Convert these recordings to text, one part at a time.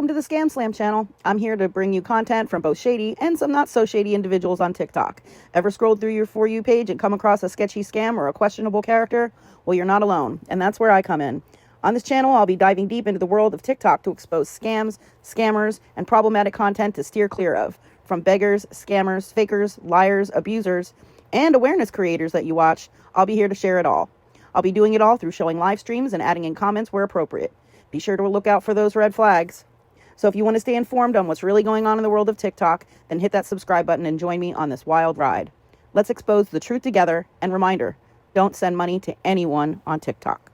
to the ScamSlam channel. I'm here to bring you content from both shady and some not so shady individuals on TikTok. Ever scrolled through your For You page and come across a sketchy scam or a questionable character? Well, you're not alone, and that's where I come in. On this channel, I'll be diving deep into the world of TikTok to expose scams, scammers, and problematic content to steer clear of. From beggars, scammers, fakers, liars, abusers, and awareness creators that you watch, I'll be here to share it all. I'll be doing it all through showing live streams and adding in comments where appropriate. Be sure to look out for those red flags. So if you want to stay informed on what's really going on in the world of TikTok, then hit that subscribe button and join me on this wild ride. Let's expose the truth together, and reminder, don't send money to anyone on TikTok.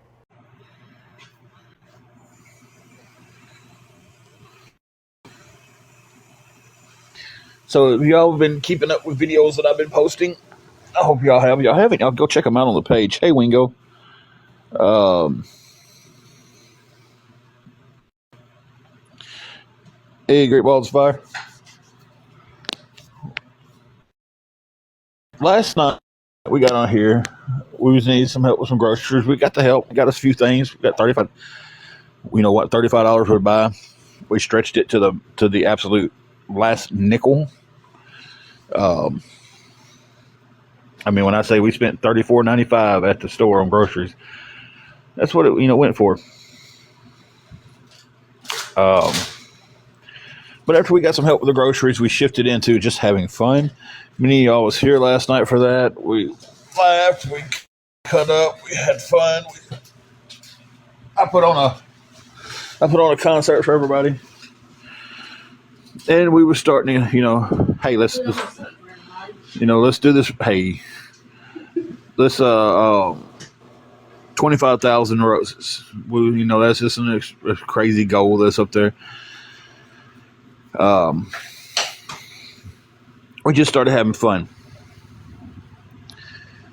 So have y'all been keeping up with videos that I've been posting? I hope y'all have. Y'all haven't? Y'all go check them out on the page. Hey, Wingo. Hey, Great Balls of Fire. Last night we got on here. We was needing some help with some groceries. We got the help. We got us a few things. We got $35. You know what? $35 would buy. We stretched it to the absolute last nickel. I mean, when I say we spent $34.95 at the store on groceries, that's what it went for. But after we got some help with the groceries, we shifted into just having fun. Many of y'all was here last night for that. We laughed, we cut up, we had fun. I put on a concert for everybody, and we were starting to, hey, let's do this. Hey, let's 25,000 roses. That's just a crazy goal that's up there. We just started having fun.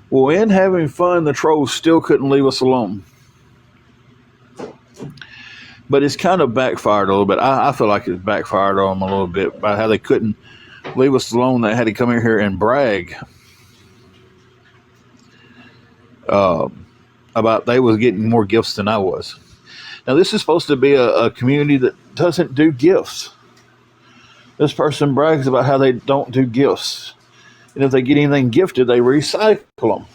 Well, in having fun, the trolls still couldn't leave us alone. But it's kind of backfired a little bit. I feel like it's backfired on them a little bit by how they couldn't leave us alone. They had to come in here and brag about they was getting more gifts than I was. Now, this is supposed to be a community that doesn't do gifts. This person brags about how they don't do gifts. And if they get anything gifted, they recycle them.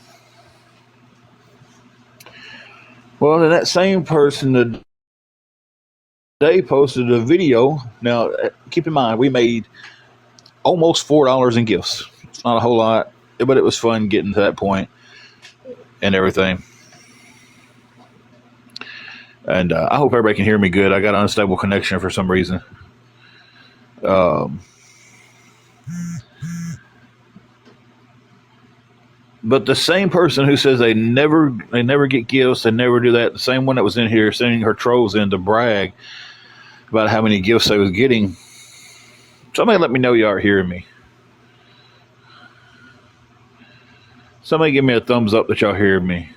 Well, then that same person today posted a video. Now, keep in mind, we made almost $4 in gifts. It's not a whole lot, but it was fun getting to that point and everything. And I hope everybody can hear me good. I got an unstable connection for some reason. But the same person who says they never get gifts, they never do that, the same one that was in here sending her trolls in to brag about how many gifts they was getting. Somebody let me know y'all are hearing me. Somebody give me a thumbs up that y'all hear me.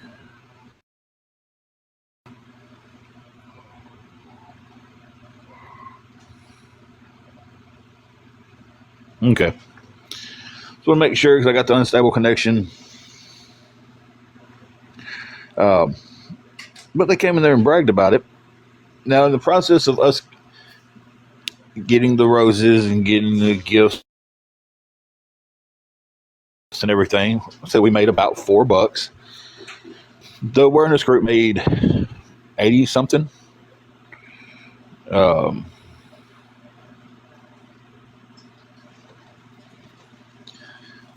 Okay. Just want to make sure because I got the unstable connection. But they came in there and bragged about it. Now, in the process of us getting the roses and getting the gifts and everything, so we made about $4. The awareness group made 80 something.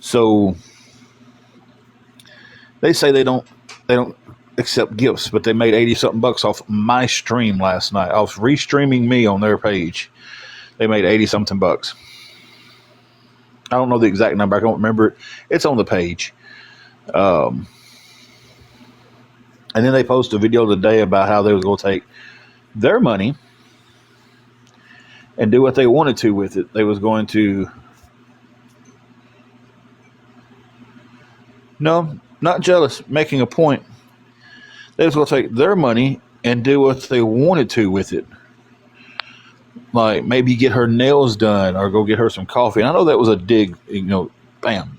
So they say they don't accept gifts, but they made 80 something bucks off my stream last night. I was restreaming me on their page. They made 80 something bucks. I don't know the exact number. I don't remember it. It's on the page. And then they posted a video today about how they was going to take their money and do what they wanted to with it. They was going to, no, not jealous, making a point. They was going to take their money and do what they wanted to with it. Like maybe get her nails done or go get her some coffee. And I know that was a dig, bam,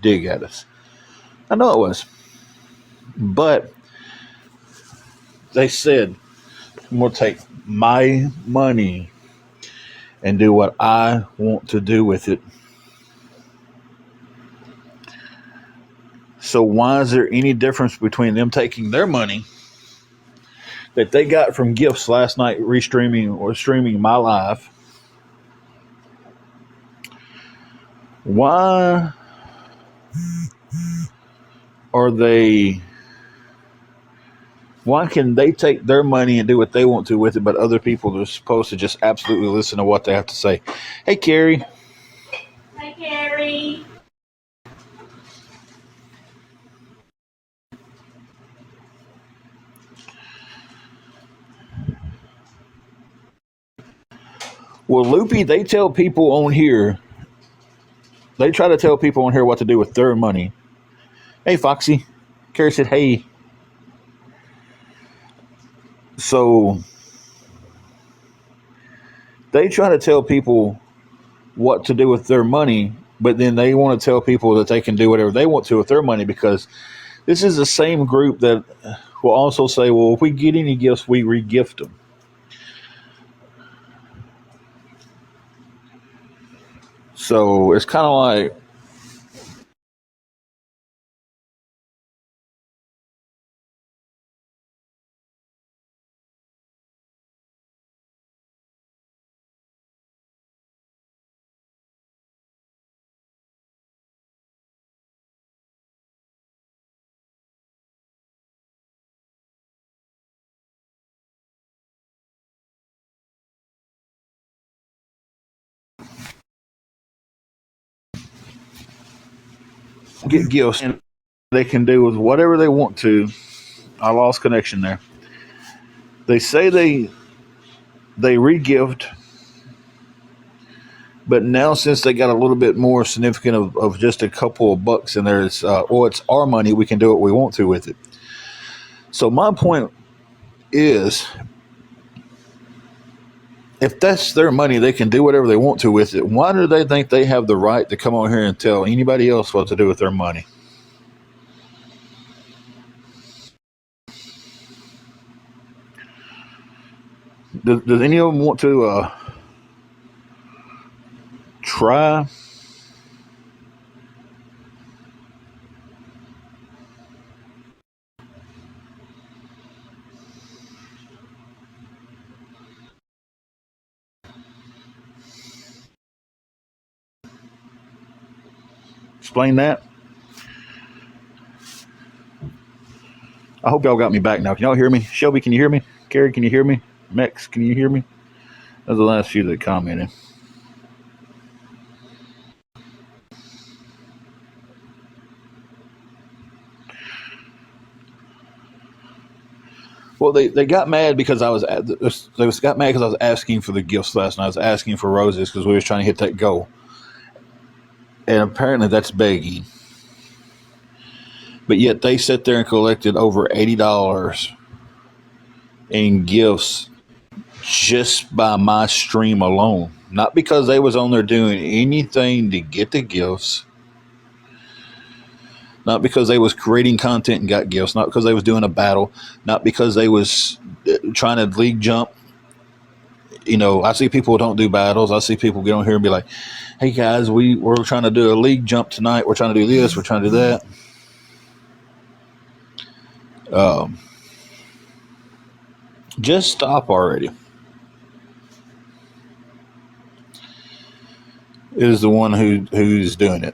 dig at us. I know it was. But they said, I'm going to take my money and do what I want to do with it. So why is there any difference between them taking their money that they got from gifts last night, restreaming or streaming my live? Why are they? Why can they take their money and do what they want to with it, but other people are supposed to just absolutely listen to what they have to say? Hey, Carrie. Hi, Carrie. Well, Loopy, they tell people on here, they try to tell people on here what to do with their money. Hey, Foxy. Carrie said, hey. So they try to tell people what to do with their money, but then they want to tell people that they can do whatever they want to with their money, because this is the same group that will also say, well, if we get any gifts, we re-gift them. So it's kind of like, get gifts and they can do with whatever they want to. I lost connection there. They say they re-gift, but now since they got a little bit more significant of just a couple of bucks in there, it's it's our money, we can do what we want to with it. So my point is, if that's their money, they can do whatever they want to with it. Why do they think they have the right to come on here and tell anybody else what to do with their money? Does any of them want to try? Explain that. I hope y'all got me back now. Can y'all hear me? Shelby, can you hear me? Carrie, can you hear me? Mex, can you hear me? Those are the last few that commented. Well, they got mad because got mad because I was asking for the gifts last night. I was asking for roses because we was trying to hit that goal, and apparently that's begging. But yet they sat there and collected over $80 in gifts just by my stream alone. Not because they was on there doing anything to get the gifts. Not because they was creating content and got gifts. Not because they was doing a battle. Not because they was trying to league jump. You know, I see people who don't do battles. I see people get on here and be like, hey guys, we're trying to do a league jump tonight. We're trying to do this. We're trying to do that. Just stop already. Is the one who's doing it.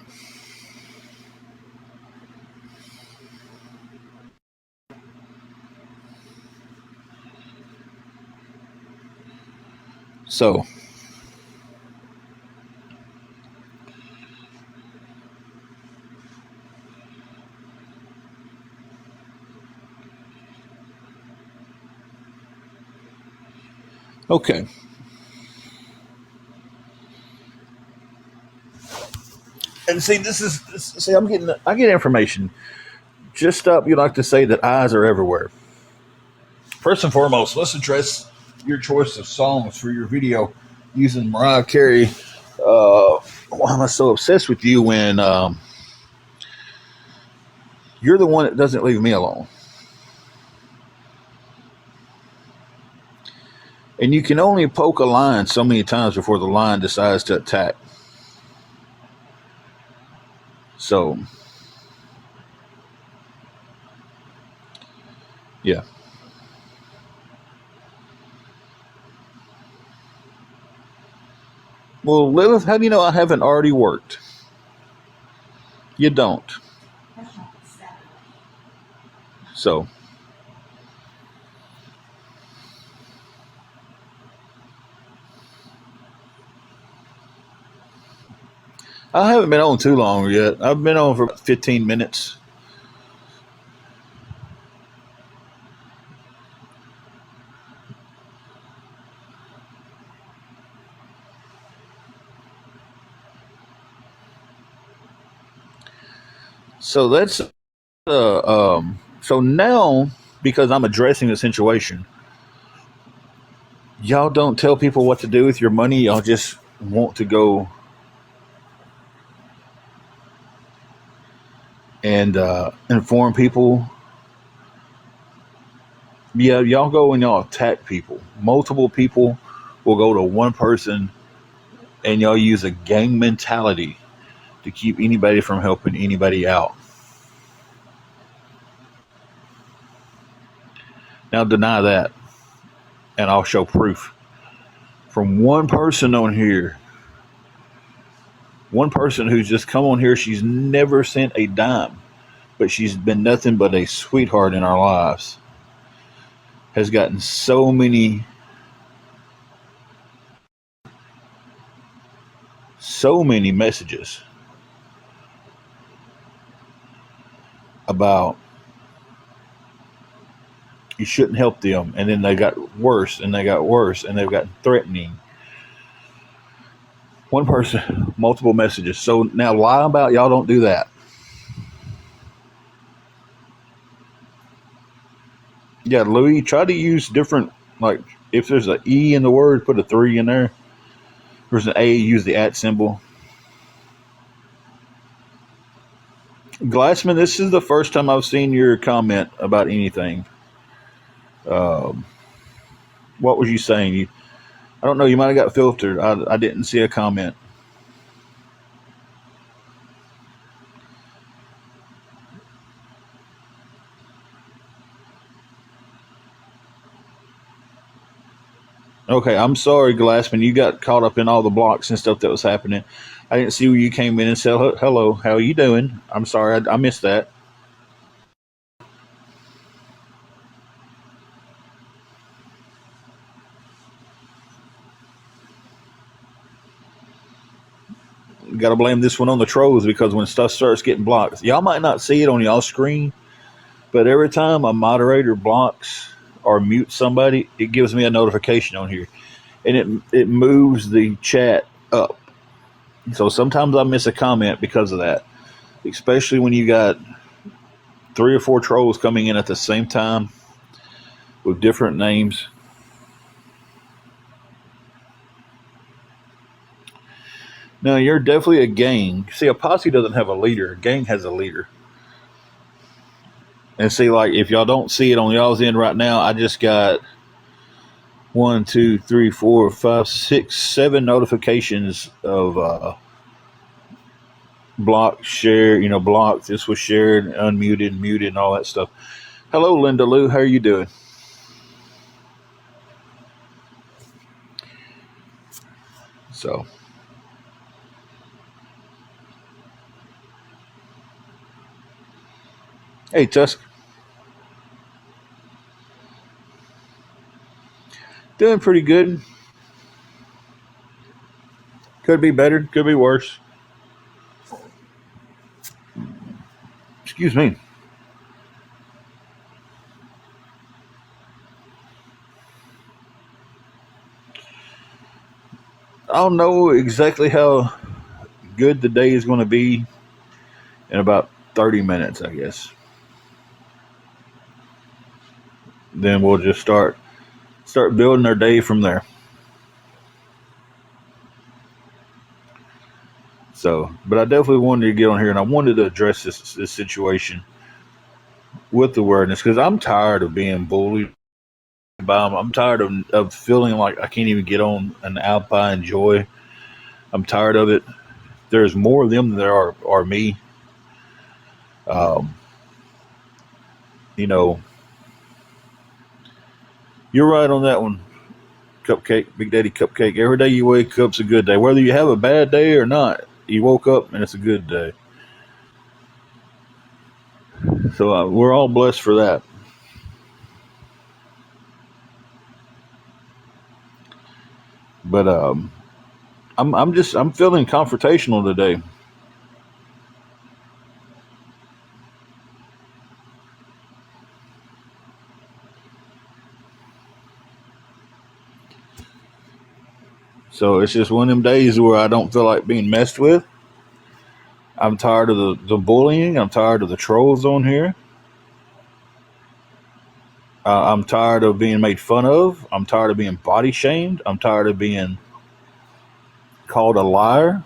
So okay. And see, I get information. Just up, you like to say that eyes are everywhere. First and foremost, let's address your choice of songs for your video using Mariah Carey. Why am I so obsessed with you when you're the one that doesn't leave me alone? And you can only poke a line so many times before the line decides to attack. So, yeah. Well, Lilith, how do you know I haven't already worked? You don't. So, I haven't been on too long yet. I've been on for about 15 minutes. So that's so now, because I'm addressing the situation, y'all don't tell people what to do with your money. Y'all just want to go and inform people. Yeah, y'all go and y'all attack people. Multiple people will go to one person, and y'all use a gang mentality to keep anybody from helping anybody out. Now deny that, and I'll show proof from one person on here. One person who's just come on here. She's never sent a dime, but she's been nothing but a sweetheart in our lives. Has gotten so many messages about you shouldn't help them, and then they got worse, and they got worse, and they've gotten threatening. One person, multiple messages. So now lie about y'all don't do that. Yeah, Louis, try to use different, like, if there's an E in the word, put a 3 in there. If there's an A, use the at symbol. Glassman, this is the first time I've seen your comment about anything. Um, what was you saying? I don't know. You might have got filtered. I didn't see a comment. Okay, I'm sorry, Glassman. You got caught up in all the blocks and stuff that was happening. I didn't see where you came in and said hello. How are you doing? I'm sorry, I missed that. Got to blame this one on the trolls because when stuff starts getting blocked, y'all might not see it on y'all screen, but every time a moderator blocks or mutes somebody, it gives me a notification on here, and it moves the chat up. So sometimes I miss a comment because of that, especially when you got 3 or 4 trolls coming in at the same time with different names. No, you're definitely a gang. See, a posse doesn't have a leader. A gang has a leader. And see, like, if y'all don't see it on y'all's end right now, I just got 1, 2, 3, 4, 5, 6, 7 notifications of block, share, block. This was shared, unmuted, muted, and all that stuff. Hello, Linda Lou. How are you doing? So, hey, Tusk. Doing pretty good. Could be better. Could be worse. Excuse me. I don't know exactly how good the day is going to be in about 30 minutes, I guess. Then we'll just start building our day from there. So, but I definitely wanted to get on here and I wanted to address this situation with awareness because I'm tired of being bullied by them. I'm tired of feeling like I can't even get on an Alpine Joy. I'm tired of it. There's more of them than there are me. Um, you know, you're right on that one, Cupcake, Big Daddy Cupcake. Every day you wake up's a good day. Whether you have a bad day or not, you woke up and it's a good day. So we're all blessed for that. But I'm feeling confrontational today. So it's just one of them days where I don't feel like being messed with. I'm tired of the bullying. I'm tired of the trolls on here. I'm tired of being made fun of. I'm tired of being body shamed. I'm tired of being called a liar.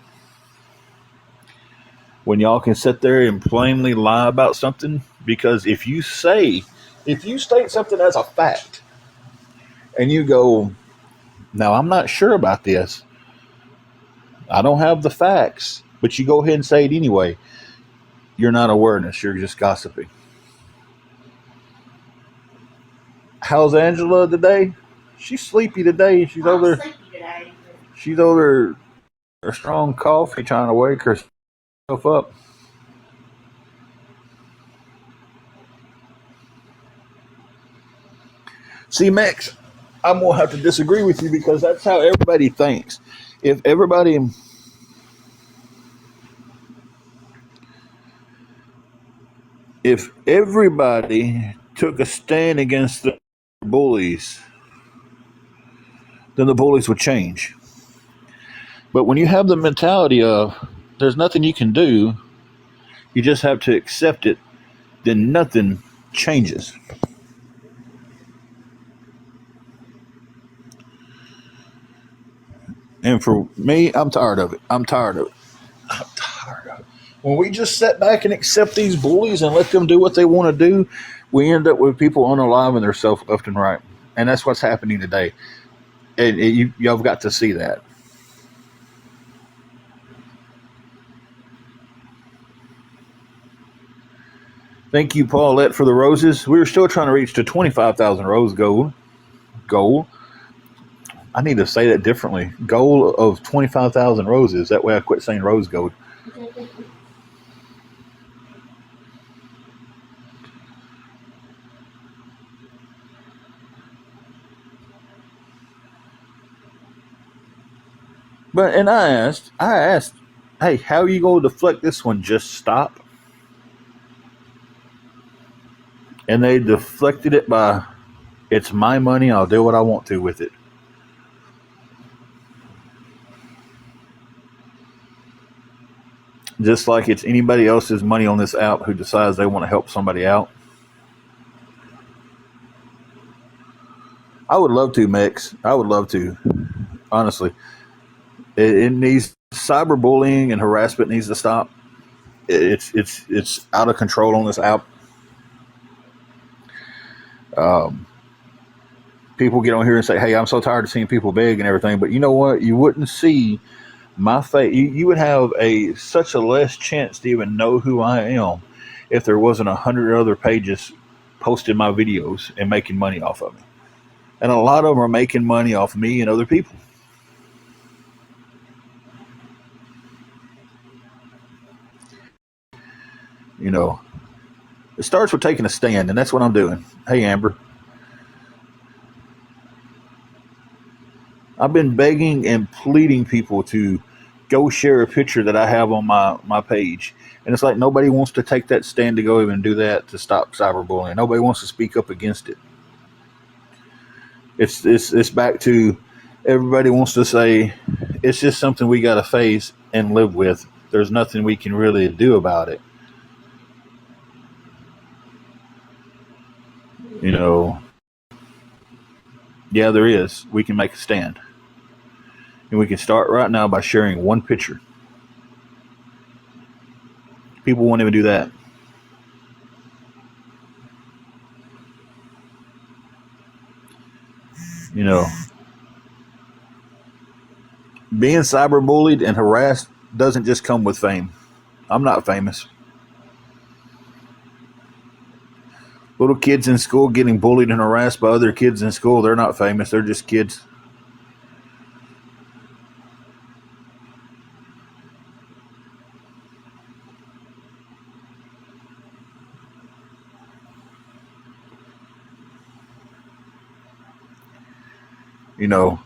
When y'all can sit there and plainly lie about something, because if you state something as a fact and you go, now I'm not sure about this, I don't have the facts, but you go ahead and say it anyway, you're not awareness, you're just gossiping. How's Angela today? She's sleepy today. She's over her strong coffee trying to wake herself up. See, Max, I'm gonna have to disagree with you because that's how everybody thinks. If everybody if everybody took a stand against the bullies, then the bullies would change. But when you have the mentality of there's nothing you can do, you just have to accept it, then nothing changes. And for me, I'm tired of it. I'm tired of it. I'm tired of it. When we just sit back and accept these bullies and let them do what they want to do, we end up with people unaliving themselves left and right. And that's what's happening today. And y'all have got to see that. Thank you, Paulette, for the roses. We were still trying to reach to 25,000 rose goal. I need to say that differently. Goal of 25,000 roses. That way I quit saying rose gold. But and I asked, hey, how are you going to deflect this one? Just stop. And they deflected it by, it's my money. I'll do what I want to with it. Just like it's anybody else's money on this app who decides they want to help somebody out. I would love to, Mix. I would love to. Honestly, it needs cyberbullying and harassment needs to stop. It's out of control on this app. Um, People get on here and say, "Hey, I'm so tired of seeing people beg and everything." But you know what? You wouldn't see my face. You would have such a less chance to even know who I am if there wasn't 100 other pages posting my videos and making money off of me. And a lot of them are making money off me and other people. You know, it starts with taking a stand, and that's what I'm doing. Hey, Amber, I've been begging and pleading people to go share a picture that I have on my page. And it's like nobody wants to take that stand to go even do that to stop cyberbullying. Nobody wants to speak up against it. It's back to everybody wants to say it's just something we got to face and live with. There's nothing we can really do about it. You know, yeah, there is. We can make a stand. And we can start right now by sharing one picture. People won't even do that. You know, being cyberbullied and harassed doesn't just come with fame. I'm not famous. Little kids in school getting bullied and harassed by other kids in school, they're not famous. They're just kids. You know,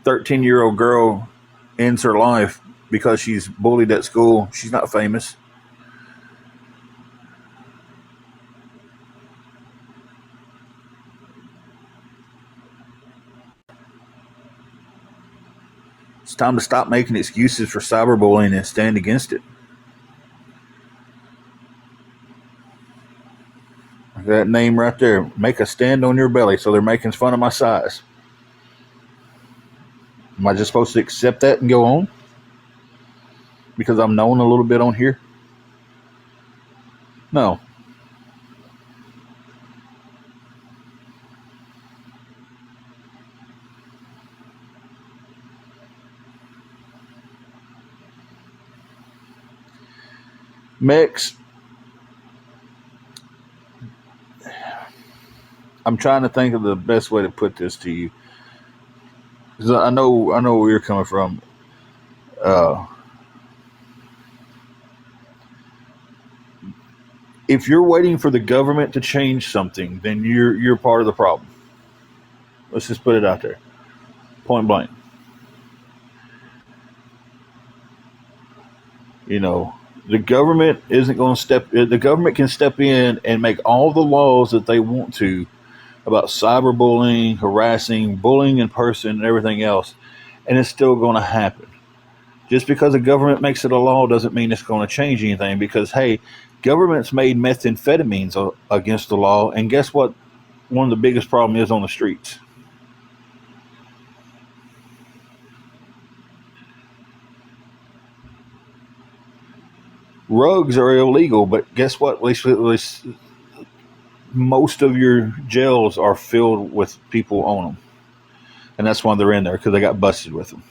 13-year-old girl ends her life because she's bullied at school. She's not famous. It's time to stop making excuses for cyberbullying and stand against it. That name right there, make a stand on your belly. So they're making fun of my size. Am I just supposed to accept that and go on? Because I'm known a little bit on here? No. Mex, I'm trying to think of the best way to put this to you. Because I know where you're coming from. Uh, if you're waiting for the government to change something, then you're part of the problem. Let's just put it out there, point blank. You know, the government isn't going to step. The government can step in and make all the laws that they want to about cyberbullying, harassing, bullying in person, and everything else, and it's still going to happen. Just because the government makes it a law doesn't mean it's going to change anything. Because hey, government's made methamphetamines against the law, and guess what? One of the biggest problems is on the streets. Rugs are illegal, but guess what? At least most of your jails are filled with people on them, and that's why they're in there because they got busted with them.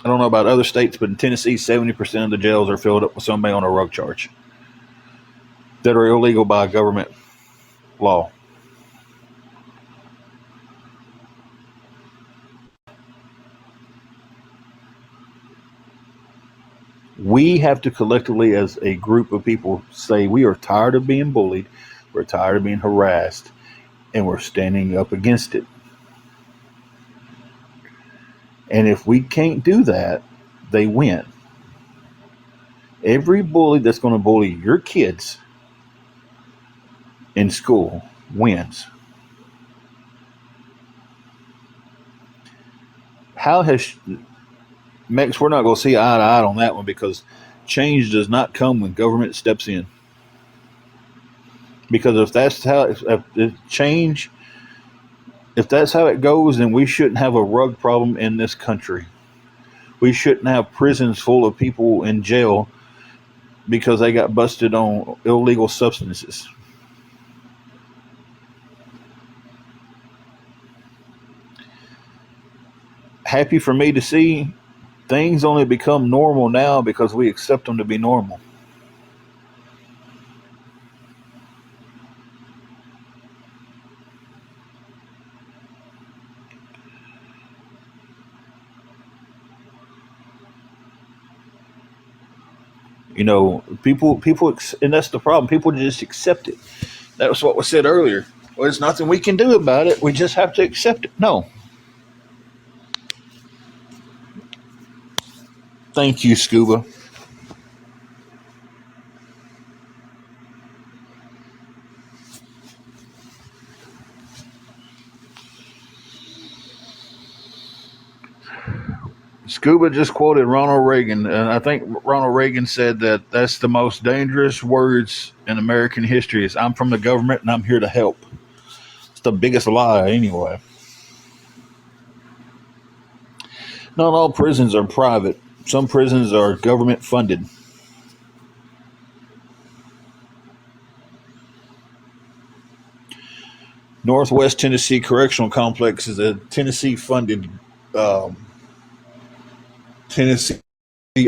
I don't know about other states, but in Tennessee, 70% of the jails are filled up with somebody on a rug charge that are illegal by government law. We have to collectively, as a group of people, say we are tired of being bullied, we're tired of being harassed, and we're standing up against it. And if we can't do that, they win. Every bully that's going to bully your kids in school wins. How has Mex? We're not going to see eye to eye on that one because change does not come when government steps in. Because if that's how if change, if that's how it goes, then we shouldn't have a rug problem in this country. We shouldn't have prisons full of people in jail because they got busted on illegal substances. Happy for me to see things only become normal now because we accept them to be normal. You know, people, and that's the problem. People just accept it. That was what was said earlier. Well, there's nothing we can do about it. We just have to accept it. No. Thank you, Scuba. Scuba just quoted Ronald Reagan, and I think Ronald Reagan said that that's the most dangerous words in American history is I'm from the government and I'm here to help. It's the biggest lie anyway. Not all prisons are private. Some prisons are government funded. Northwest Tennessee Correctional Complex is a Tennessee funded, um, Tennessee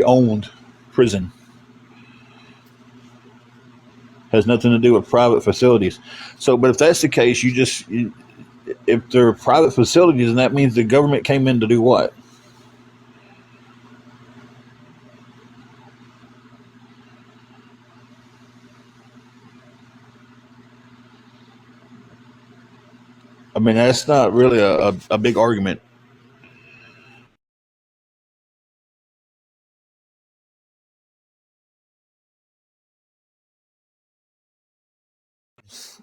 owned prison. Has nothing to do with private facilities. So, but if that's the case, if they're private facilities, then that means the government came in to do what? I mean, that's not really a big argument.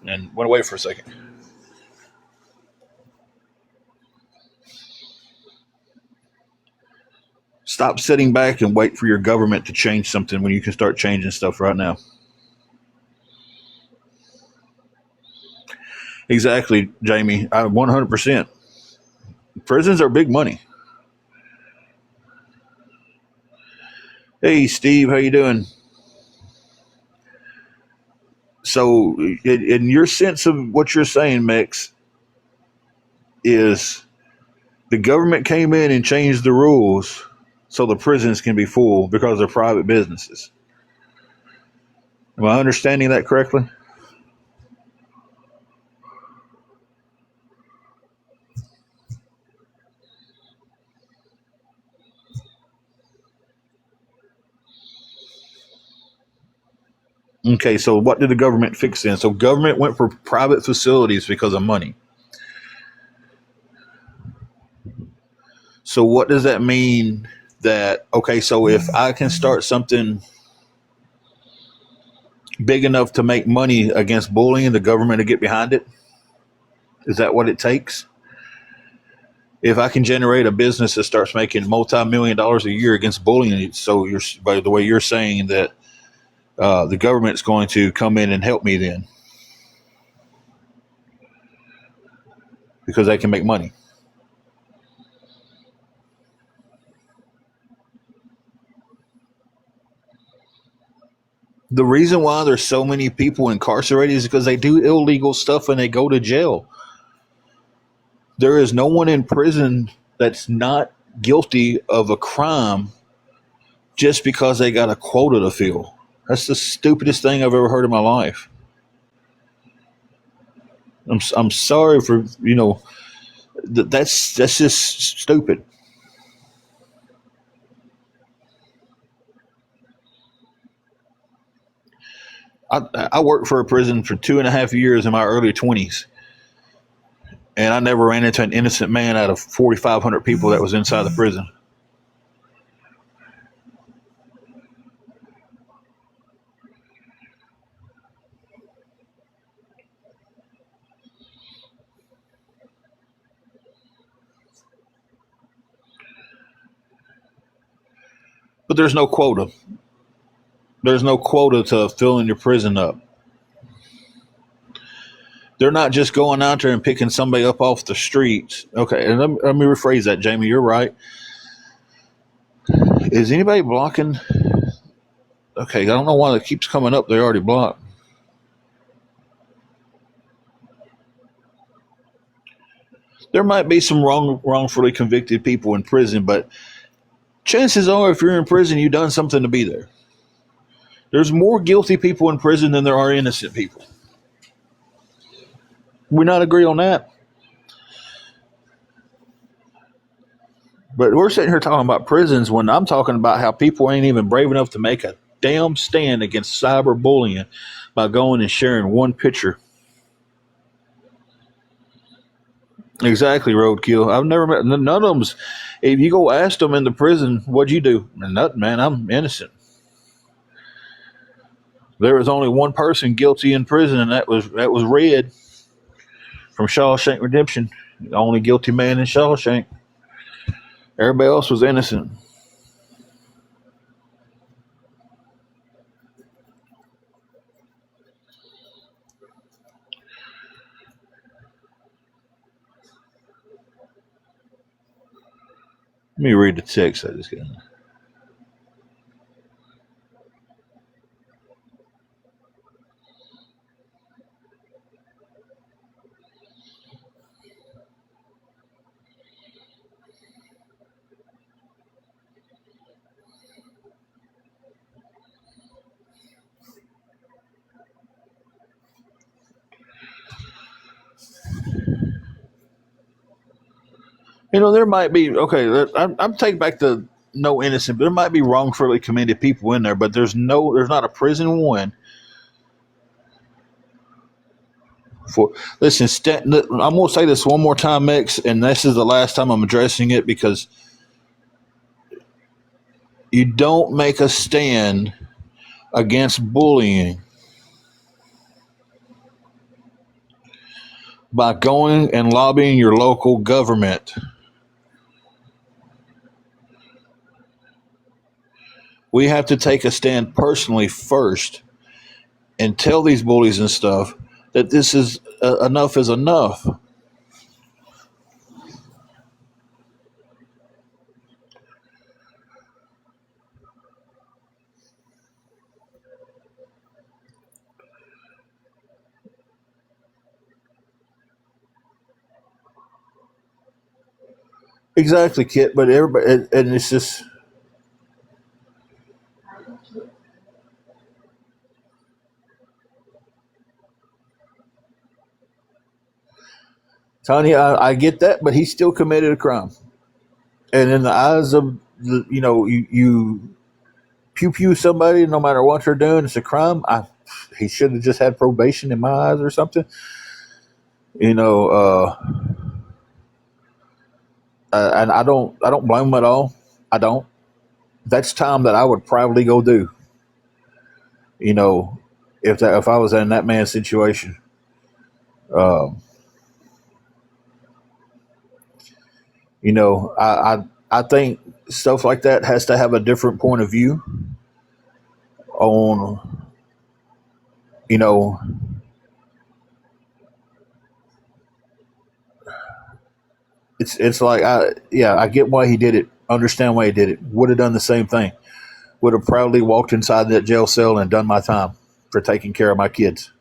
And went away for a second. Stop sitting back and wait for your government to change something when you can start changing stuff right now. Exactly, Jamie. 100%. Prisons are big money. Hey, Steve, how you doing? So, in your sense of what you're saying, Mix, is the government came in and changed the rules so the prisons can be full because they're private businesses. Am I understanding that correctly? Okay, so what did the government fix then? So government went for private facilities because of money. So what does that mean that okay, so if I can start something big enough to make money against bullying, the government to get behind it? Is that what it takes? If I can generate a business that starts making multi-million dollars a year against bullying, so you're by the way you're saying that the government's going to come in and help me then because they can make money. The reason why there's so many people incarcerated is because they do illegal stuff and they go to jail. There is no one in prison that's not guilty of a crime just because they got a quota to fill. That's the stupidest thing I've ever heard in my life. I'm sorry for that's just stupid. I worked for a prison for 2.5 years in my early 20s, and I never ran into an innocent man out of 4,500 people that was inside the prison. But there's no quota. There's no quota to filling your prison up. They're not just going out there and picking somebody up off the streets. Okay, and let me rephrase that, Jamie. You're right. Is anybody blocking? Okay, I don't know why it keeps coming up. They already blocked. There might be some wrongfully convicted people in prison, but chances are, if you're in prison, you've done something to be there. There's more guilty people in prison than there are innocent people. We not agree on that, but we're sitting here talking about prisons when I'm talking about how people ain't even brave enough to make a damn stand against cyberbullying by going and sharing one picture. Exactly, roadkill. I've never met none of them's. If you go ask them in the prison, what'd you do? Nothing, man. I'm innocent. There was only one person guilty in prison, and that was Red from Shawshank Redemption. The only guilty man in Shawshank. Everybody else was innocent. Let me read the text I just got. There might be okay. I'm taking back the no innocent, but there might be wrongfully committed people in there. But there's not a prison one for. Listen, I'm gonna say this one more time, Mix, and this is the last time I'm addressing it because you don't make a stand against bullying by going and lobbying your local government. We have to take a stand personally first and tell these bullies and stuff that this is enough is enough. Exactly, Kit. But everybody, and it's just Tanya. I get that, but he still committed a crime, and in the eyes of you pew pew somebody, no matter what they're doing, it's a crime. He should have just had probation in my eyes or something. You know, and I don't blame him at all. I don't. That's time that I would probably go do. You know, if I was in that man's situation. Um, I think stuff like that has to have a different point of view on you know it's like I get why he did it, understand why he did it, would have done the same thing, would have proudly walked inside that jail cell and done my time for taking care of my kids,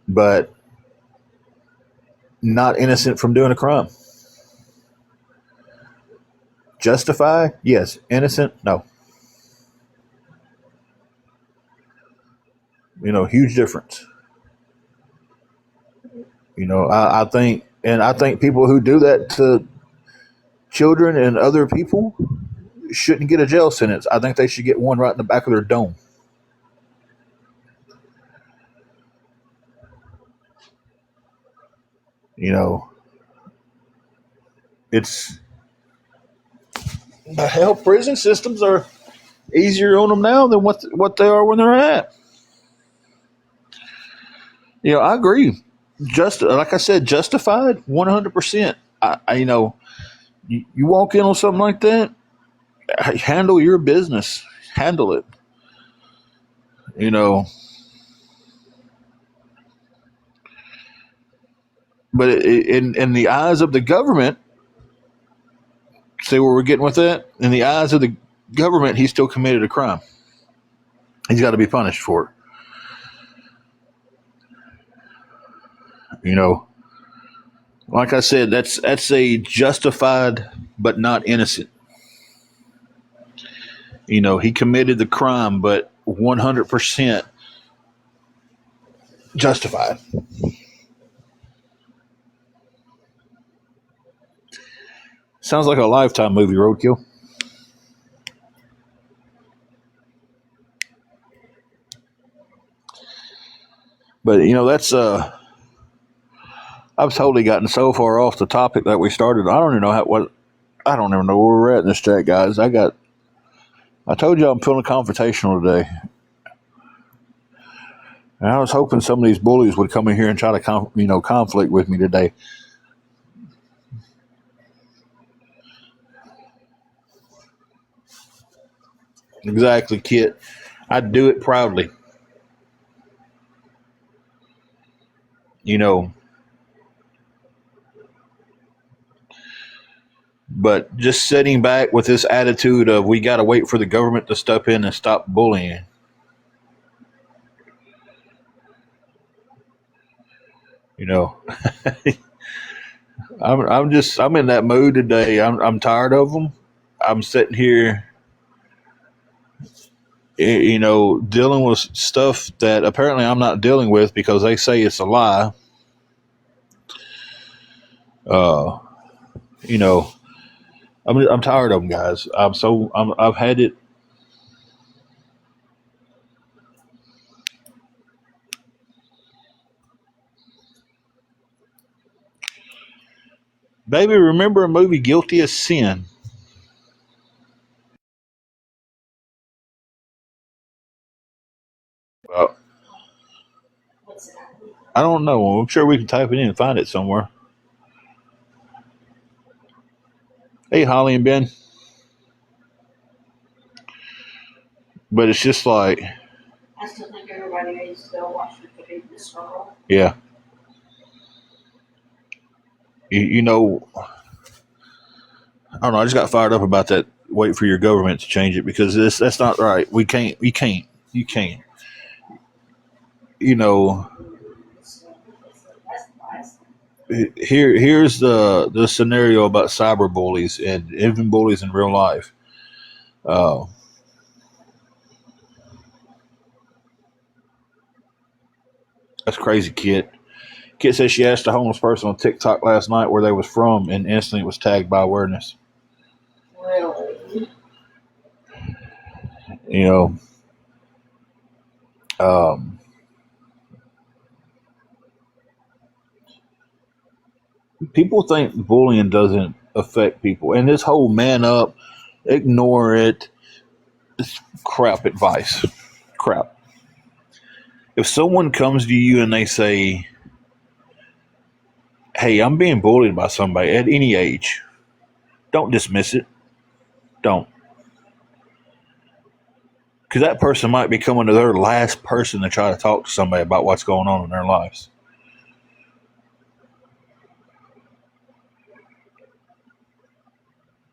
but not innocent from doing a crime. Justified, yes. Innocent, no. Huge difference. I think people who do that to children and other people shouldn't get a jail sentence. I think they should get one right in the back of their dome. You know, it's the hell. Prison systems are easier on them now than what they are when they're at. I agree. Just like I said, justified 100%. You walk in on something like that, handle your business, handle it. You know, but in the eyes of the government, see where we're getting with that. In the eyes of the government, he still committed a crime. He's got to be punished for it. You know, like I said, that's a justified but not innocent. He committed the crime, but 100% justified. Sounds like a Lifetime movie, Roadkill. But that's I've totally gotten so far off the topic that we started. I don't even know what. I don't even know where we're at in this chat, guys. I told you I'm feeling confrontational today, and I was hoping some of these bullies would come in here and try to conflict with me today. Exactly, Kit. I'd do it proudly. You know, but just sitting back with this attitude of we got to wait for the government to step in and stop bullying. You know, I'm in that mood today. I'm tired of them. I'm sitting here, dealing with stuff that apparently I'm not dealing with because they say it's a lie. Uh, you know, I'm tired of them, guys. I've had it. Baby, remember a movie, Guilty as Sin? Uh, I don't know. I'm sure we can type it in and find it somewhere. Hey, Holly and Ben. But it's just like, yeah, you know, I don't know. I just got fired up about that. Wait for your government to change it because that's not right. We can't. You can't. You can't. You know, here's the scenario about cyber bullies and even bullies in real life. Uh, that's crazy, kid. Kid says she asked a homeless person on TikTok last night where they was from, and instantly was tagged by awareness. You know, um, people think bullying doesn't affect people, and this whole man up, ignore it, it's crap advice. Crap. If someone comes to you and they say, "Hey, I'm being bullied by somebody at any age," don't dismiss it. Don't, because that person might be coming to their last person to try to talk to somebody about what's going on in their lives.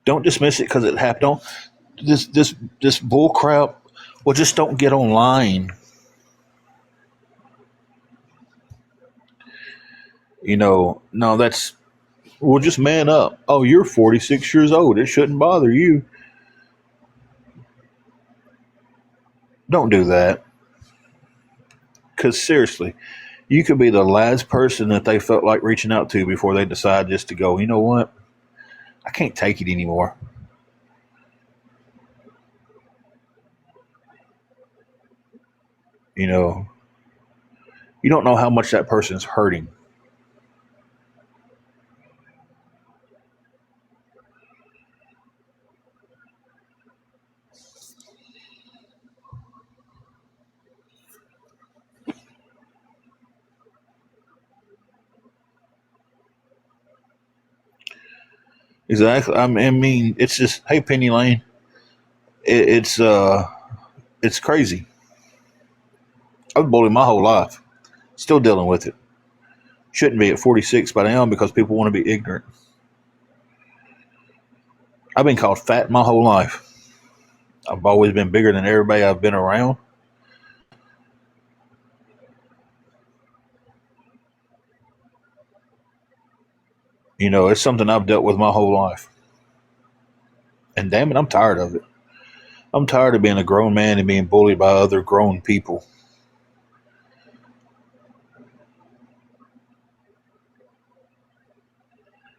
Don't dismiss it because it happened. Don't this bull crap. Well, just don't get online. No, that's well, just man up. Oh, you're 46 years old. It shouldn't bother you. Don't do that. Because seriously, you could be the last person that they felt like reaching out to before they decide just to go, you know what? I can't take it anymore. You know, you don't know how much that person's hurting. Exactly. I mean, it's just, hey, Penny Lane, it's crazy. I've bullied my whole life, still dealing with it. Shouldn't be at 46 by now because people want to be ignorant. I've been called fat my whole life. I've always been bigger than everybody I've been around. It's something I've dealt with my whole life. And damn it, I'm tired of it. I'm tired of being a grown man and being bullied by other grown people.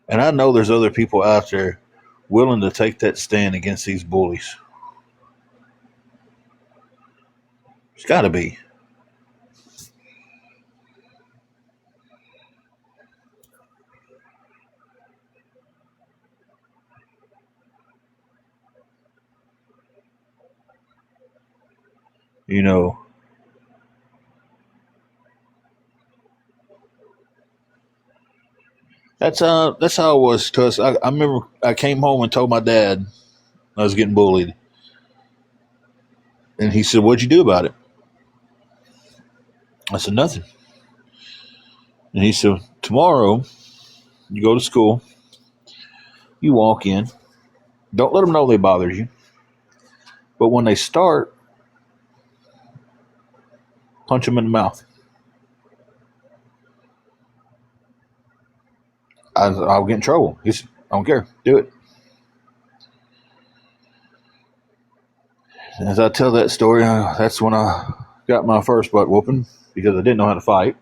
And I know there's other people out there willing to take that stand against these bullies. It's got to be. You know, that's how it was to us. I remember I came home and told my dad I was getting bullied, and he said, "What'd you do about it?" I said, "Nothing." And he said, "Tomorrow you go to school, you walk in, don't let them know they bothered you, but when they start, punch them in the mouth. I'll get in trouble." He said, "I don't care, do it." As I tell that story, that's when I got my first butt whooping because I didn't know how to fight.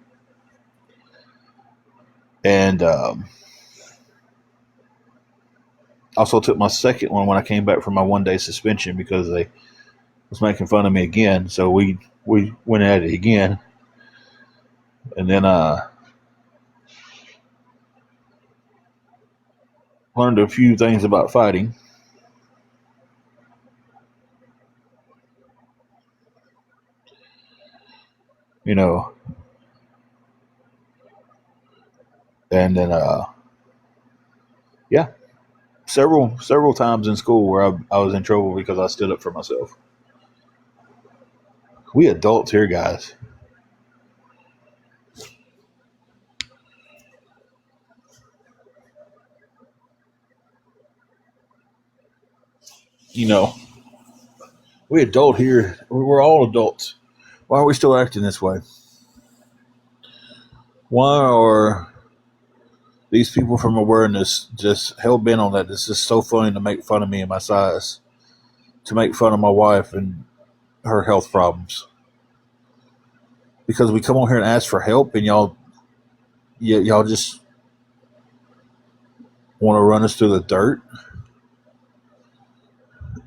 And also took my second one when I came back from my 1 day suspension because they was making fun of me again. So we went at it again, and then learned a few things about fighting. You know, and then yeah, several times in school where I was in trouble because I stood up for myself. We adults here, guys. You know, we adult here. We're all adults. Why are we still acting this way? Why are these people from awareness just hell bent on that? It's just so funny to make fun of me and my size, to make fun of my wife and her health problems. Because we come on here and ask for help, and y'all just want to run us through the dirt.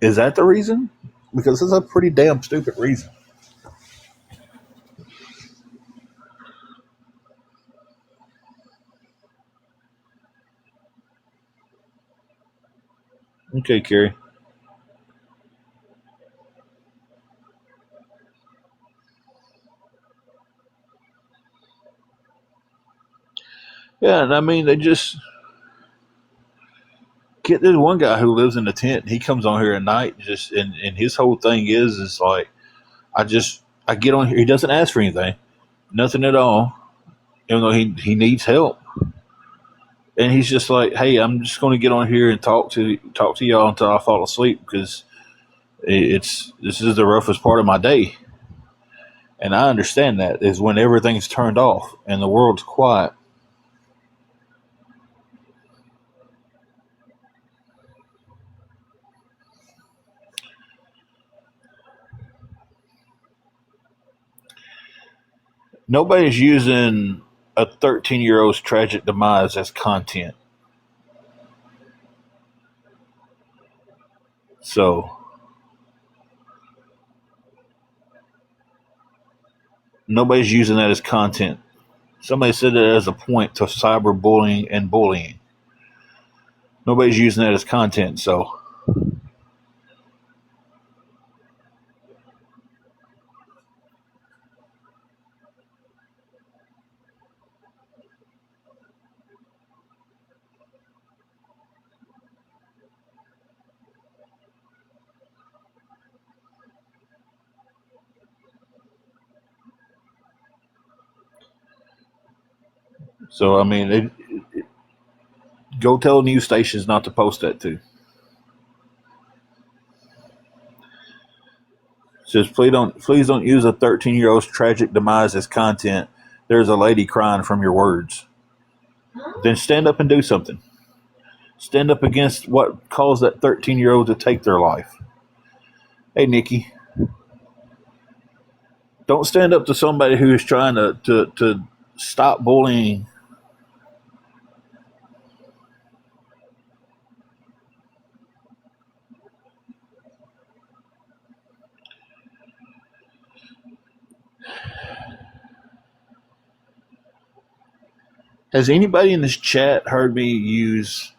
Is that the reason? Because it's a pretty damn stupid reason. Okay, Carrie. Yeah, and I mean they just get there's one guy who lives in a tent. He comes on here at night, just and his whole thing is like I get on here. He doesn't ask for anything, nothing at all. Even though he needs help, and he's just like, hey, I'm just going to get on here and talk to y'all until I fall asleep because it's this is the roughest part of my day, and I understand that is when everything's turned off and the world's quiet. Nobody's using a 13-year-old's tragic demise as content. So nobody's using that as content. Somebody said that as a point to cyberbullying and bullying. Nobody's using that as content. So I mean, go tell news stations not to post that too. It says please don't use a 13-year-old's tragic demise as content. There's a lady crying from your words. Then stand up and do something. Stand up against what caused that 13-year-old to take their life. Hey, Nikki, don't stand up to somebody who is trying to stop bullying. Has anybody in this chat heard me use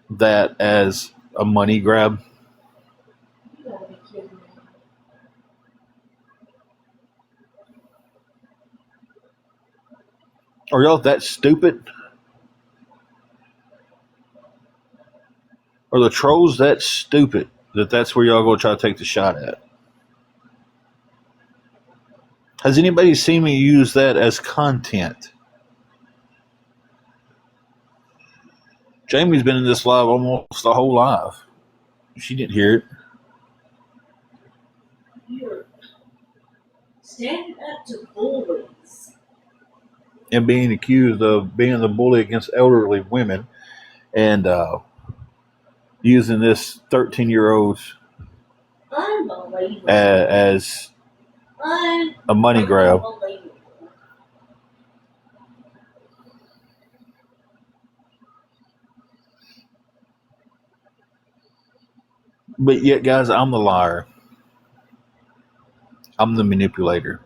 that as a money grab? Are y'all that stupid? Are the trolls that stupid that that's where y'all go try to take the shot at? Has anybody seen me use that as content? Jamie's been in this live almost the whole live. She didn't hear it. You're standing up to bullies. And being accused of being the bully against elderly women and using this 13-year-old as a money grab. But yet, guys, I'm the liar. I'm the manipulator.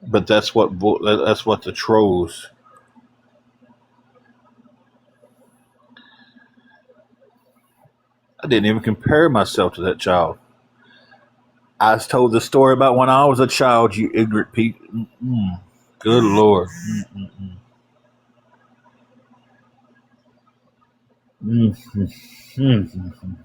But that's what the trolls. I didn't even compare myself to that child. I was told the story about when I was a child. You ignorant people. Mm-mm. Good Lord. Mm-mm. Mm-mm.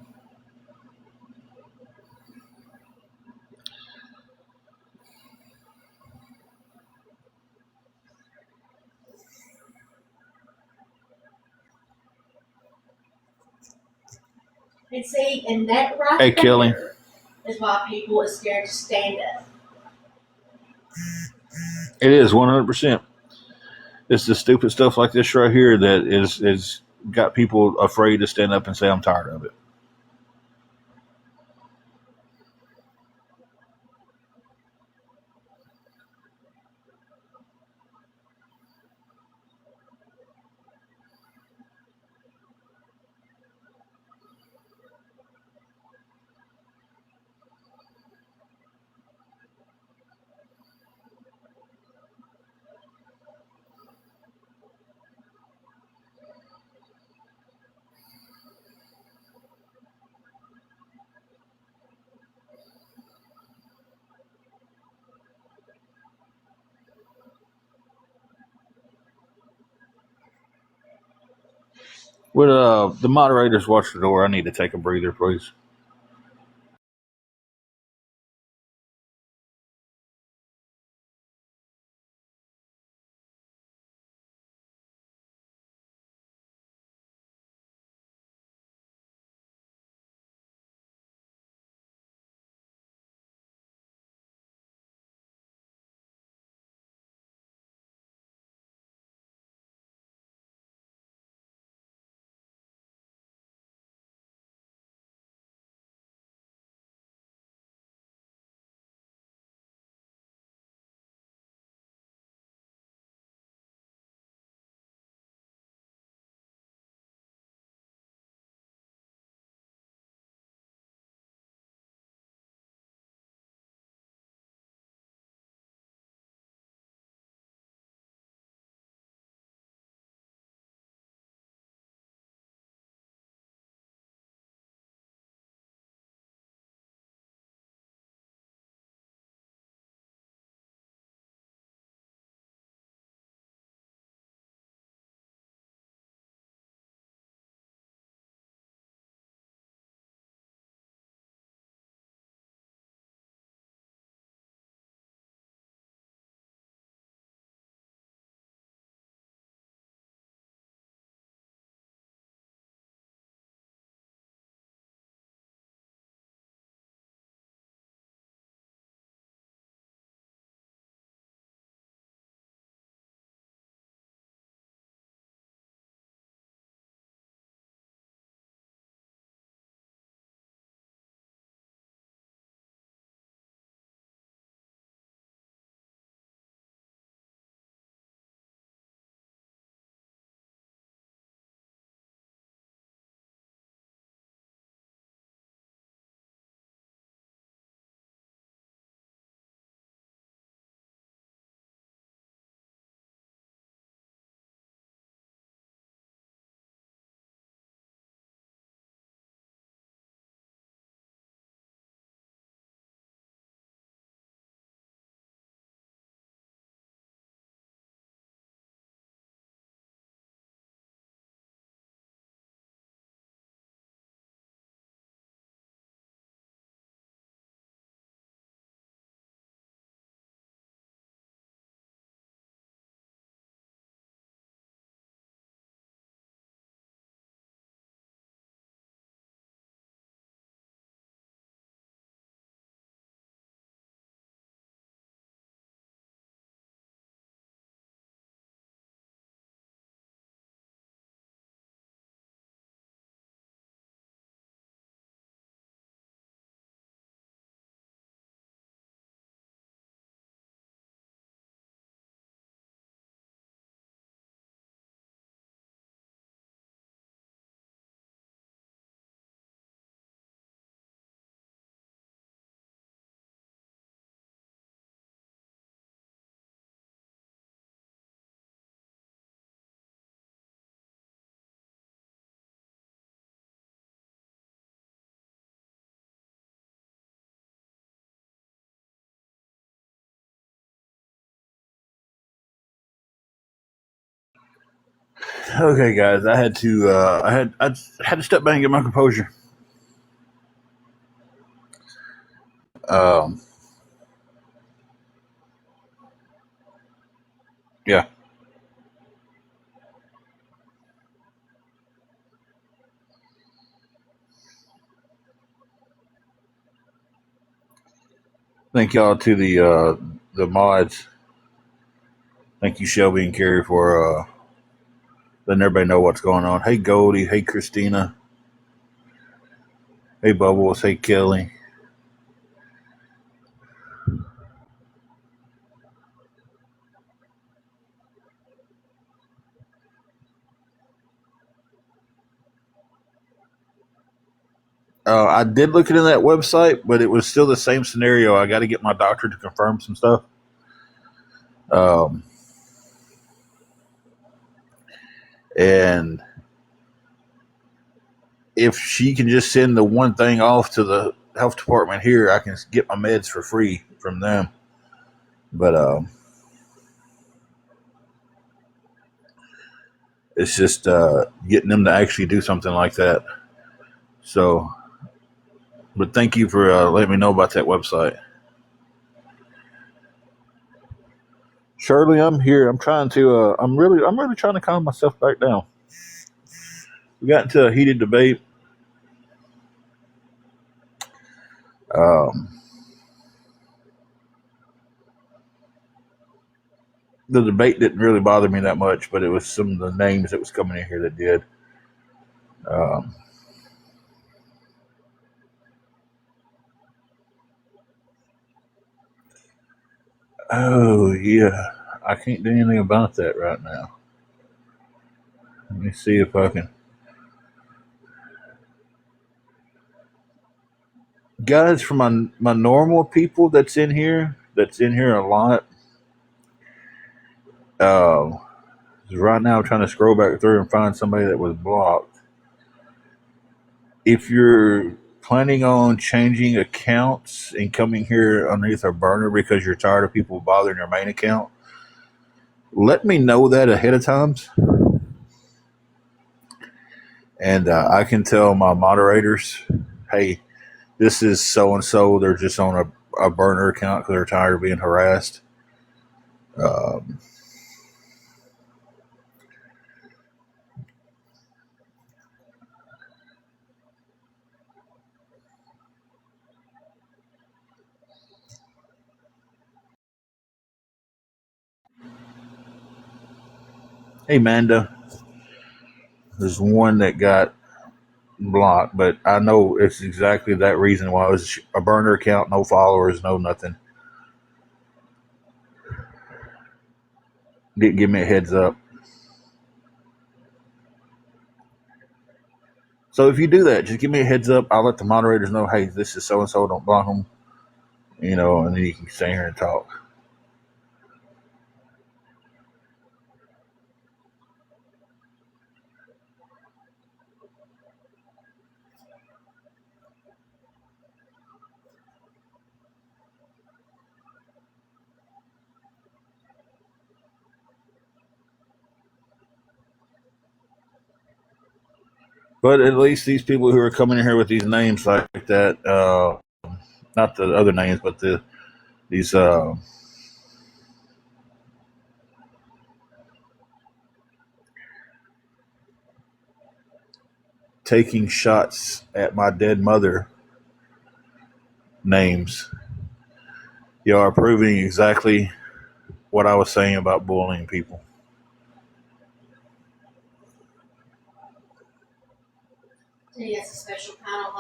And see, and that right Hey, Kelly. there is why people are scared to stand up. It is 100%. It's the stupid stuff like this right here that is got people afraid to stand up and say I'm tired of it. Would the moderators watch the door? I need to take a breather, please. Okay, guys, I had to I had to step back and get my composure. Um, yeah, thank y'all to the mods. Thank you, Shelby and Carrie, for letting everybody know what's going on. Hey, Goldie. Hey, Christina. Hey, Bubbles. Hey, Kelly. I did look into that website, but it was still the same scenario. I got to get my doctor to confirm some stuff. Um, and if she can just send the one thing off to the health department here, I can get my meds for free from them. But it's just getting them to actually do something like that. So, but thank you for letting me know about that website. Shirley, I'm here. I'm trying to. I'm really trying to calm myself back down. We got into a heated debate. Um, the debate didn't really bother me that much, but it was some of the names that was coming in here that did. Um, oh yeah, I can't do anything about that right now. Let me see if I can. Guys, for my normal people that's in here a lot. Uh, right now, I'm trying to scroll back through and find somebody that was blocked. If you're planning on changing accounts and coming here underneath a burner because you're tired of people bothering your main account, let me know that ahead of time, and I can tell my moderators, hey, this is so and so. They're just on a burner account because they're tired of being harassed. Um, hey, Manda, there's one that got blocked, but I know it's exactly that reason why it was a burner account, no followers, no nothing. Give me a heads up. So if you do that, just give me a heads up. I'll let the moderators know, hey, this is so and so. Don't block them, and then you can stay here and talk. But at least these people who are coming in here with these names like that, not the other names, but these taking shots at my dead mother names, you are proving exactly what I was saying about bullying people. He has a special kind of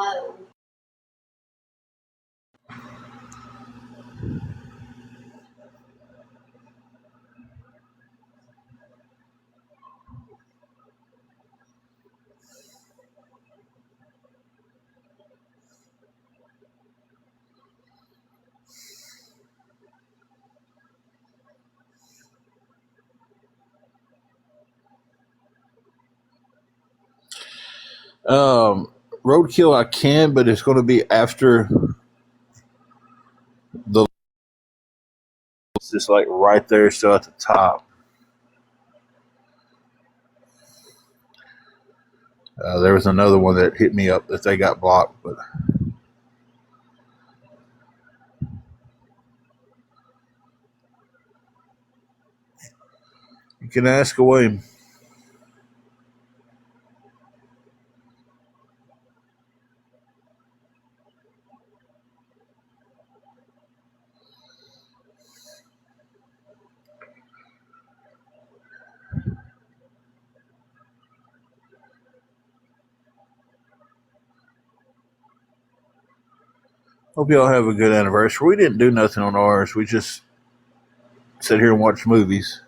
low. Um, Roadkill, I can, but it's going to be after the. It's just like right there, still at the top. There was another one that hit me up that they got blocked, but you can ask away. Hope y'all have a good anniversary. We didn't do nothing on ours. We just sit here and watch movies.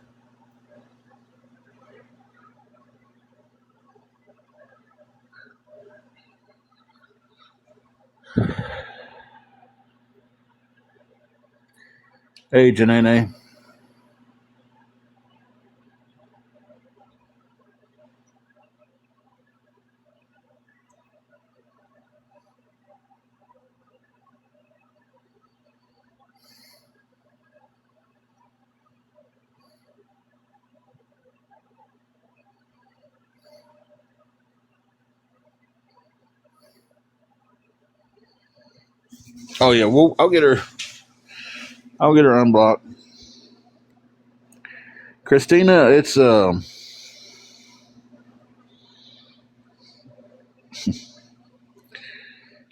Hey, Janene. Oh yeah, well I'll get her. I'll get her unblocked. Christina, it's one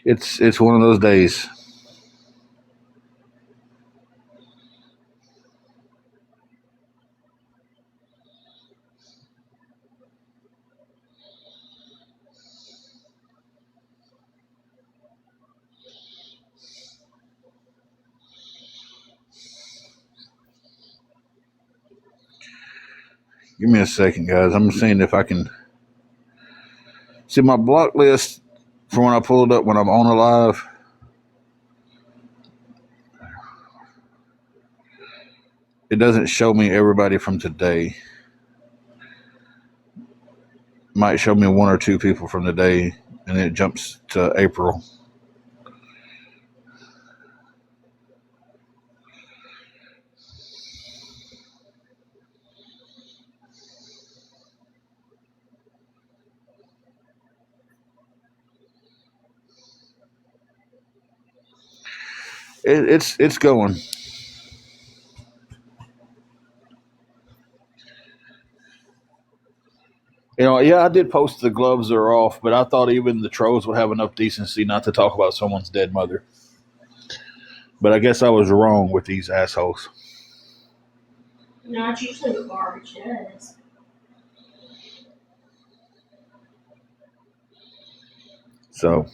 of those days. Give me a second, guys. I'm seeing if I can see my block list for when I pull it up when I'm on a live. It doesn't show me everybody from today. Might show me one or two people from today, and then it jumps to April. It's going. Yeah, I did post the gloves are off, but I thought even the trolls would have enough decency not to talk about someone's dead mother. But I guess I was wrong with these assholes. No, it's usually what garbage does. So,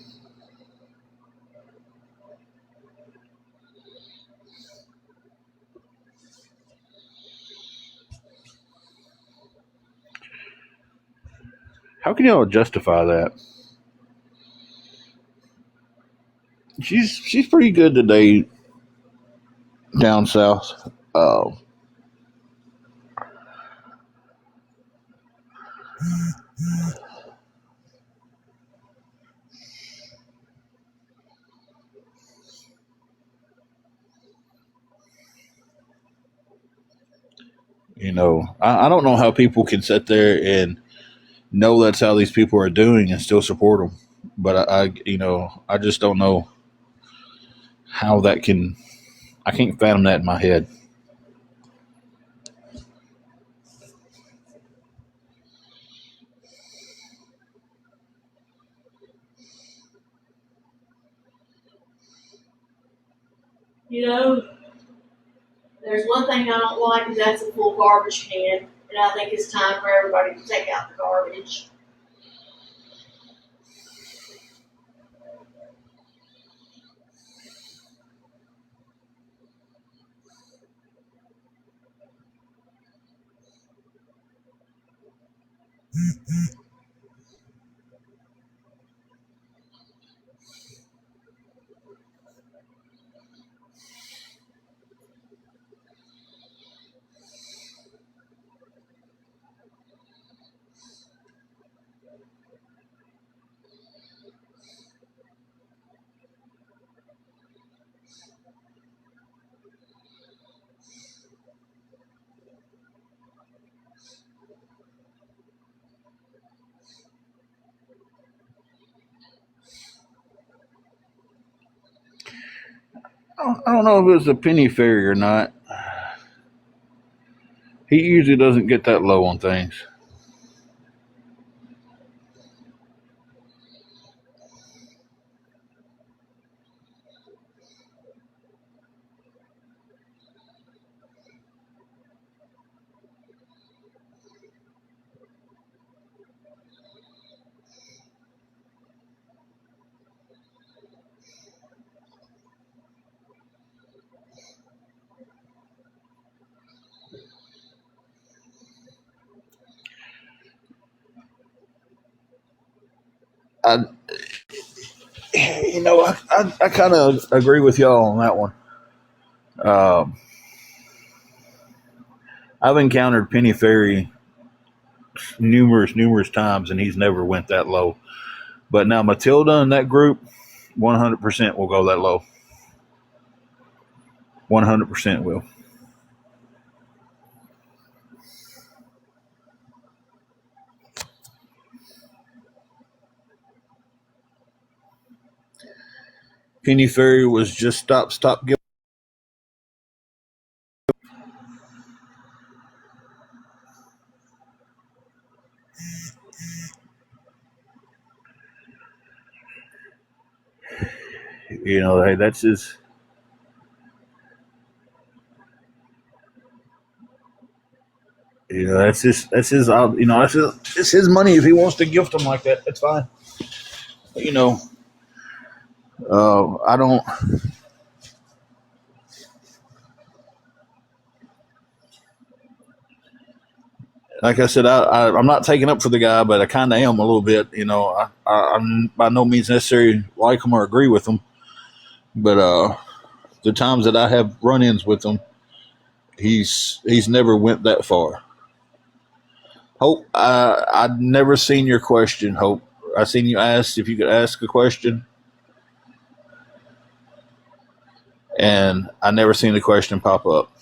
how can y'all justify that? She's pretty good today down south. I don't know how people can sit there and know that's how these people are doing and still support them. But I just don't know how that can. I can't fathom that in my head. You know, there's one thing I don't like, is that's a full garbage can, and I think it's time for everybody to take out the garbage. I don't know if it was a penny fairy or not. He usually doesn't get that low on things. I, I kind of agree with y'all on that one. Um, I've encountered penny fairy numerous times, and he's never went that low. But now Matilda and that group, 100% will go that low. 100% will. Penny Fairy was just stop. Hey, that's his. That's his. It's his money. If he wants to gift them like that, that's fine. You know, I don't. Like I said, I'm not taking up for the guy, but I kind of am a little bit. I'm by no means necessarily like him or agree with him, but the times that I have run-ins with him, he's never went that far. Hope, I'd never seen your question, Hope. I seen you asked if you could ask a question, and I never seen the question pop up.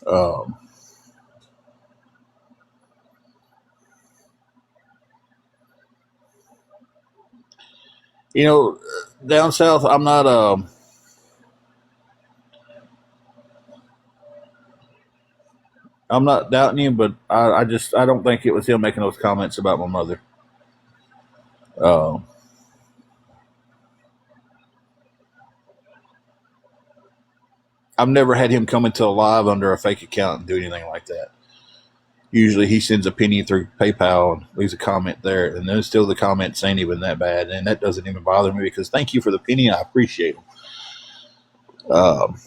Um, you know, down south, I'm not doubting you, but I don't think it was him making those comments about my mother. Um, I've never had him come into a live under a fake account and do anything like that. Usually he sends a penny through PayPal and leaves a comment there, and then still the comments ain't even that bad, and that doesn't even bother me because thank you for the penny, I appreciate them. Um,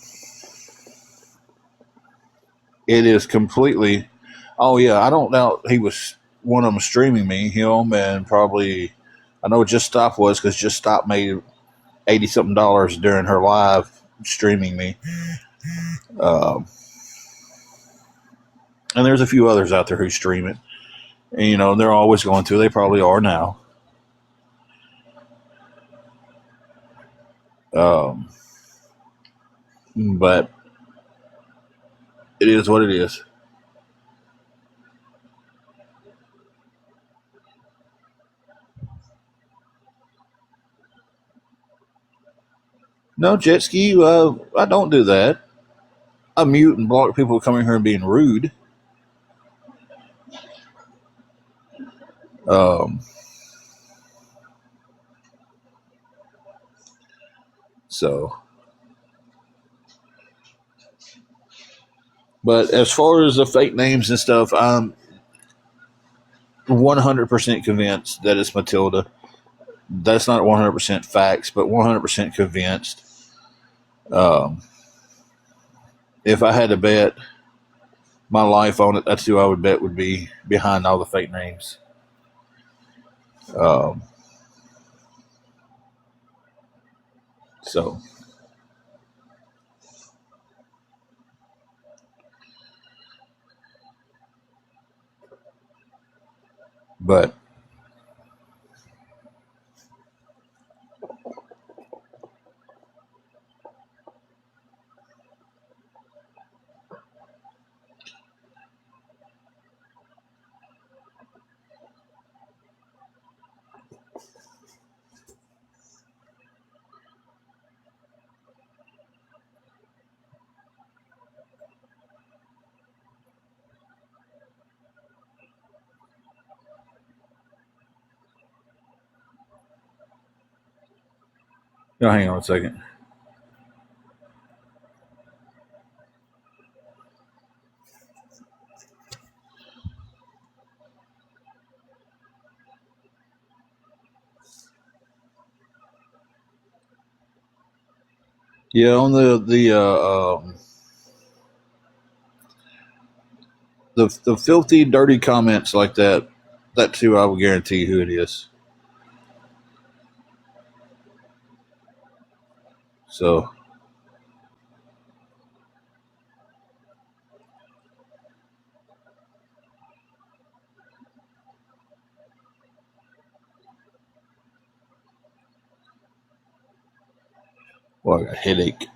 it is completely. Oh yeah, I don't doubt he was one of them streaming me, him, and probably I know Just Stop was because Just Stop made 80 something dollars during her live streaming me. Um, and there's a few others out there who stream it. And, they're always going to. They probably are now. Um, but it is what it is. No, jet ski, I don't do that. I mute and block people coming here and being rude. Um, so, but as far as the fake names and stuff, I'm 100% convinced that it's Matilda. That's not 100% facts, but 100% convinced. Um, if I had to bet my life on it, that's who I would bet would be behind all the fake names. Um, so, but hang on a second. Yeah, on the filthy, dirty comments like that, that's who I will guarantee who it is. So, well, I got a headache.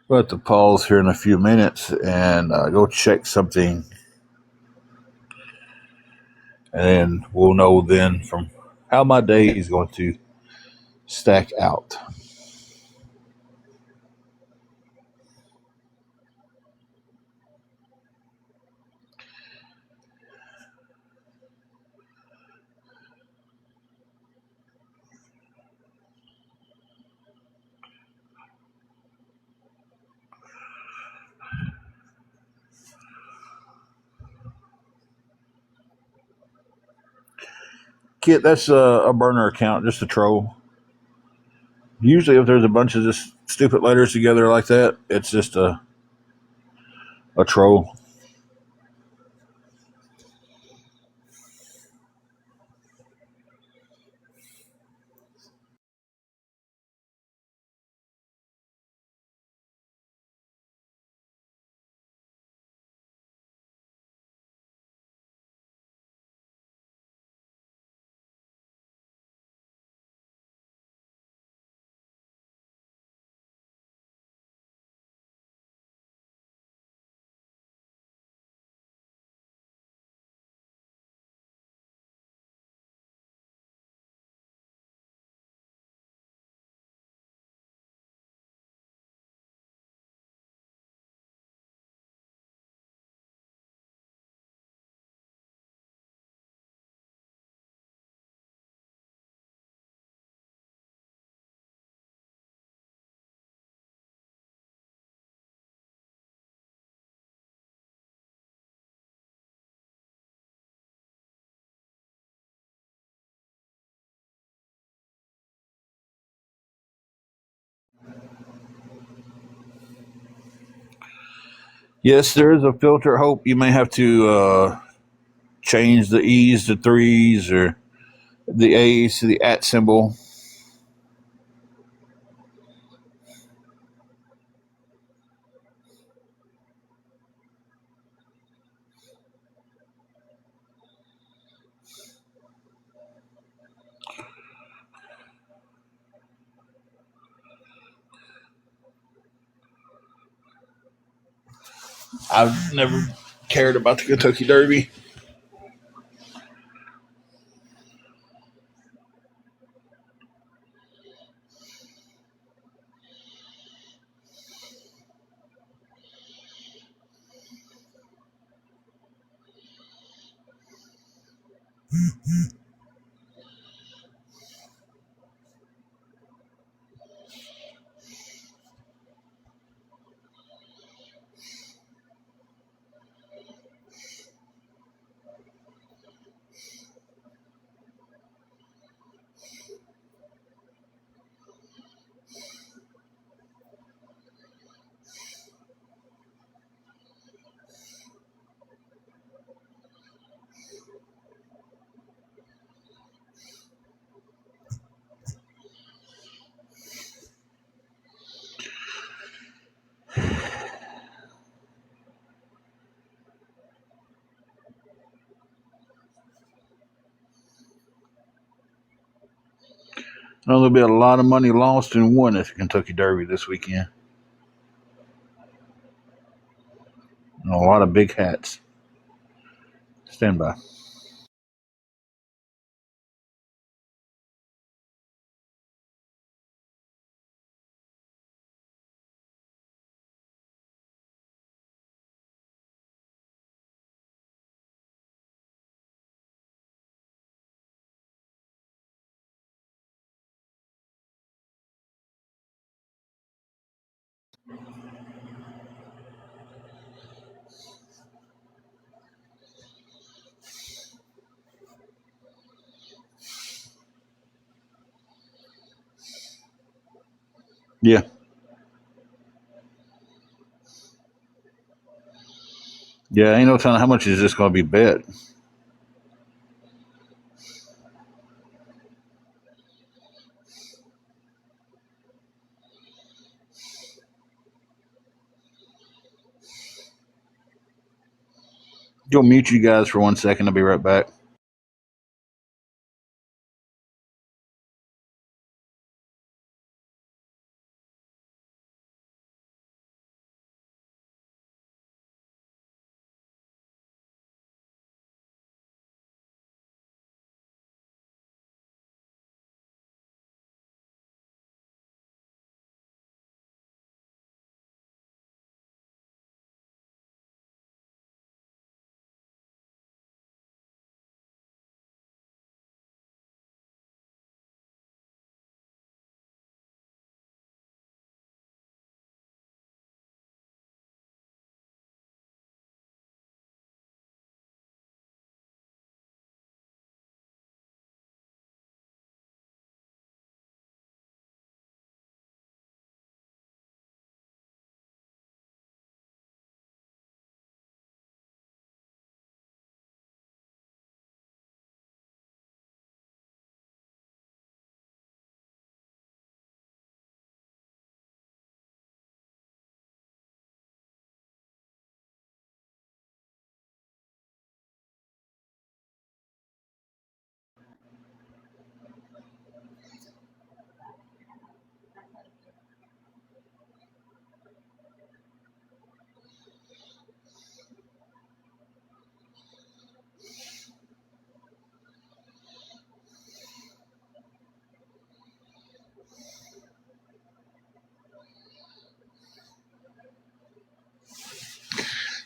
We'll have to pause here in a few minutes and go check something, and then we'll know then from how my day is going to stack out. Kit, that's a burner account, just a troll. Usually, if there's a bunch of just stupid letters together like that, it's just a troll. Yes, there is a filter. Hope you may have to change the E's to threes or the A's to the at symbol. I've never cared about the Kentucky Derby. There'll be a lot of money lost and won at the Kentucky Derby this weekend. And a lot of big hats. Stand by. Yeah. Yeah, ain't no telling how much is this going to be bet. Go mute you guys for 1 second. I'll be right back.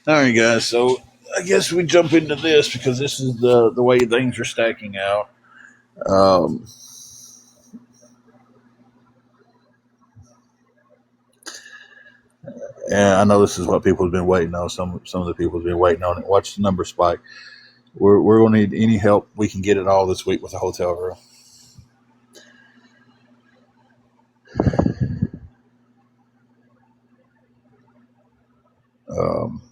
All right, guys. So I guess we jump into this because this is the way things are stacking out. Um, and I know this is what people have been waiting on. Some of the people have been waiting on it. Watch the number spike. We're going to need any help we can get it all this week with the hotel room. Um,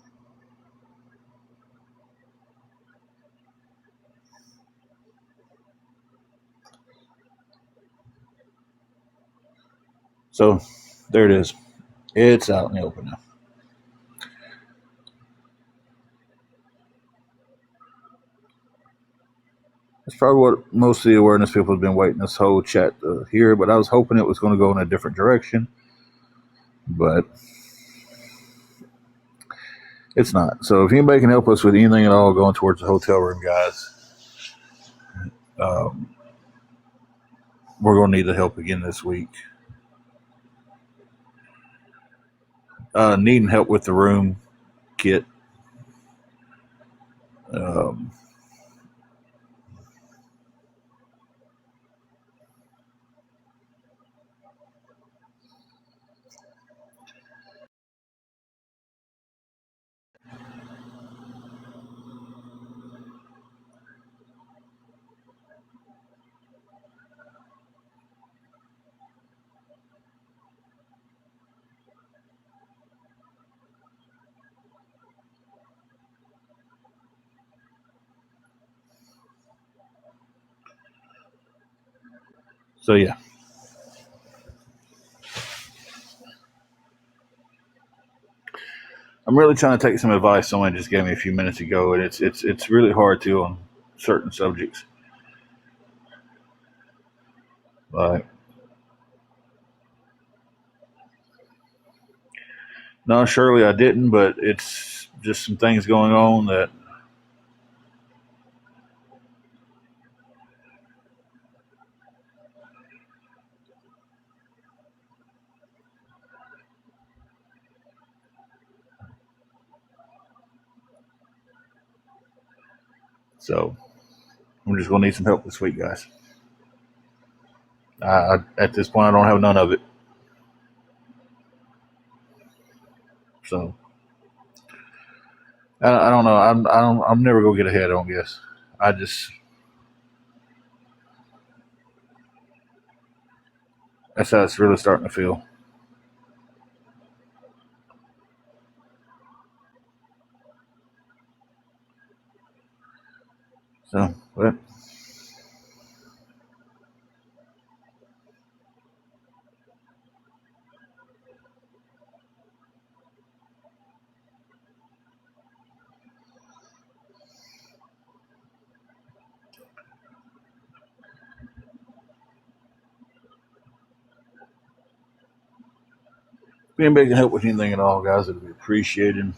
so there it is. It's out in the open now. That's probably what most of the awareness people have been waiting this whole chat to hear, but I was hoping it was going to go in a different direction, but it's not. So if anybody can help us with anything at all going towards the hotel room, guys, um, we're going to need the help again this week. Needing help with the room kit. Um, So yeah, I'm really trying to take some advice someone just gave me a few minutes ago, and it's really hard to on certain subjects. Like, no, surely I didn't, but it's just some things going on that. So I'm just gonna need some help this week, guys. At this point, I don't have none of it. So I don't know. I'm never gonna get ahead. I don't guess. I just that's how it's really starting to feel. So, but if anybody can help with anything at all, guys, it'd be appreciated.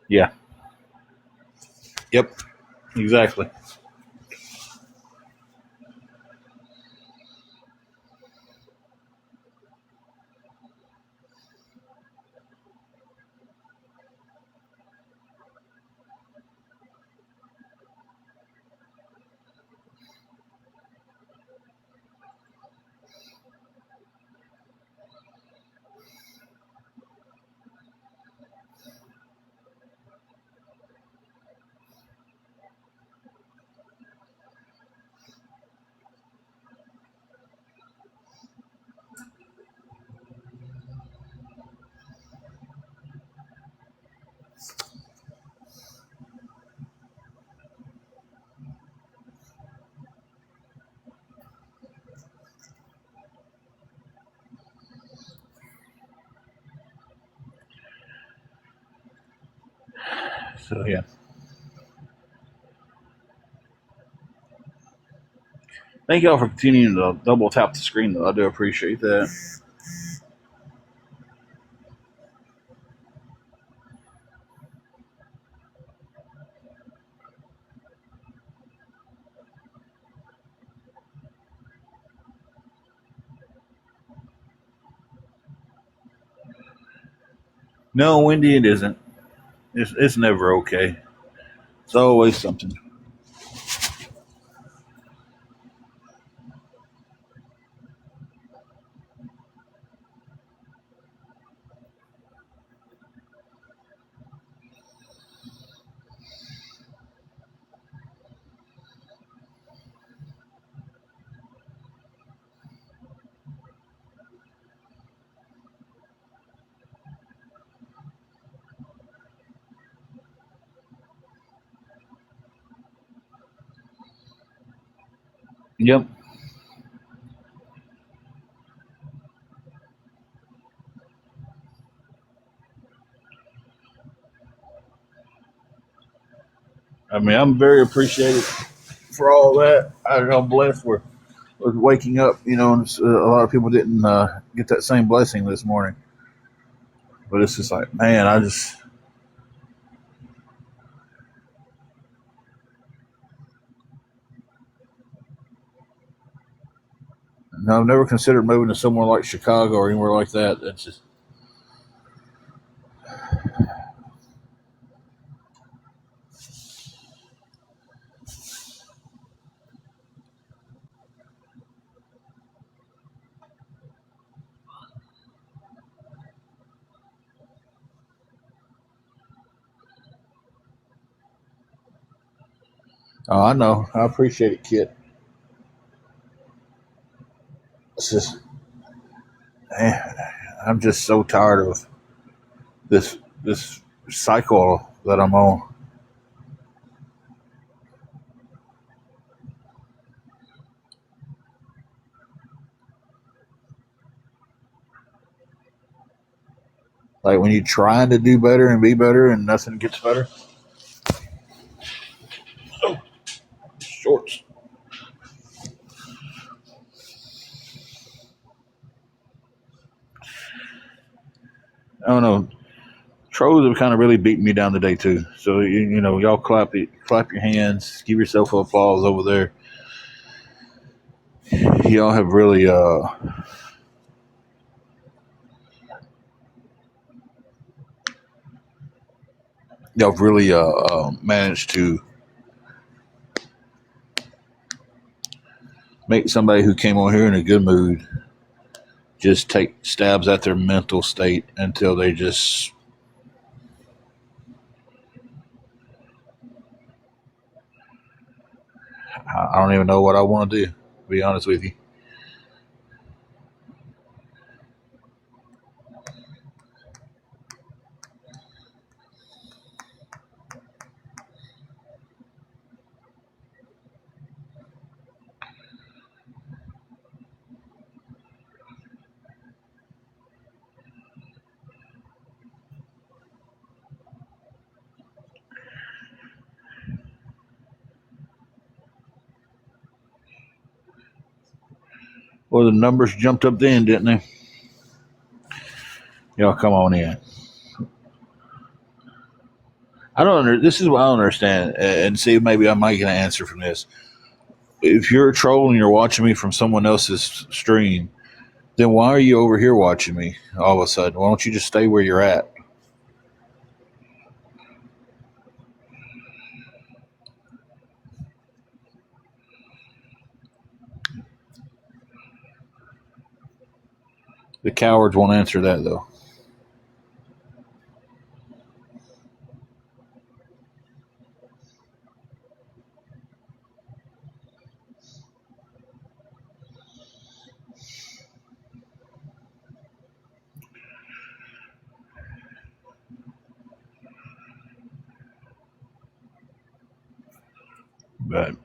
Yeah. Yep. Exactly. So yeah. Thank y'all for continuing to double tap the screen, though. I do appreciate that. No, Wendy, it isn't. It's never okay. It's always something. Yep. I mean, I'm very appreciative for all that. I'm blessed. We're waking up, and a lot of people didn't get that same blessing this morning. But it's just like, man, I've never considered moving to somewhere like Chicago or anywhere like that. That's just, Oh, I know. I appreciate it, Kit. It's just, man, I'm just so tired of this cycle that I'm on. Like when you're trying to do better and be better and nothing gets better. Oh, shorts. I don't know. Trolls have kind of really beaten me down today too. So y'all clap your hands, give yourself applause over there. Y'all have really managed to make somebody who came on here in a good mood just take stabs at their mental state until they just I don't even know what I want to do. To be honest with you, well the numbers jumped up then, didn't they? Y'all come on in. This is what I don't understand, and see maybe I might get an answer from this. If you're a troll and you're watching me from someone else's stream, then why are you over here watching me all of a sudden? Why don't you just stay where you're at? The cowards won't answer that though. But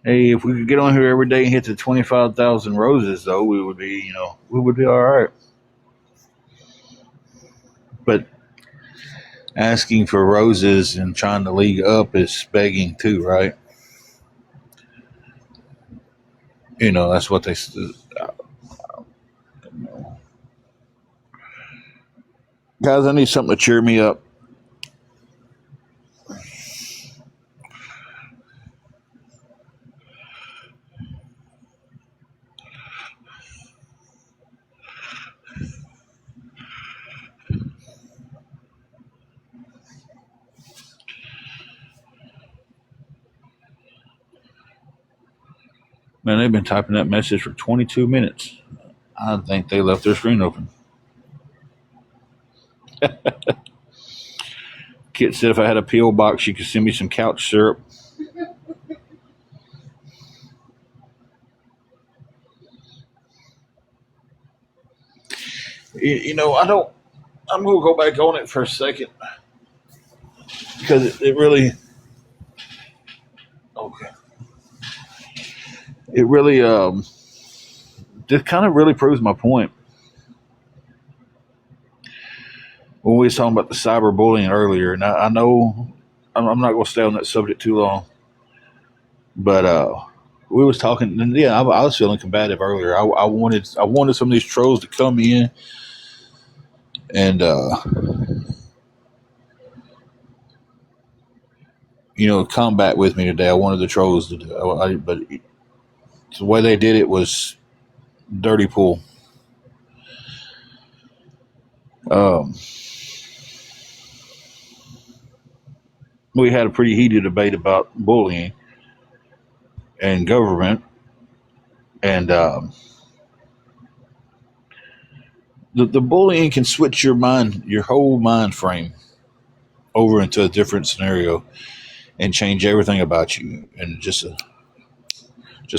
hey, if we could get on here every day and hit the 25,000 roses, though, we would be all right. But asking for roses and trying to league up is begging too, right? That's what they. Guys, I need something to cheer me up. Man, they've been typing that message for 22 minutes. I think they left their screen open. Kit said if I had a P.O. box, you could send me some couch syrup. I don't. I'm going to go back on it for a second because it really. Okay. It really just kind of really proves my point. When we was talking about the cyberbullying earlier, and I know I'm not going to stay on that subject too long, but we was talking, and yeah, I was feeling combative earlier. I wanted some of these trolls to come in and combat with me today. I wanted the trolls to do, but the way they did it was dirty pool. Um, we had a pretty heated debate about bullying and government, and the bullying can switch your mind, your whole mind frame, over into a different scenario and change everything about you, and just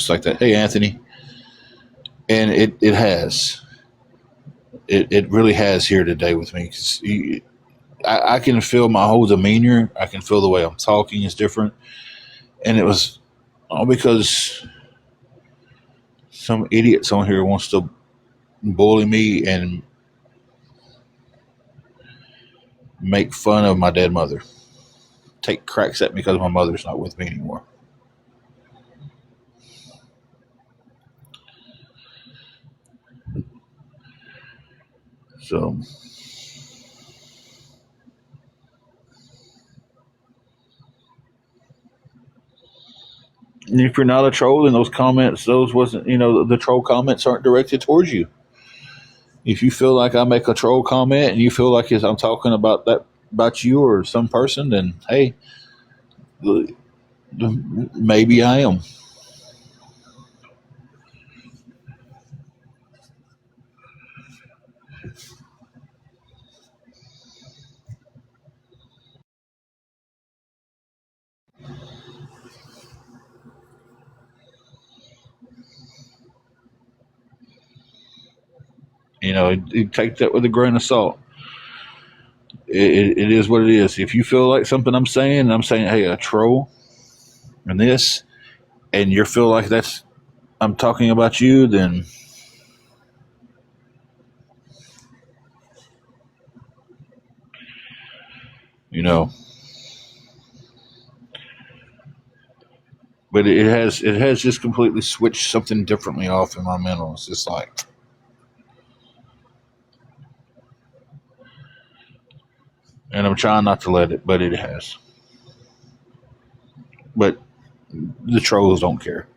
like that. Hey, Anthony, and it has. It really has here today with me because I can feel my whole demeanor. I can feel the way I'm talking is different, and it was all because some idiots on here wants to bully me and make fun of my dead mother, take cracks at me because my mother's not with me anymore. So if you're not a troll, then those comments, those wasn't, the troll comments aren't directed towards you. If you feel like I make a troll comment and you feel like I'm talking about you or some person, then hey, maybe I am. You take that with a grain of salt. It is what it is. If you feel like something I'm saying, hey, a troll and this, and you feel like that's I'm talking about you, then you know. But it has just completely switched something differently off in my mental. It's just like, and I'm trying not to let it, but it has. But the trolls don't care.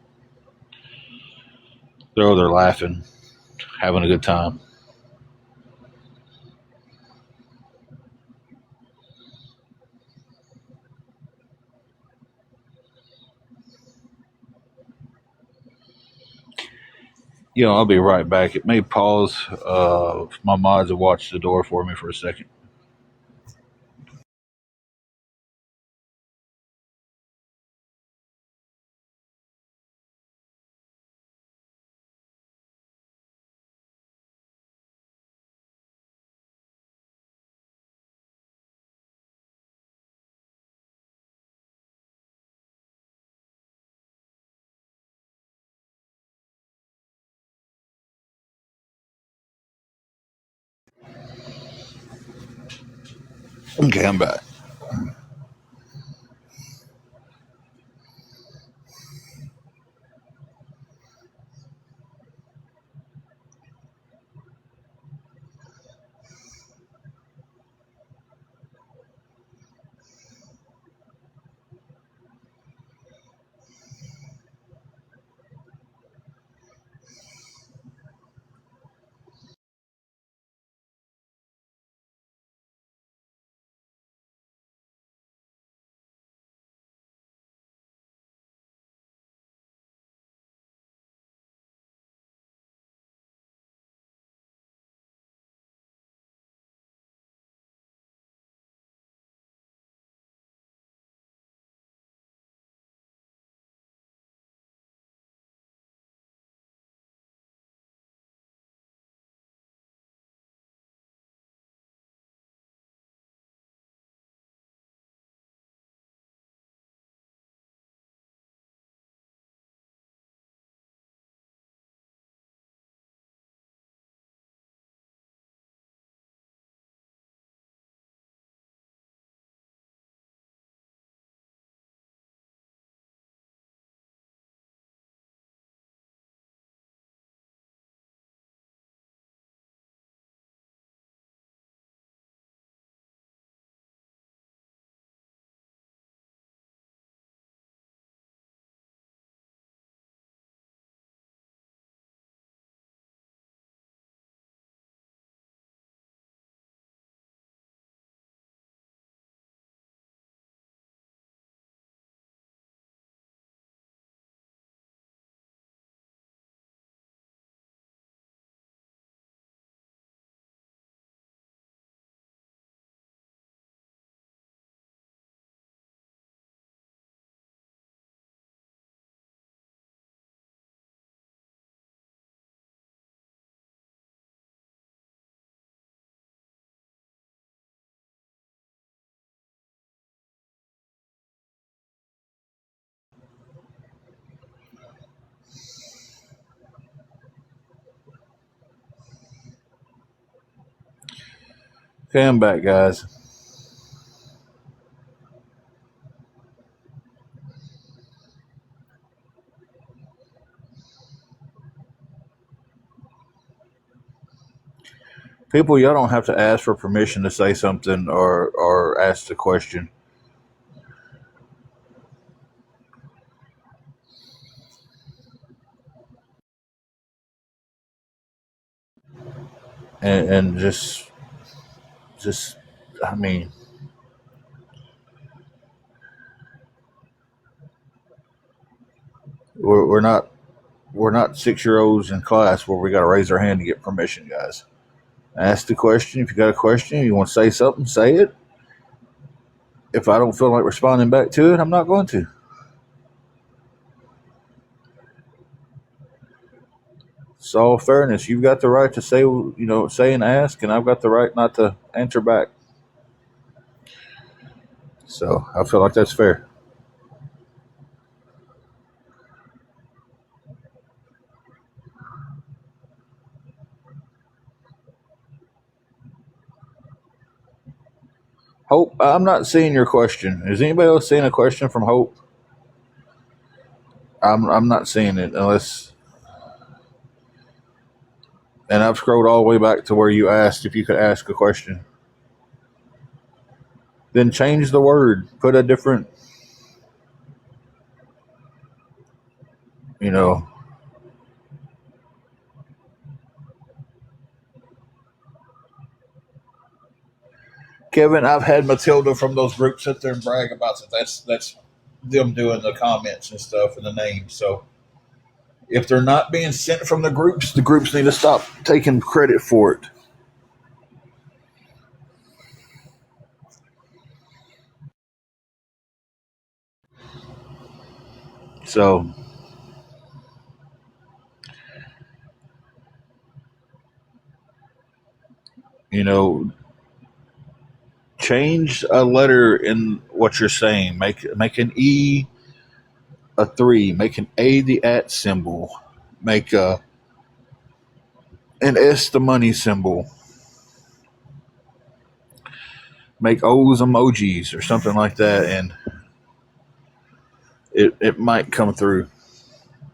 They're over there laughing, having a good time. I'll be right back. It may pause. My mods have watched the door for me for a second. Okay, I'm back. Okay, I'm back, guys. People, y'all don't have to ask for permission to say something or ask the question. And just, I mean, we're not 6-year-olds in class where we got to raise our hand to get permission, guys. Ask the question. If you got a question, you want to say something, say it. If I don't feel like responding back to it, I'm not going to. It's all fairness. You've got the right to say and ask, and I've got the right not to answer back. So I feel like that's fair. Hope, I'm not seeing your question. Is anybody else seeing a question from Hope? I'm not seeing it unless. And I've scrolled all the way back to where you asked if you could ask a question. Then change the word. Put a different, you know. Kevin, I've had Matilda from those groups sit there and brag about it. That's them doing the comments and stuff and the names. So if they're not being sent from the groups need to stop taking credit for it. So, you know, change a letter in what you're saying. Make an E a 3. Make an A the at symbol. Make an S the money symbol. Make O's emojis or something like that, and it might come through.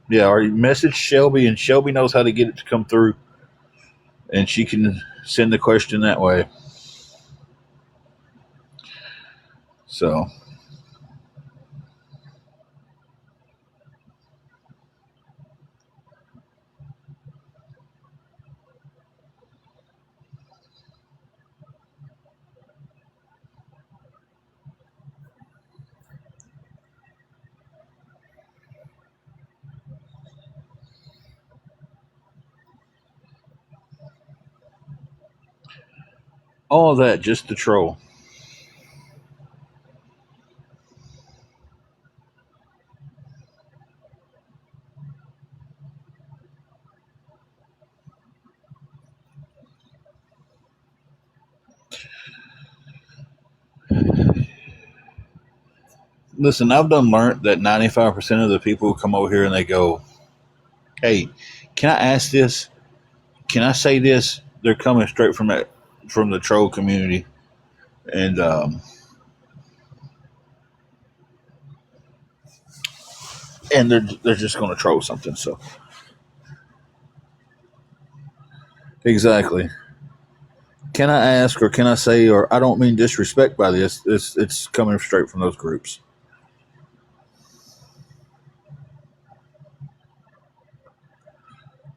Yeah, or you message Shelby, and Shelby knows how to get it to come through, and she can send the question that way. So, all of that just to troll. Listen, I've done learned that 95% of the people who come over here and they go, "Hey, can I ask this? Can I say this?" They're coming straight from the troll community, and they're just going to troll something. So exactly. Can I ask or can I say or I don't mean disrespect by this. It's coming straight from those groups.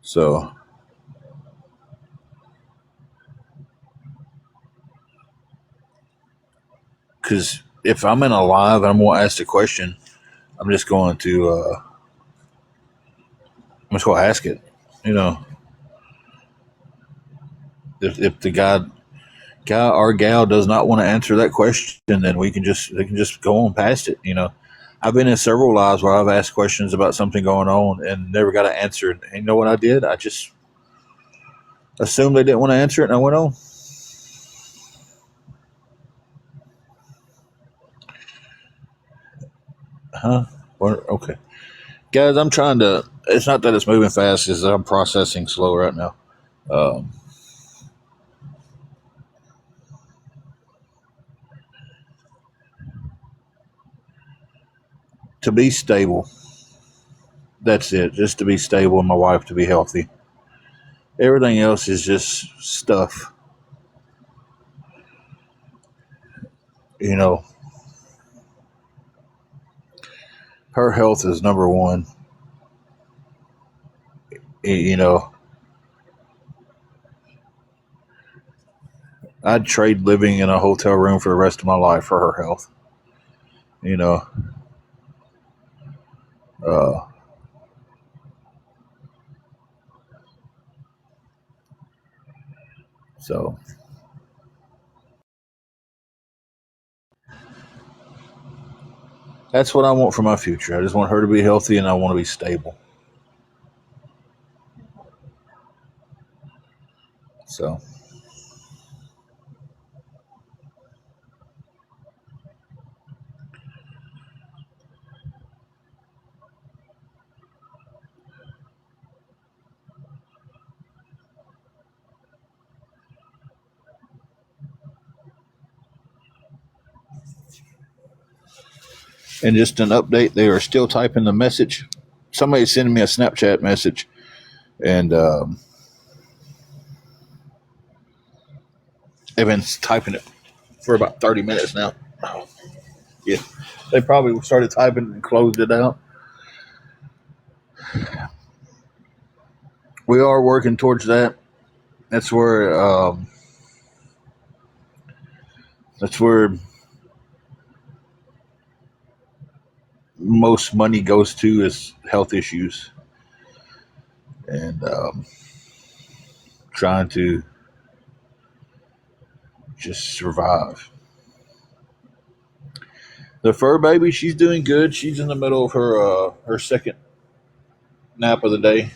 So because if I'm in a live and I'm going to ask a question, I'm just going to I'm just going to ask it. You know, if the guy or gal does not want to answer that question, then they can just go on past it. You know, I've been in several lives where I've asked questions about something going on and never got an answer. And you know what I did? I just assumed they didn't want to answer it, and I went on. Huh? Okay, guys, I'm trying to. It's not that it's moving fast; it's I'm processing slow right now. Um, to be stable. That's it. Just to be stable and my wife to be healthy. Everything else is just stuff. You know, her health is number one. You know, I'd trade living in a hotel room for the rest of my life for her health. You know, uh, so that's what I want for my future. I just want her to be healthy and I want to be stable. So, and just an update, they are still typing the message. Somebody sending me a Snapchat message, and they've been typing it for about 30 minutes now. Yeah, they probably started typing and closed it out. We are working towards that. That's where that's where most money goes to is health issues and trying to just survive. The fur baby, she's doing good. She's in the middle of her second nap of the day.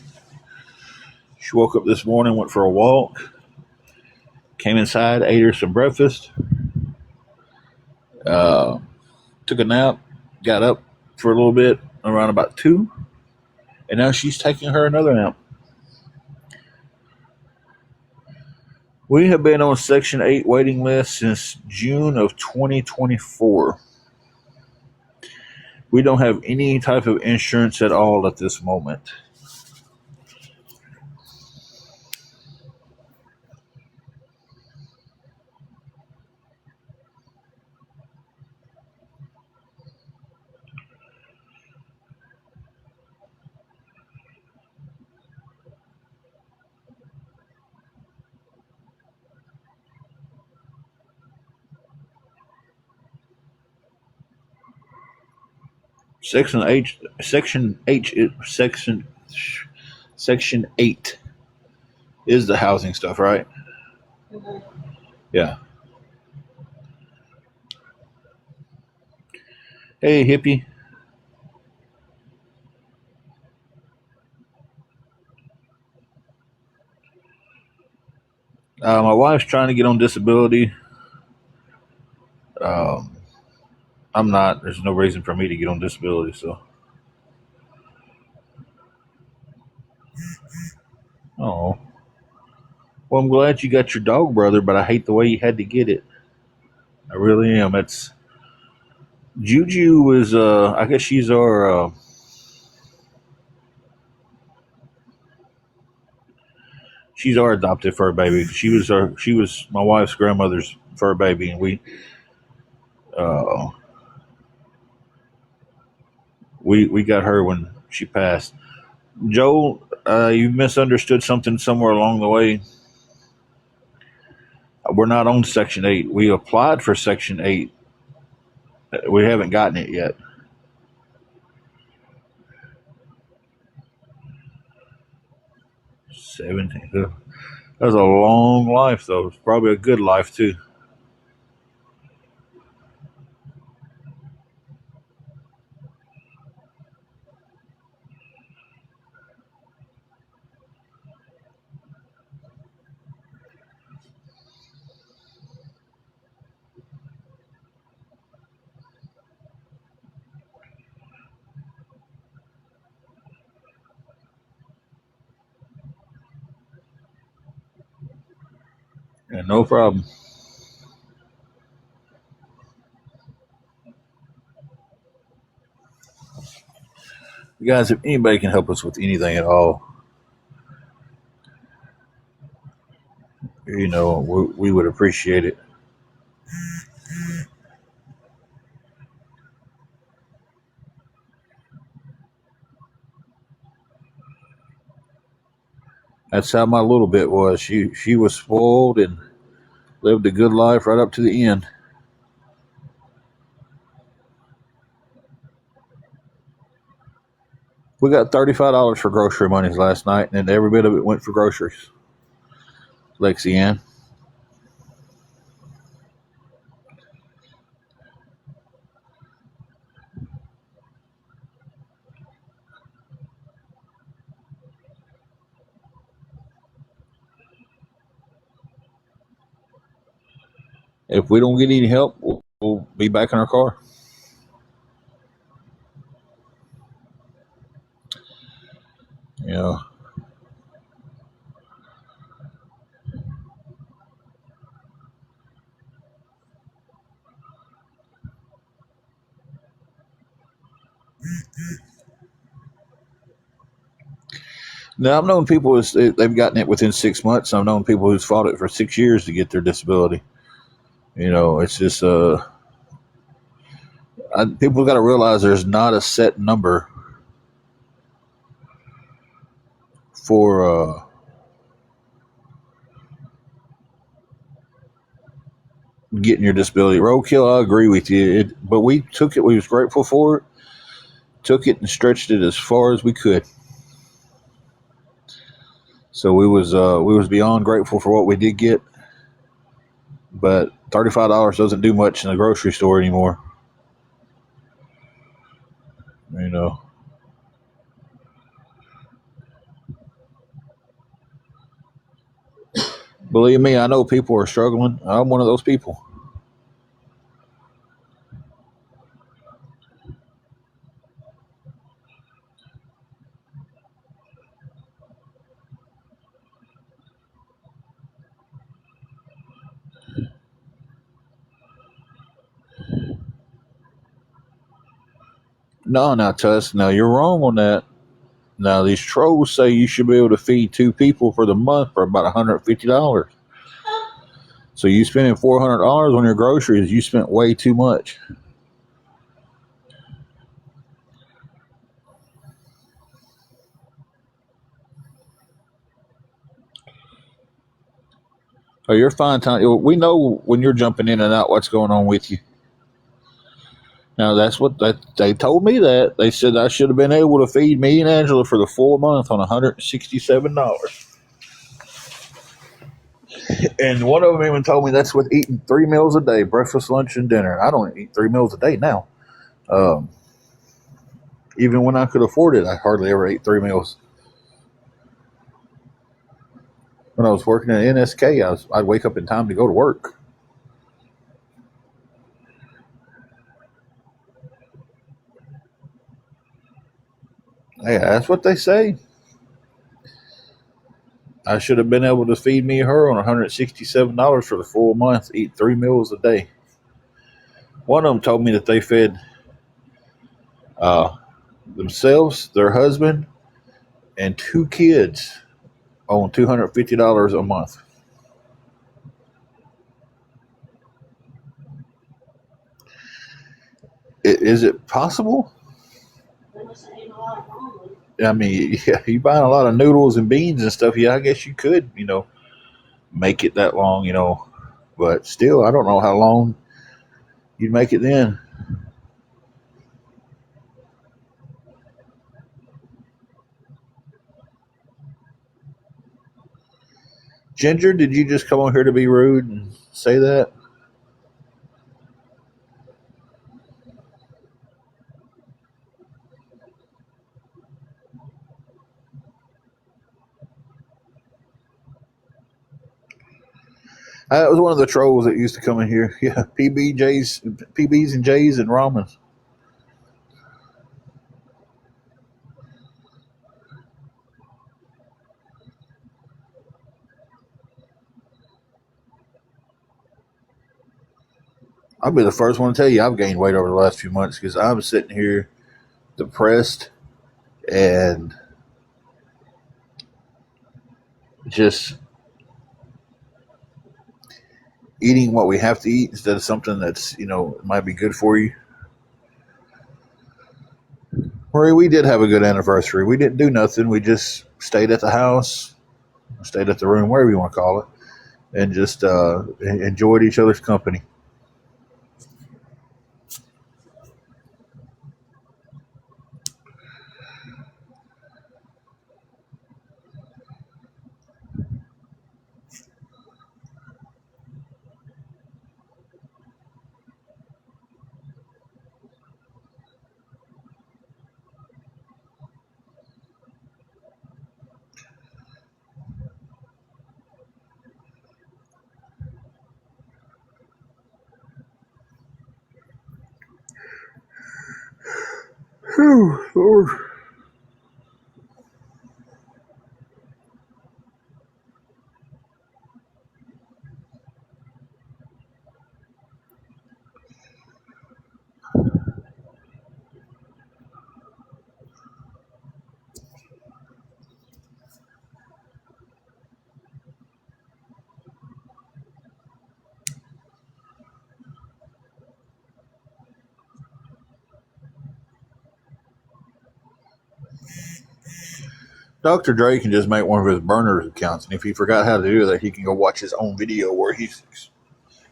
She woke up this morning, went for a walk, came inside, ate her some breakfast, uh, took a nap, got up for a little bit around about 2, and now she's taking her another nap. We have been on Section 8 waiting list since June of 2024. We don't have any type of insurance at all at this moment. Section 8 is the housing stuff, right? Mhm. Yeah. Hey, hippie. My wife's trying to get on disability. Um, I'm not. There's no reason for me to get on disability. So, oh, well, I'm glad you got your dog brother, but I hate the way you had to get it. I really am. It's Juju was. I guess she's our. She's our adopted fur baby. She was our. She was my wife's grandmother's fur baby, and uh, we got her when she passed. Joel, you misunderstood something somewhere along the way. We're not on Section 8. We applied for Section 8. We haven't gotten it yet. 17. That's a long life, though. It's probably a good life, too. Yeah, no problem. Guys, if anybody can help us with anything at all, we would appreciate it. That's how my little bit was. She was spoiled and lived a good life right up to the end. We got $35 for grocery monies last night, and every bit of it went for groceries. Lexi Ann. If we don't get any help, we'll be back in our car. Yeah. Now I've known people they've gotten it within 6 months. I've known people who's fought it for 6 years to get their disability. It's just people got to realize there's not a set number for getting your disability. Roadkill, I agree with you. But we took it. We was grateful for it. Took it and stretched it as far as we could. So we was beyond grateful for what we did get. But $35 doesn't do much in the grocery store anymore. Believe me, I know people are struggling. I'm one of those people. No, now Tuss, now you're wrong on that. Now these trolls say you should be able to feed 2 people for the month for about $150. So you spending $400 on your groceries, you spent way too much. Oh, you're fine, Tony. We know when you're jumping in and out what's going on with you. Now that's what they told me. That they said I should have been able to feed me and Angela for the full month on $167. And one of them even told me that's with eating 3 meals a day, breakfast, lunch, and dinner. I don't eat 3 meals a day now. Even when I could afford it, I hardly ever ate 3 meals. When I was working at NSK, I'd wake up in time to go to work. Hey, that's what they say. I should have been able to feed me her on $167 for the full month, eat 3 meals a day. One of them told me that they fed themselves, their husband, and 2 kids on $250 a month. Is it possible? I mean, yeah, you buying a lot of noodles and beans and stuff. Yeah, I guess you could, make it that long, But still, I don't know how long you'd make it then. Ginger, did you just come on here to be rude and say that? That was one of the trolls that used to come in here. Yeah, PBs and J's and ramens. I'll be the first one to tell you I've gained weight over the last few months because I'm sitting here depressed and just eating what we have to eat instead of something that's, might be good for you. Or we did have a good anniversary. We didn't do nothing. We just stayed at the house, stayed at the room, whatever you want to call it, and just enjoyed each other's company. Whew, Lord. Dr. Dre can just make one of his burners accounts, and if he forgot how to do that, he can go watch his own video where he's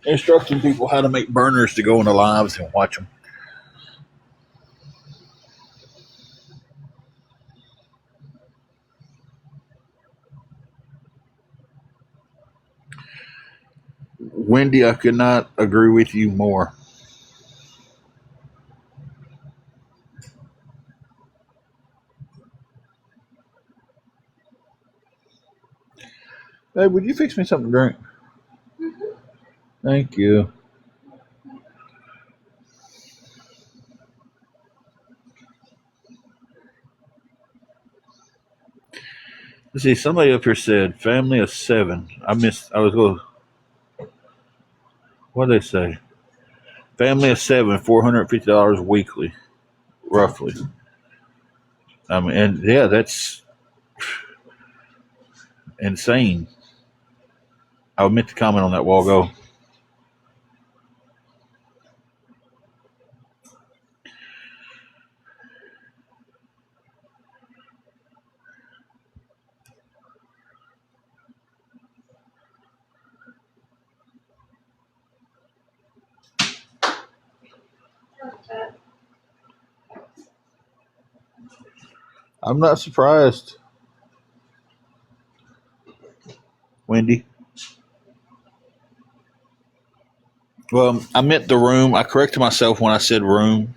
instructing people how to make burners to go into lives and watch them. Wendy, I could not agree with you more. Hey, would you fix me something to drink? Thank you. Let's see, somebody up here said family of 7. I was going, what did they say? Family of 7, $450 weekly, roughly. And yeah, that's insane. I meant to comment on that while ago. I'm not surprised, Wendy. Well, I meant the room. I corrected myself when I said room.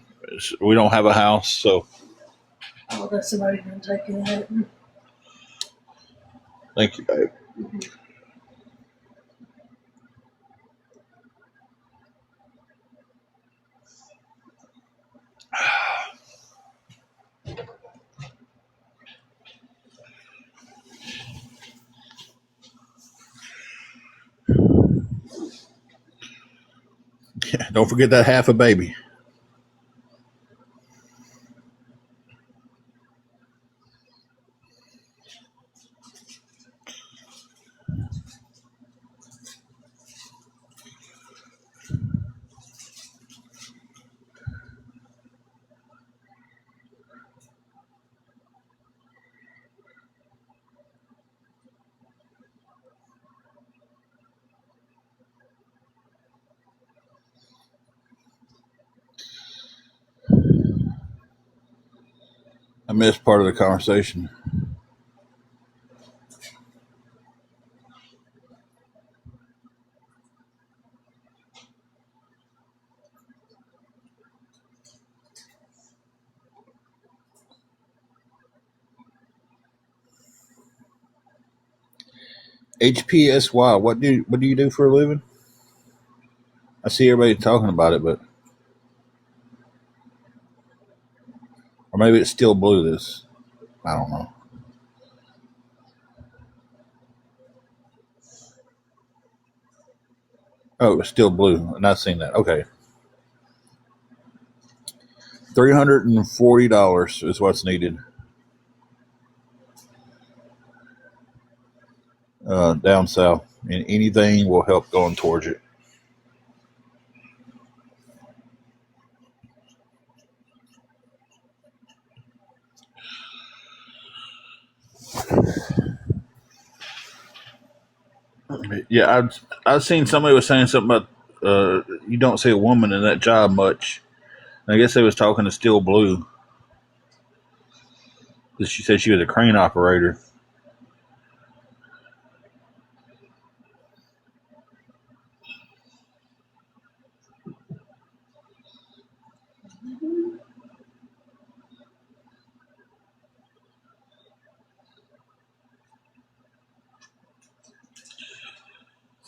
We don't have a house, so. Oh, that's somebody going to take it. Thank you, babe. Don't forget that half a baby. I missed part of the conversation. HPSY. What do you do for a living? I see everybody talking about it, but or maybe it's still blue. This I don't know. Oh, it's still blue. I've not seen that. Okay. $340 is what's needed. down south, and anything will help going towards it. Yeah, I've seen somebody was saying something about you don't see a woman in that job much. And I guess they was talking to Steel Blue. She said she was a crane operator.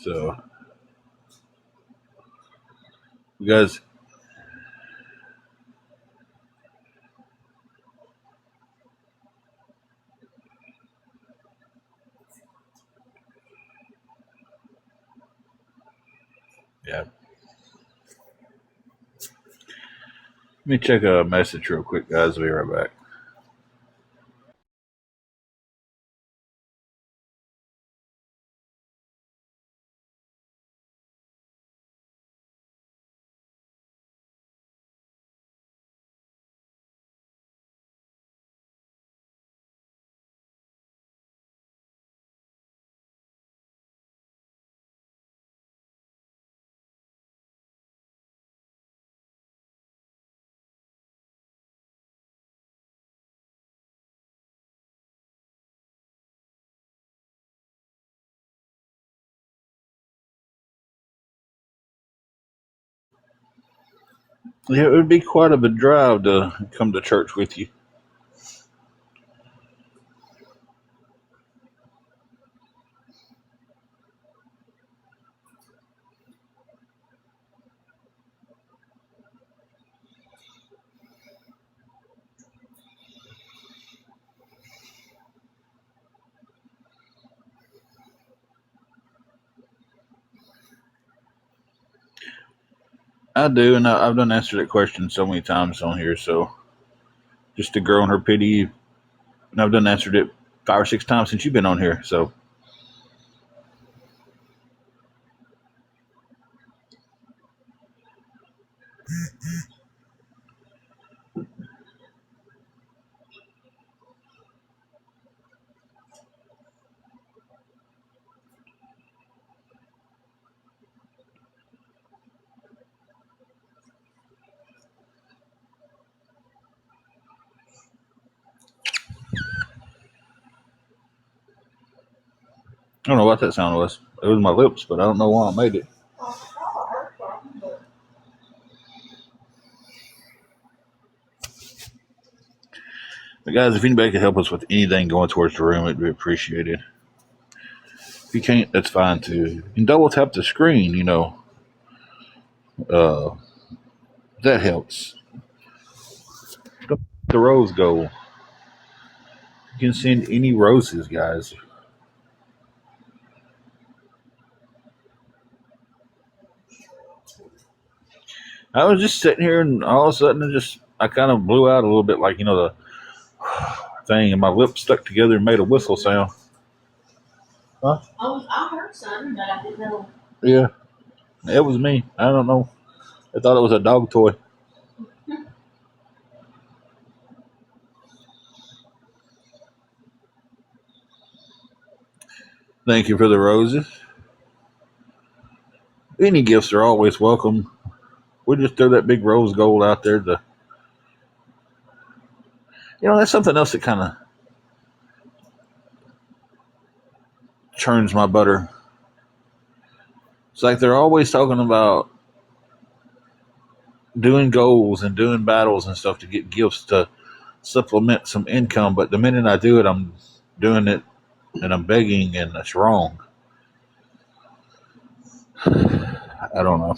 So you guys, yeah. Let me check a message real quick, guys. I'll be right back. Yeah, it would be quite a bit drive to come to church with you. I do, and I've done answered that question so many times on here. So just to grow in her pity, and I've done answered it 5 or 6 times since you've been on here. So I don't know what that sound was. It was my lips, but I don't know why I made it. But guys, if anybody could help us with anything going towards the room, it'd be appreciated. If you can't, that's fine too. You can double tap the screen, uh, that helps. The rose goal. You can send any roses, guys. I was just sitting here, and all of a sudden, I kind of blew out a little bit, like the thing, and my lips stuck together and made a whistle sound. Huh? I heard something, but I didn't know. Yeah, it was me. I don't know. I thought it was a dog toy. Thank you for the roses. Any gifts are always welcome. We just throw that big rose gold out there. That's something else that kind of churns my butter. It's like they're always talking about doing goals and doing battles and stuff to get gifts to supplement some income. But the minute I do it, I'm doing it and I'm begging, and that's wrong. I don't know.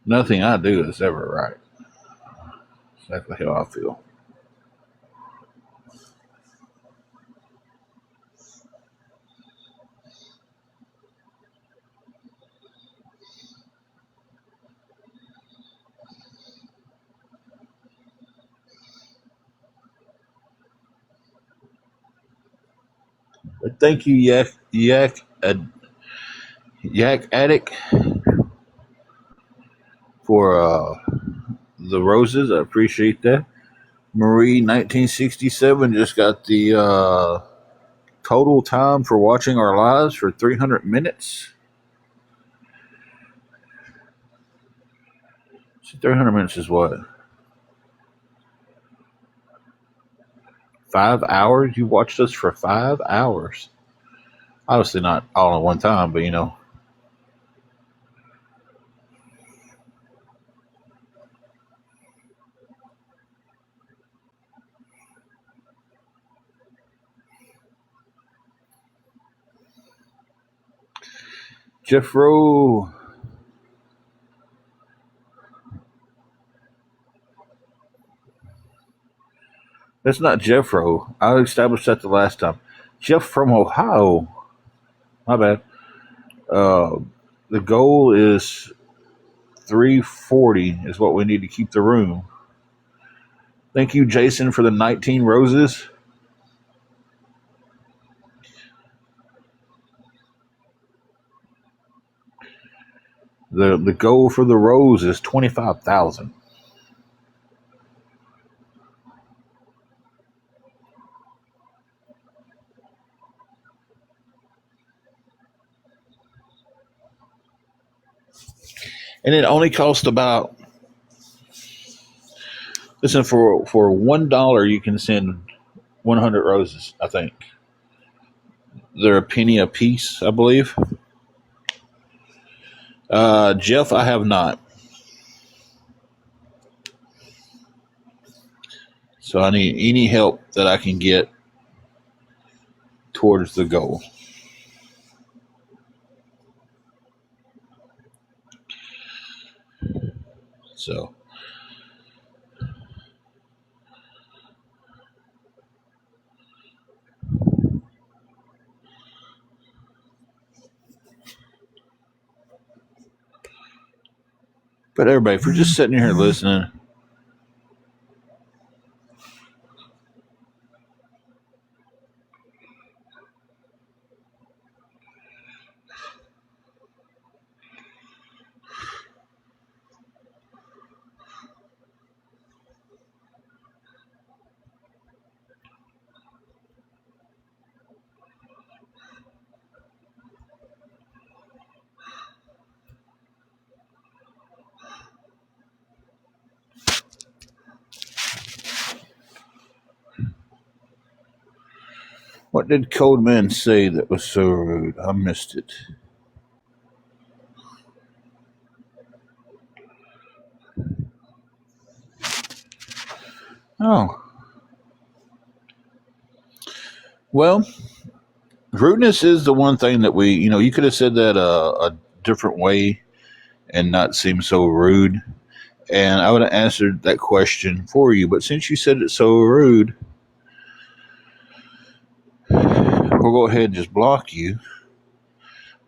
Nothing I do is ever right. Exactly how I feel. Thank you, Yak Addict, for the roses. I appreciate that. Marie 1967 just got the total time for watching our lives for 300 minutes. So 300 minutes is what? 5 hours? You watched us for 5 hours. Obviously not all at one time, but you know. Jeff Rowe. That's not Jeff Rowe. I established that the last time. Jeff from Ohio. My bad. Uh, the goal is 340 is what we need to keep the room. Thank you, Jason, for the 19 roses. The goal for the rose is 25,000. And it only costs about, listen, for $1 you can send 100 roses, I think. They're a penny a piece, I believe. Jeff, I have not. So I need any help that I can get towards the goal. So, but everybody, if we're just sitting here listening, what did Codeman say that was so rude? I missed it. Oh, well, rudeness is the one thing that you could have said that a different way and not seem so rude. And I would have answered that question for you. But since you said it so rude, we'll go ahead and just block you.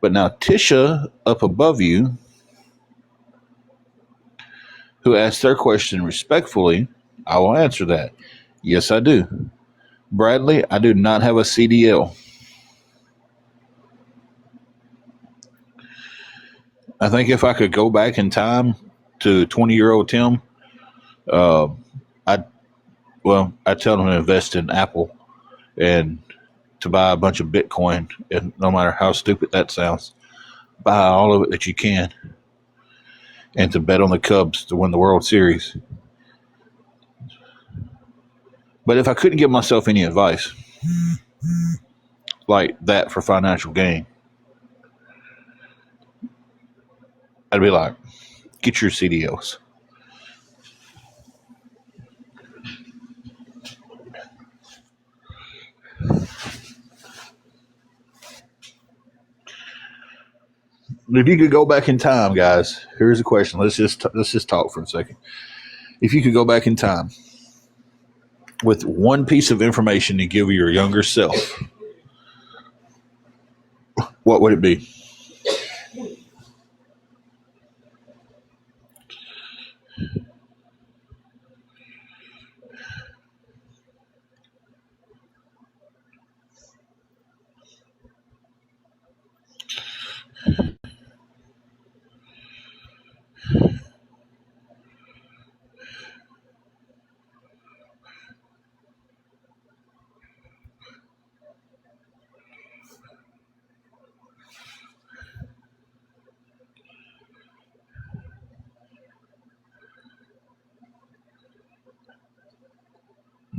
But now Tisha up above you, who asked their question respectfully, I will answer that. Yes, I do. Bradley, I do not have a CDL. I think if I could go back in time to 20-year-old Tim, uh, I'd I'd tell him to invest in Apple and to buy a bunch of Bitcoin, and no matter how stupid that sounds, buy all of it that you can, and to bet on the Cubs to win the World Series. But if I couldn't give myself any advice like that for financial gain, I'd be like, get your CDOs. If you could go back in time, guys, here's a question. Let's just talk for a second. If you could go back in time with one piece of information to give your younger self, what would it be?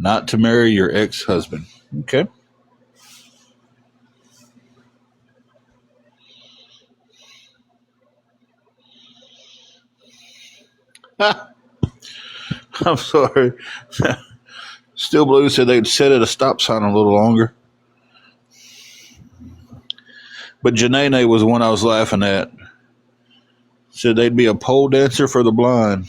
Not to marry your ex-husband. Okay. I'm sorry. Still Blue said they'd sit at a stop sign a little longer. But Janae was the one I was laughing at. Said they'd be a pole dancer for the blind.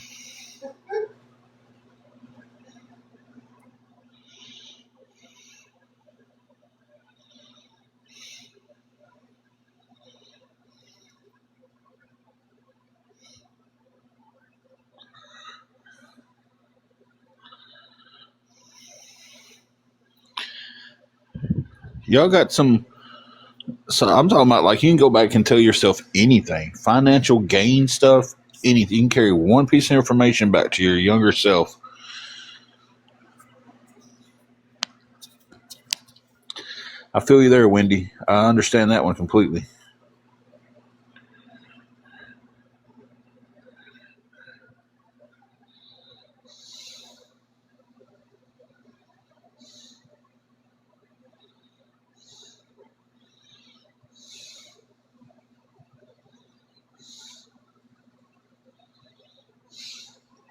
Y'all got some. So I'm talking about like you can go back and tell yourself anything, financial gain stuff, anything. You can carry one piece of information back to your younger self. I feel you there, Wendy. I understand that one completely.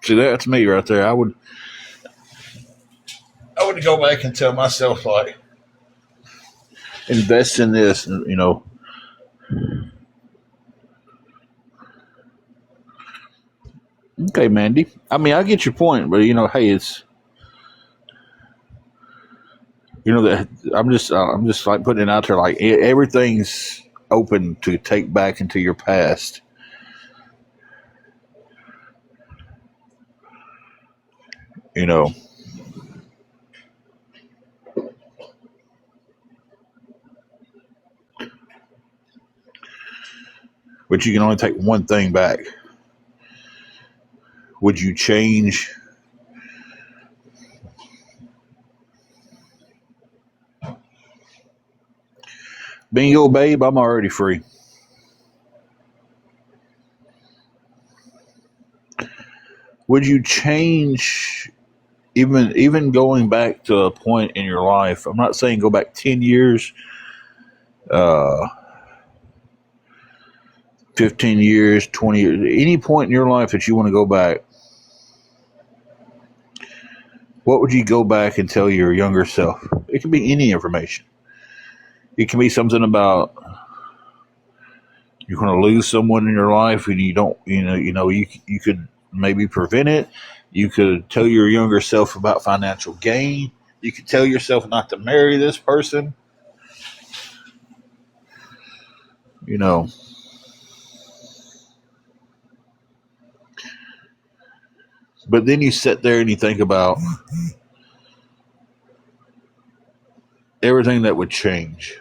See, that's me right there. I would go back and tell myself like invest in this, you know. Okay, Mandy. I mean, I get your point, but hey, it's that I'm just like putting it out there like everything's open to take back into your past. You know, but you can only take one thing back. Would you change bingo, babe? I'm already free. Would you change even going back to a point in your life? I'm not saying go back 10 years, uh, 15 years, 20 years, any point in your life that you want to go back. What would you go back and tell your younger self? It can be any information. It can be something about you're going to lose someone in your life, and you don't, you could maybe prevent it. You could tell your younger self about financial gain. You could tell yourself not to marry this person. You know, but then you sit there and you think about everything that would change.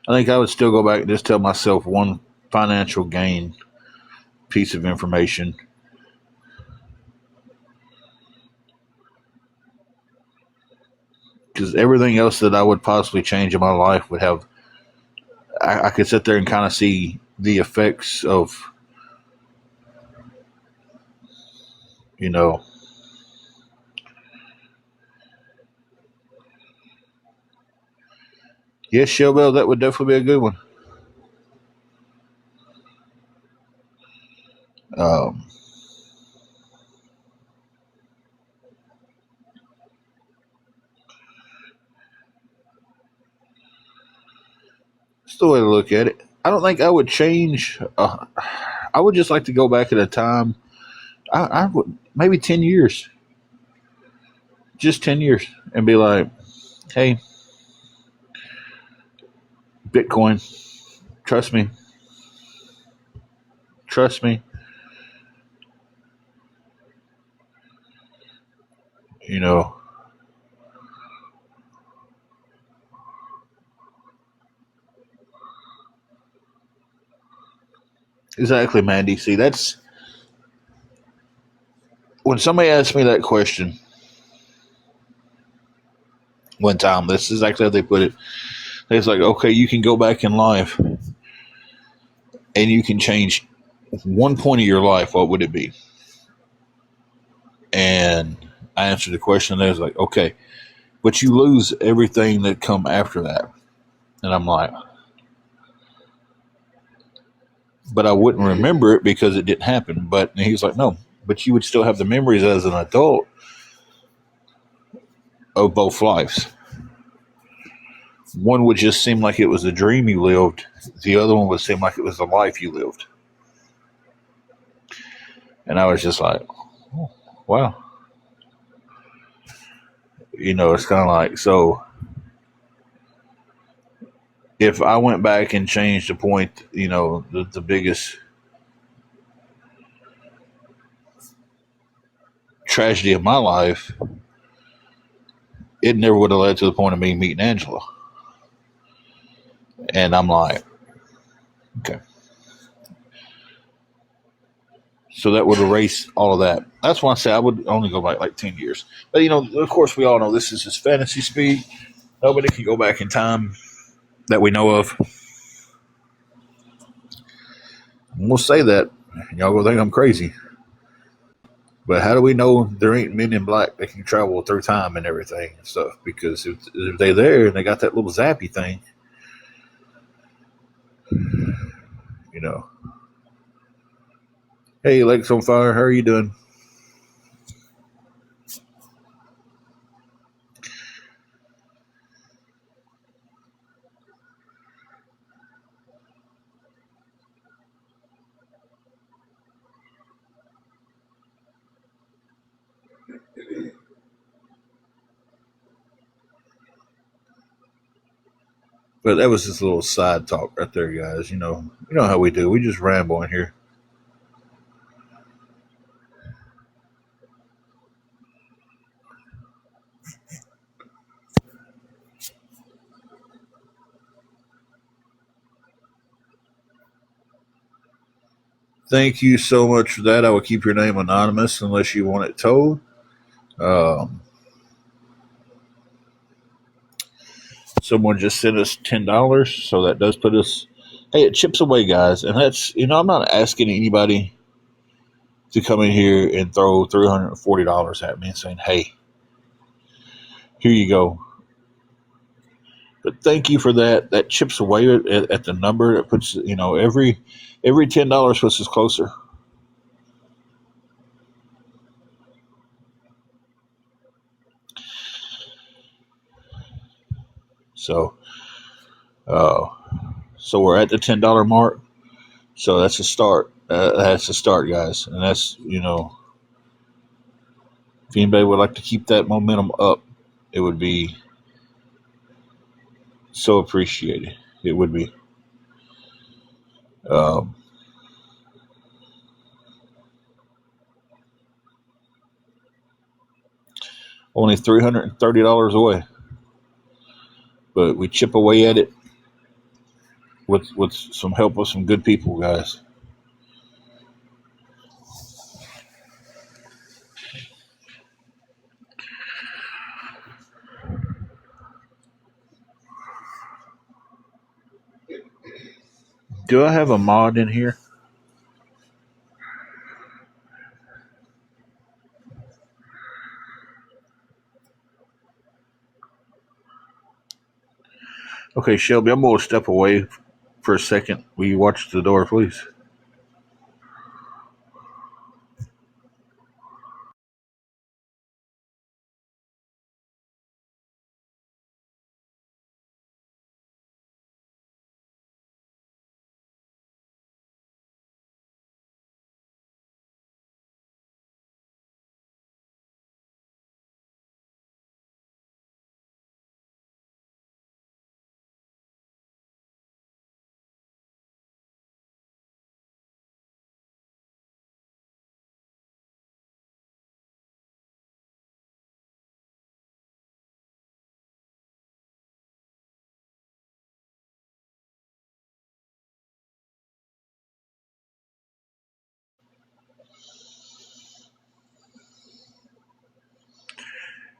I think I would still go back and just tell myself one financial gain piece of information, because everything else that I would possibly change in my life would have. I could sit there and kind of see the effects of, you know, yes, Showbell, that would definitely be a good one. Um, it's the way to look at it. I don't think I would change. I would just like to go back at a time. I would maybe 10 years, just 10 years, and be like, "Hey, Bitcoin, trust me, trust me." You know, Exactly, Mandy. See, that's when somebody asked me that question one time. This is exactly how they put it. It's like, okay, you can go back in life and you can change one point of your life. What would it be? And I answered the question. And I was like, okay, but you lose everything that come after that. And I'm like, but I wouldn't remember it because it didn't happen. But he was like, no, but you would still have the memories as an adult of both lives. One would just seem like it was a dream you lived. The other one would seem like it was a life you lived. And I was just like, oh, wow. It's kind of like, so if I went back and changed the point, the biggest tragedy of my life, it never would have led to the point of me meeting Angela. And I'm like, okay. So that would erase all of that. That's why I say I would only go back like 10 years. But, of course, we all know this is just fantasy speak. Nobody can go back in time that we know of. And we'll say that. Y'all gonna think I'm crazy. But how do we know there ain't men in black that can travel through time and everything and stuff? Because if they're there and they got that little zappy thing, you know. Hey, Lex on fire, how are you doing? But that was just a little side talk right there, guys. You know how we do. We just ramble in here. Thank you so much for that. I will keep your name anonymous unless you want it told. Um, Someone just sent us $10, so that does put us. Hey, it chips away, guys, and that's I'm not asking anybody to come in here and throw $340 at me and saying, "Hey, here you go." But thank you for that. That chips away at the number. It puts every $10 puts us closer. So, uh, so we're at the $10 mark. So that's a start. That's a start, guys. And that's if anybody would like to keep that momentum up, it would be so appreciated. It would be. Um, Only $330 away, but we chip away at it with some help with some good people, guys. Do I have a mod in here? Okay, Shelby, I'm going to step away for a second. Will you watch the door, please?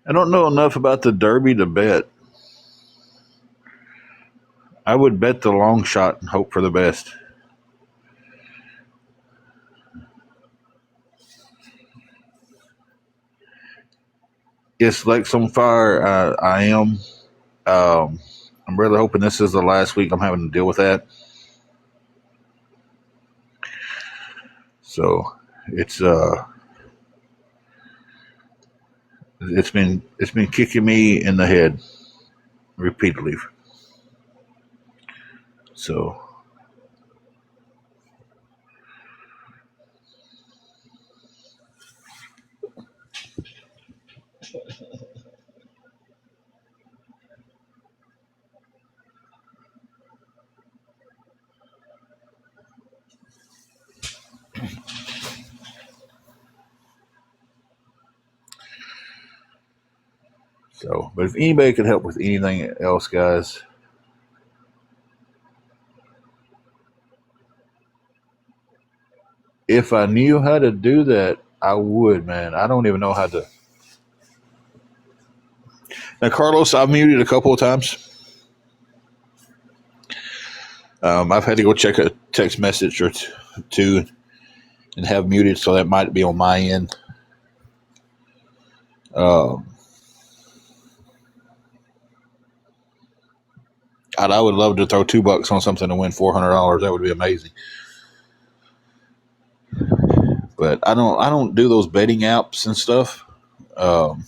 I don't know enough about the Derby to bet. I would bet the long shot and hope for the best. Yes, Lex on fire. I am. Um, I'm really hoping this is the last week I'm having to deal with that. So it's it's been kicking me in the head repeatedly. So but if anybody could help with anything else, guys, if I knew how to do that, I would, man. I don't even know how to. Now, Carlos, I've muted a couple of times. I've had to go check a text message or two and have muted, so that might be on my end. Um, I would love to throw $2 on something to win $400. That would be amazing. But I don't do those betting apps and stuff. Um,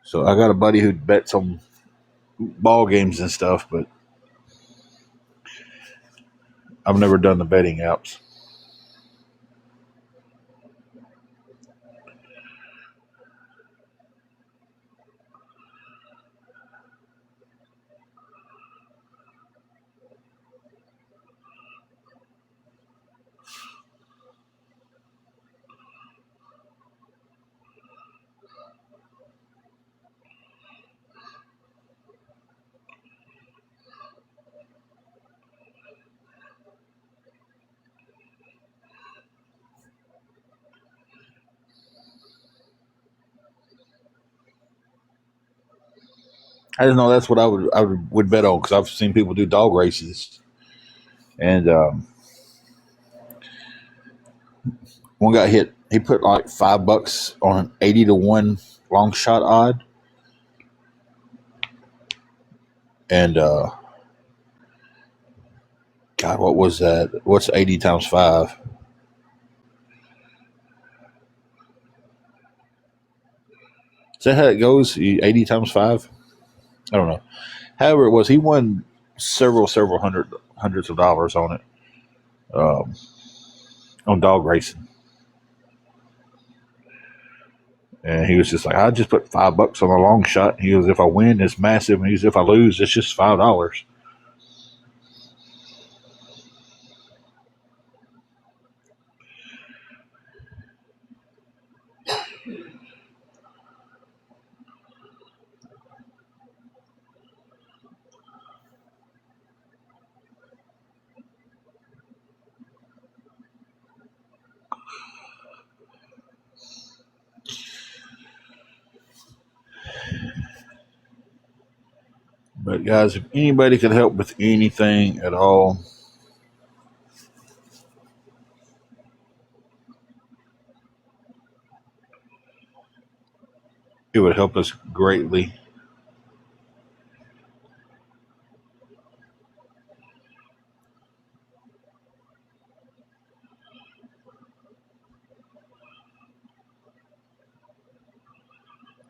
so I got a buddy who bets on ball games and stuff, but I've never done the betting apps. I just know that's what I would bet on because I've seen people do dog races, and one guy hit. He put like $5 on an 80-1 long shot odd, and God, what was that? What's 80 times 5? Is that how it goes? 80 times 5? I don't know. However, it was he won several hundreds of dollars on it, um, on dog racing. And he was just like, I just put $5 on a long shot. He goes, if I win, it's massive. And he goes, if I lose, it's just $5. But guys, if anybody could help with anything at all, it would help us greatly.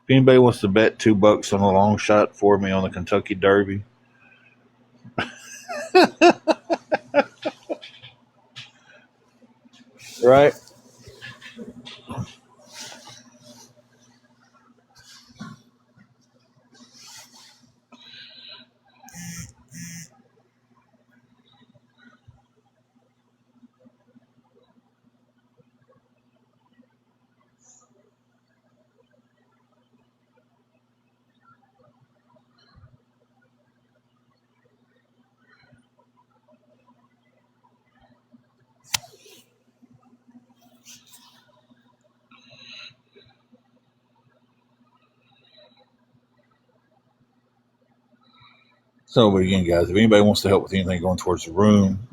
If anybody wants to bet $2 on a long shot for me on the Kentucky Derby, right? So, but again, guys, if anybody wants to help with anything going towards the room,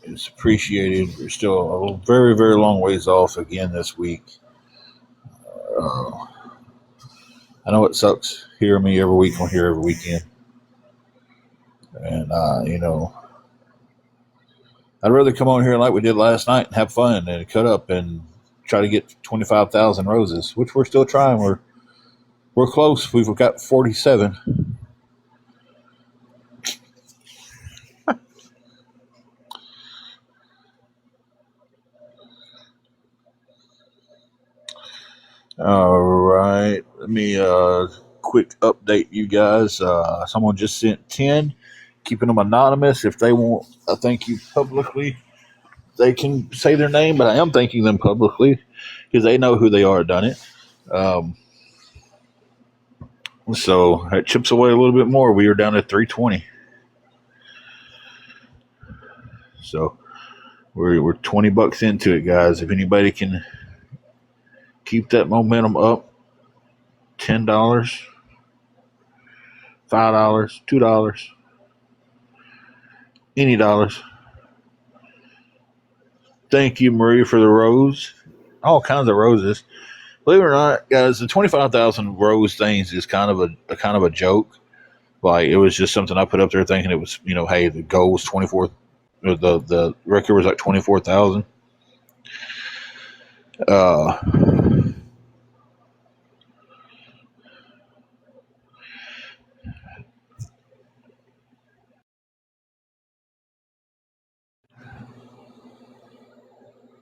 it's appreciated. We're still a very, very long ways off again this week. I know it sucks hearing me every week on here every weekend. And, I'd rather come on here like we did last night and have fun and cut up and try to get 25,000 roses, which we're still trying. We're close. We've got 47. All right. Let me quick update you guys. Someone just sent 10, keeping them anonymous. If they want a thank you publicly, they can say their name, but I am thanking them publicly because they know who they are done it. So it chips away a little bit more. We are down at 320. So we're $20 into it, guys. If anybody can keep that momentum up, $10, $5, $2, any dollars. Thank you, Marie, for the rose. All kinds of roses. Believe it or not, guys, the 25,000 rose things is kind of a joke. Like, it was just something I put up there thinking it was, hey, the goal was 24. The record was like 24,000.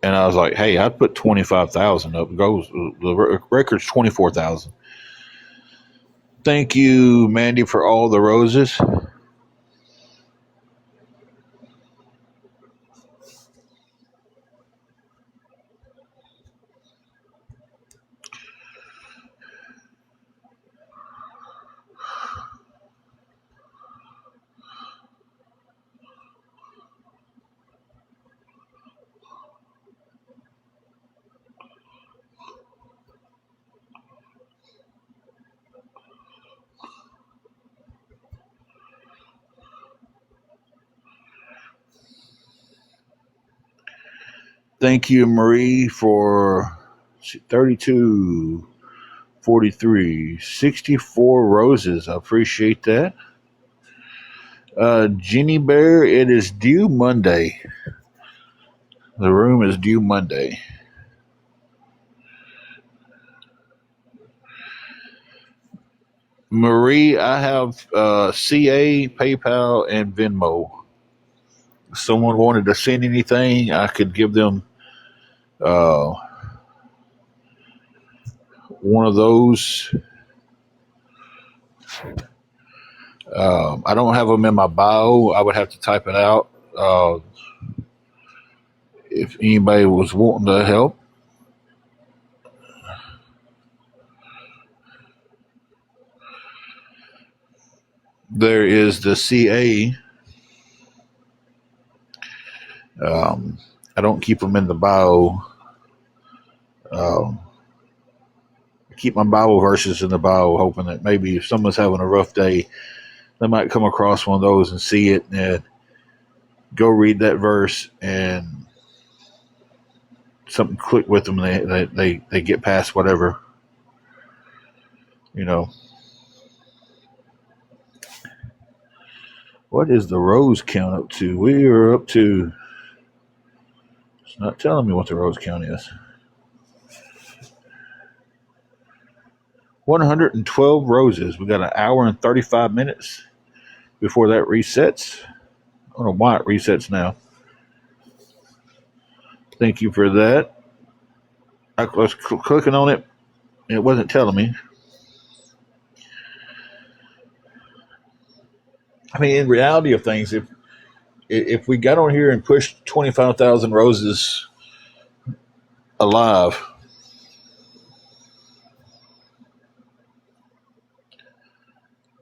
And I was like, hey, I'd put 25,000 up. Goes the record's 24,000. Thank you, Mandy, for all the roses. Thank you, Marie, for 32, 43, 64 roses. I appreciate that. Jenny Bear, it is due Monday. The room is due Monday. Marie, I have CA, PayPal, and Venmo. If someone wanted to send anything, I could give them uh, one of those. I don't have them in my bio. I would have to type it out. If anybody was wanting to help, there is the CA. I don't keep them in the bio. I keep my Bible verses in the bio, hoping that maybe if someone's having a rough day, they might come across one of those and see it and go read that verse and something click with them and they get past whatever, you know. What is the rose count up to? We are up to, it's not telling me what the rose count is. 112 roses. We got an hour and 35 minutes before that resets. I don't know why it resets now. Thank you for that. I was clicking on it, and it wasn't telling me. I mean, in reality of things, if we got on here and pushed 25,000 roses alive,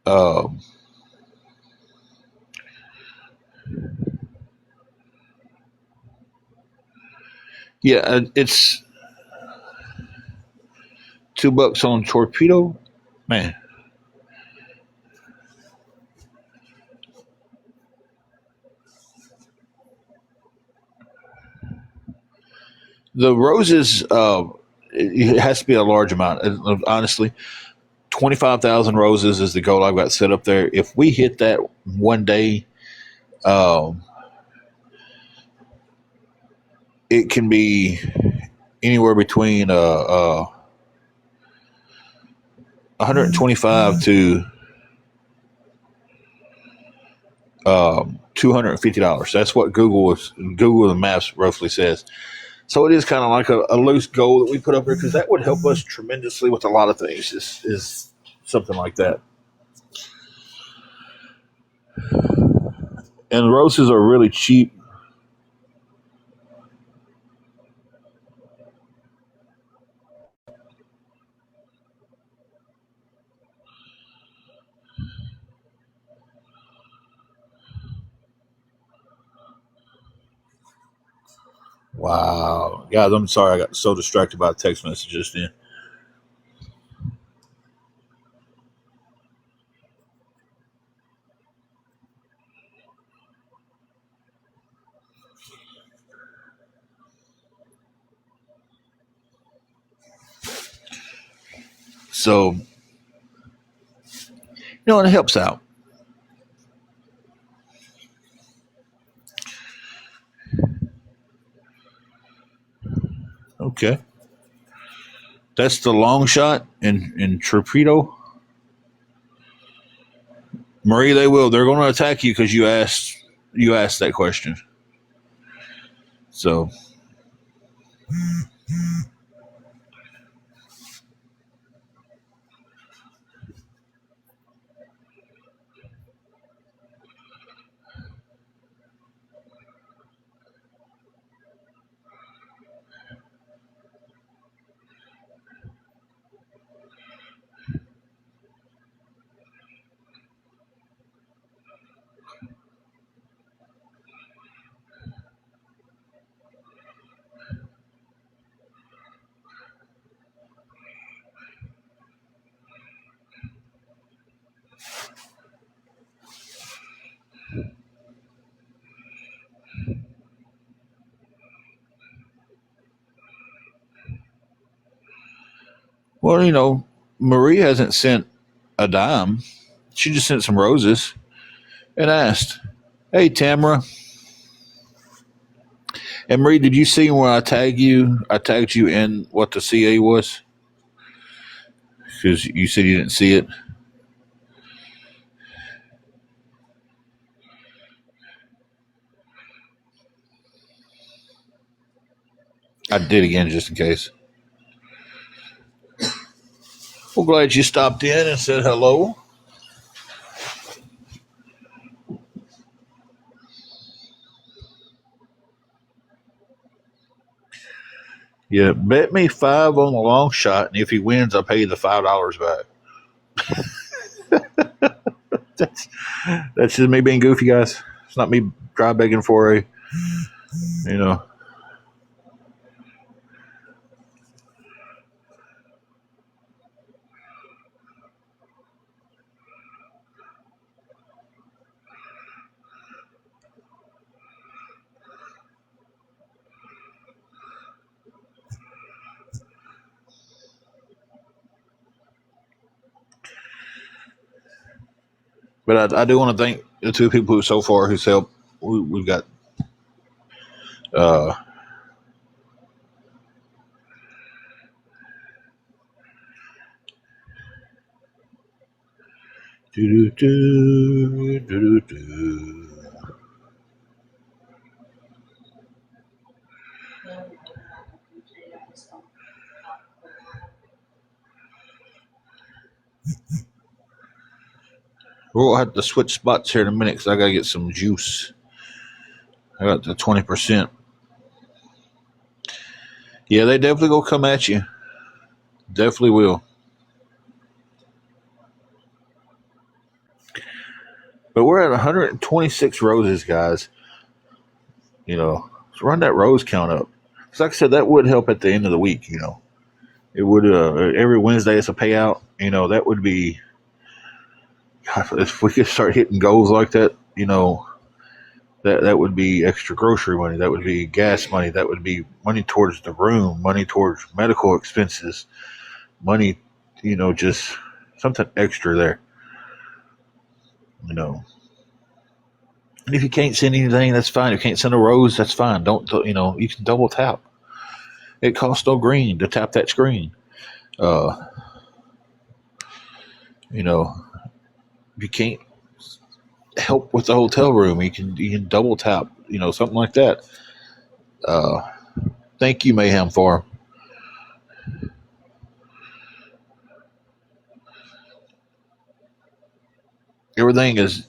um, yeah, it's $2 on torpedo, man. The roses, it has to be a large amount. Honestly, 25,000 roses is the goal I've got set up there. If we hit that one day, um, it can be anywhere between 125 to $250. That's what Google Maps roughly says. So it is kind of like a loose goal that we put up there because that would help us tremendously with a lot of things. Is something like that. And roses are really cheap. Wow, guys, I'm sorry I got so distracted by text messages then. So it helps out. Okay, that's the long shot in torpedo. Marie, they're going to attack you because you asked that question. So well, Marie hasn't sent a dime. She just sent some roses and asked, "Hey, Tamara and Marie, did you see when I tagged you? I tagged you in what the CA was because you said you didn't see it." I did again just in case. Well, glad you stopped in and said hello. Yeah, bet me five on the long shot, and if he wins, I'll pay you the $5 back. That's that's just me being goofy, guys. It's not me dry begging for you know. But I do want to thank the two people who so far who's helped. We've got uh, do do do do do. We'll have to switch spots here in a minute because I gotta get some juice. I got the 20%. Yeah, they definitely gonna come at you. Definitely will. But we're at 126 roses, guys. So run that rose count up. Because like I said, that would help at the end of the week. It would. Every Wednesday it's a payout. That would be. God, if we could start hitting goals like that, That would be extra grocery money. That would be gas money. That would be money towards the room, money towards medical expenses, money, just something extra there. You know, and if you can't send anything, that's fine. If you can't send a rose, that's fine. Don't you can double tap. It costs no green to tap that screen. Uh, you know, if you can't help with the hotel room, you can double tap. Something like that. Uh, Thank you, Mayhem Farm. Everything is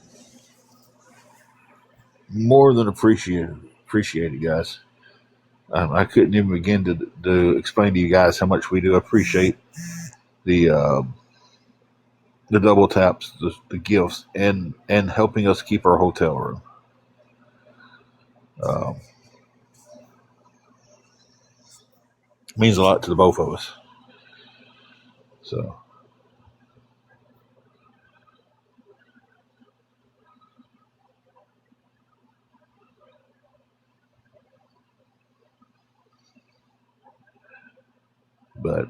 more than appreciated. Appreciated, guys. I couldn't even begin to explain to you guys how much we do appreciate the the double taps, the gifts, and helping us keep our hotel room. Um, Means a lot to the both of us. So, but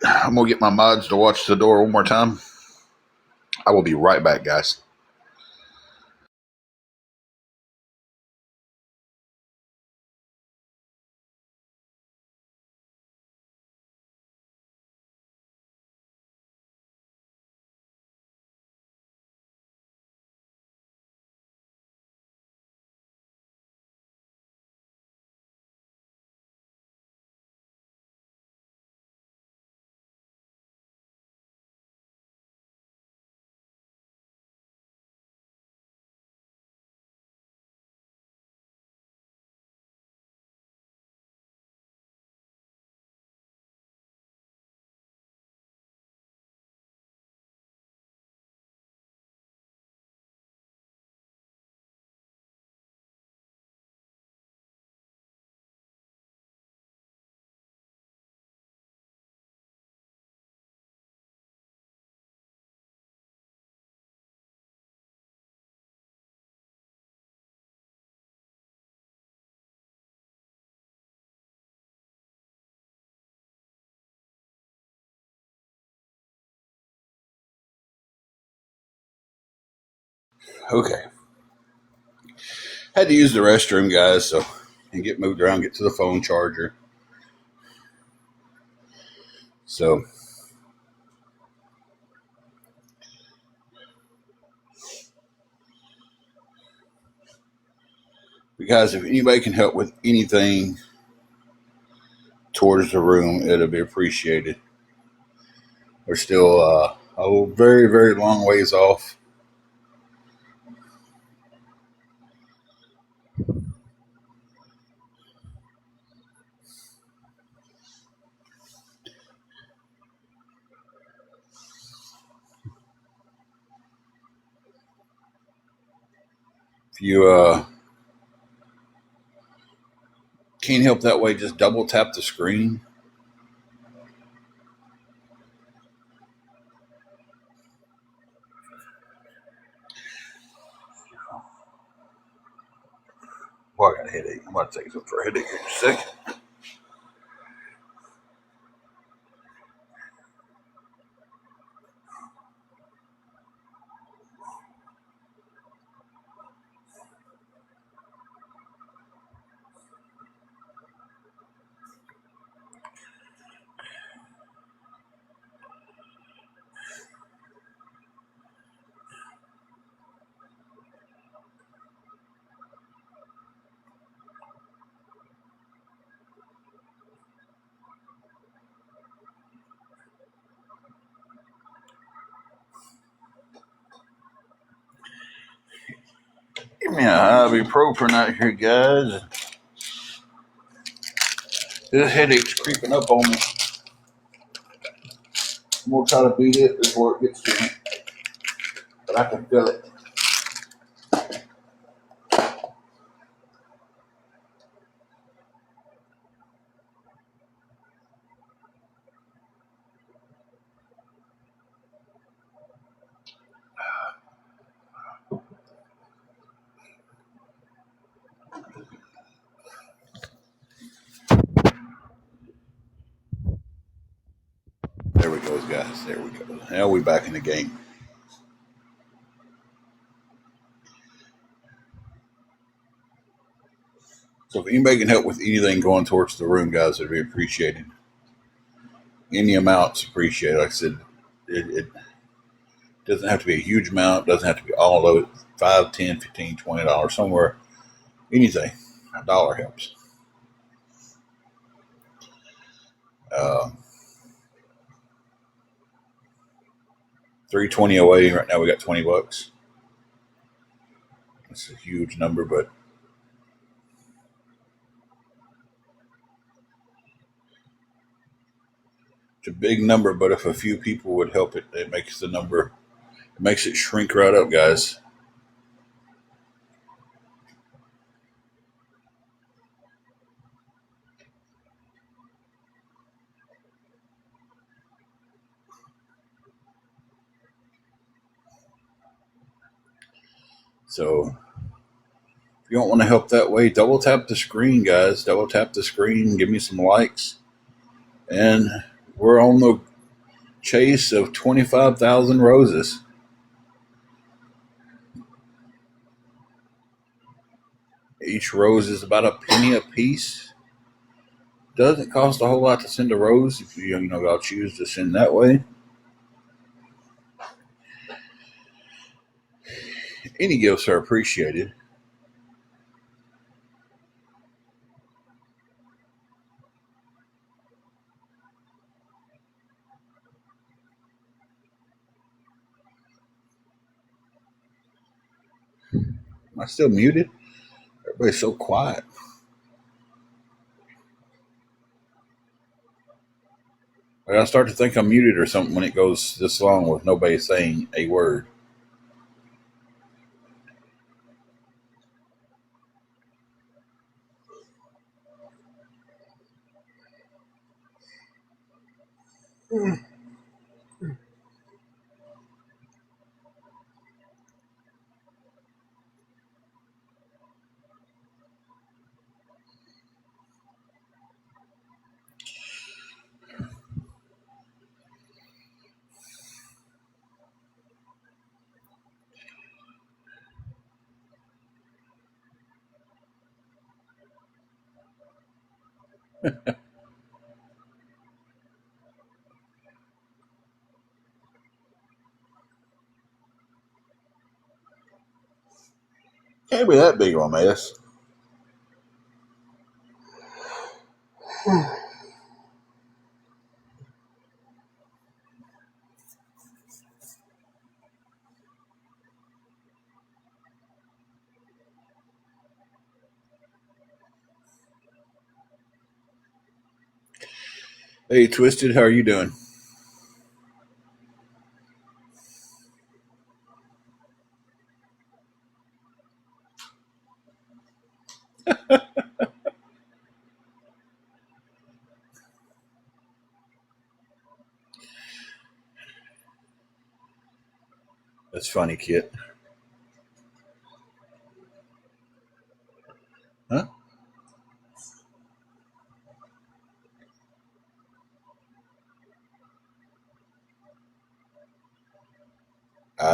I'm gonna get my mods to watch the door one more time. I will be right back, guys. Okay, had to use the restroom, guys, so and get moved around, get to the phone charger. So, guys, if anybody can help with anything towards the room, it'll be appreciated. We're still a very, very long ways off. If you can't help that way, just double tap the screen. Well, I got a headache. I'm going to take something for a headache here in a second. me a ibuprofen out here, guys. This headache's creeping up on me. I'm gonna try to beat it before it gets to me, but I can feel it. There we go, guys. There we go. Now we're back in the game. So if anybody can help with anything going towards the room, guys, it'd be appreciated. Any amount's appreciated. Like I said, it doesn't have to be a huge amount. It doesn't have to be all of it. $5, $10, $15, $20 somewhere. Anything. A dollar helps. 320 away. Right now we got $20. It's a huge number, but it's a big number. But if a few people would help it, it makes the number, it makes it shrink right up, guys. So if you don't want to help that way, double tap the screen, guys. Double tap the screen. Give me some likes. And we're on the chase of 25,000 roses. Each rose is about a penny a piece. Doesn't cost a whole lot to send a rose if y'all choose to send that way. Any gifts are appreciated. Am I still muted? Everybody's so quiet. I start to think I'm muted or something when it goes this long with nobody saying a word. Can't be that big of a mess. Hey, Twisted, how are you doing? That's funny, Kit. Huh?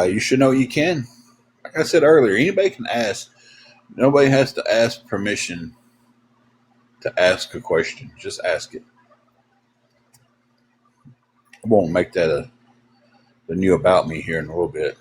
You should know you can. Like I said earlier, anybody can ask. Nobody has to ask permission to ask a question. Just ask it. I won't make that the new about me here in a little bit.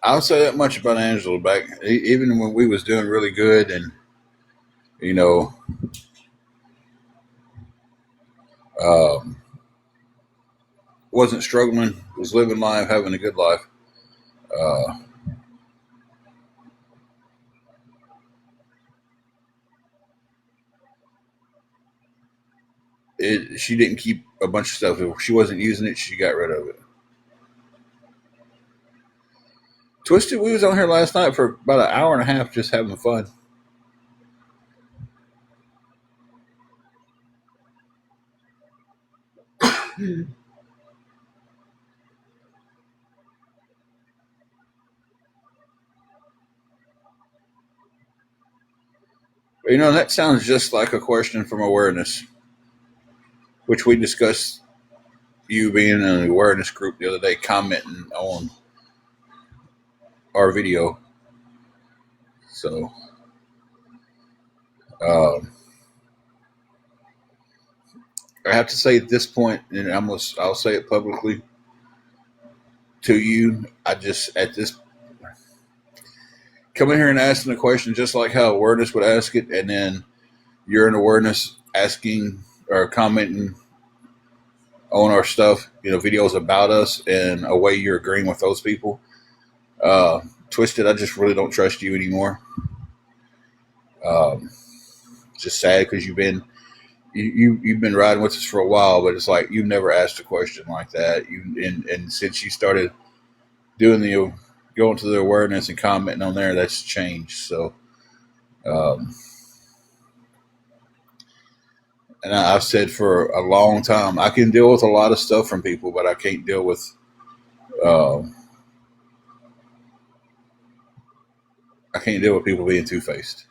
I'll say that much about Angela. Back even when we was doing really good, and you know, um, wasn't struggling, was living life, having a good life. Uh, she didn't keep a bunch of stuff. If she wasn't using it, she got rid of it. Twisted, we was on here last night for about an hour and a half just having fun. You know, that sounds just like a question from awareness, which we discussed you being in an awareness group the other day commenting on our video. So, um, I have to say at this point, and I'll say it publicly to you. I just at this coming here and asking a question just like how awareness would ask it, and then you're in awareness asking or commenting on our stuff, videos about us, and a way you're agreeing with those people. Twisted, I just really don't trust you anymore. Um, just sad because you've been riding with us for a while, but it's like you've never asked a question like that. And since you started doing the going to the awareness and commenting on there, that's changed. So, um, and I've said for a long time, I can deal with a lot of stuff from people, but I can't deal with. Uh, I can't deal with people being two faced.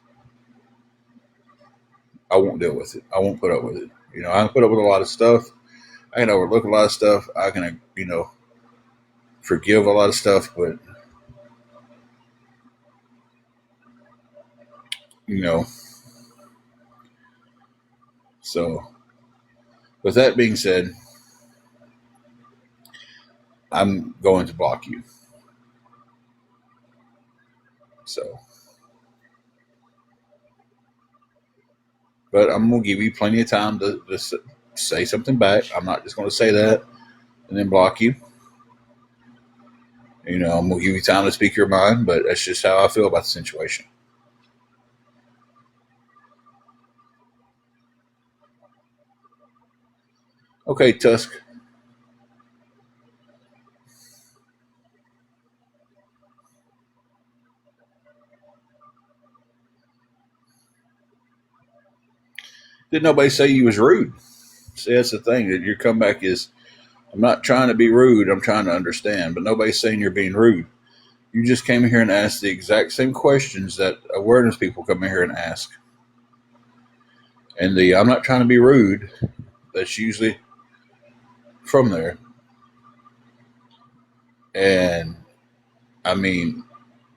I won't deal with it. I won't put up with it. I can put up with a lot of stuff. I can overlook a lot of stuff. I can, forgive a lot of stuff, but you know. So, with that being said, I'm going to block you. So, but I'm going to give you plenty of time to say something back. I'm not just going to say that and then block you. I'm going to give you time to speak your mind, but that's just how I feel about the situation. Okay, Tusk. Did nobody say you was rude? See, that's the thing. That your comeback is, I'm not trying to be rude. I'm trying to understand. But nobody's saying you're being rude. You just came in here and asked the exact same questions that awareness people come in here and ask. And the I'm not trying to be rude, that's usually from there. And I mean,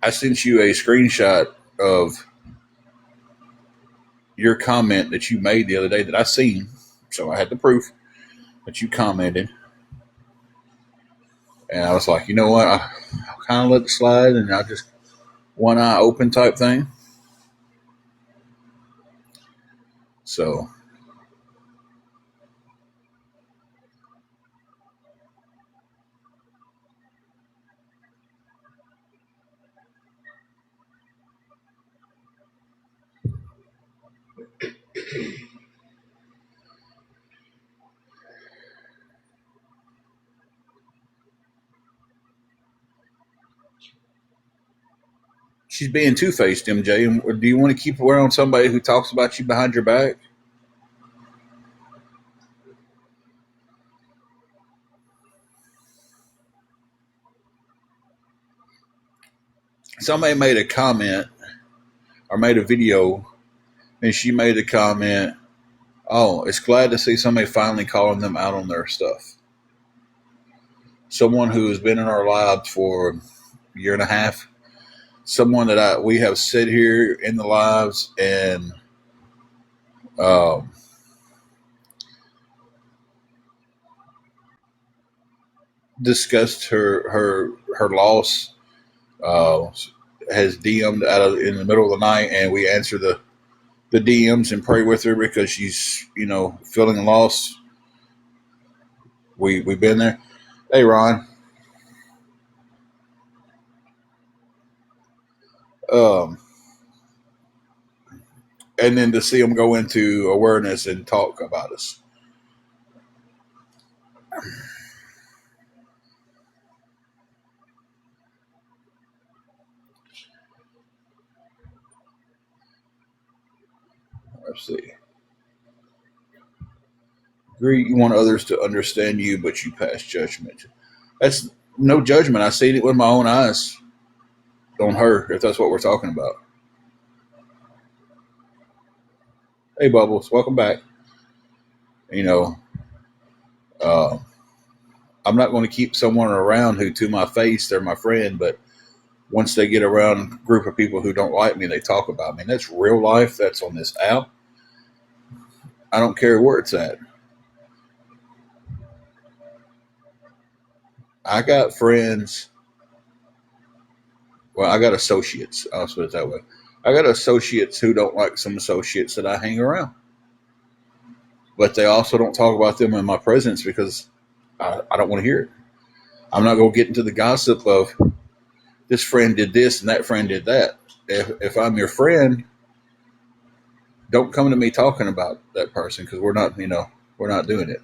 I sent you a screenshot of your comment that you made the other day that I seen. So I had the proof that you commented. And I was like, you know what? I'll kind of let it slide and I'll just one eye open type thing. So she's being two faced, MJ. And do you want to keep around somebody who talks about you behind your back? Somebody made a comment or made a video, and she made a comment. Oh, it's glad to see somebody finally calling them out on their stuff. Someone who has been in our lives for a year and a half. Someone that we have sit here in the lives and um, discussed her loss uh, has DM'd out of in the middle of the night, and we answer the DMs and pray with her because she's feeling lost. We've been there. Hey, Ron. Um, and then to see them go into awareness and talk about us. Let's see. Agree, you want others to understand you, but you pass judgment. That's no judgment. I seen it with my own eyes on her, if that's what we're talking about. Hey, Bubbles, welcome back. You know, uh, I'm not going to keep someone around who, to my face, they're my friend, but once they get around a group of people who don't like me, they talk about me. And that's real life. That's on this app. I don't care where it's at. I got friends. Well, I got associates. I'll put it that way. I got associates who don't like some associates that I hang around. But they also don't talk about them in my presence because I don't want to hear it. I'm not going to get into the gossip of this friend did this and that friend did that. If I'm your friend, don't come to me talking about that person because we're not doing it.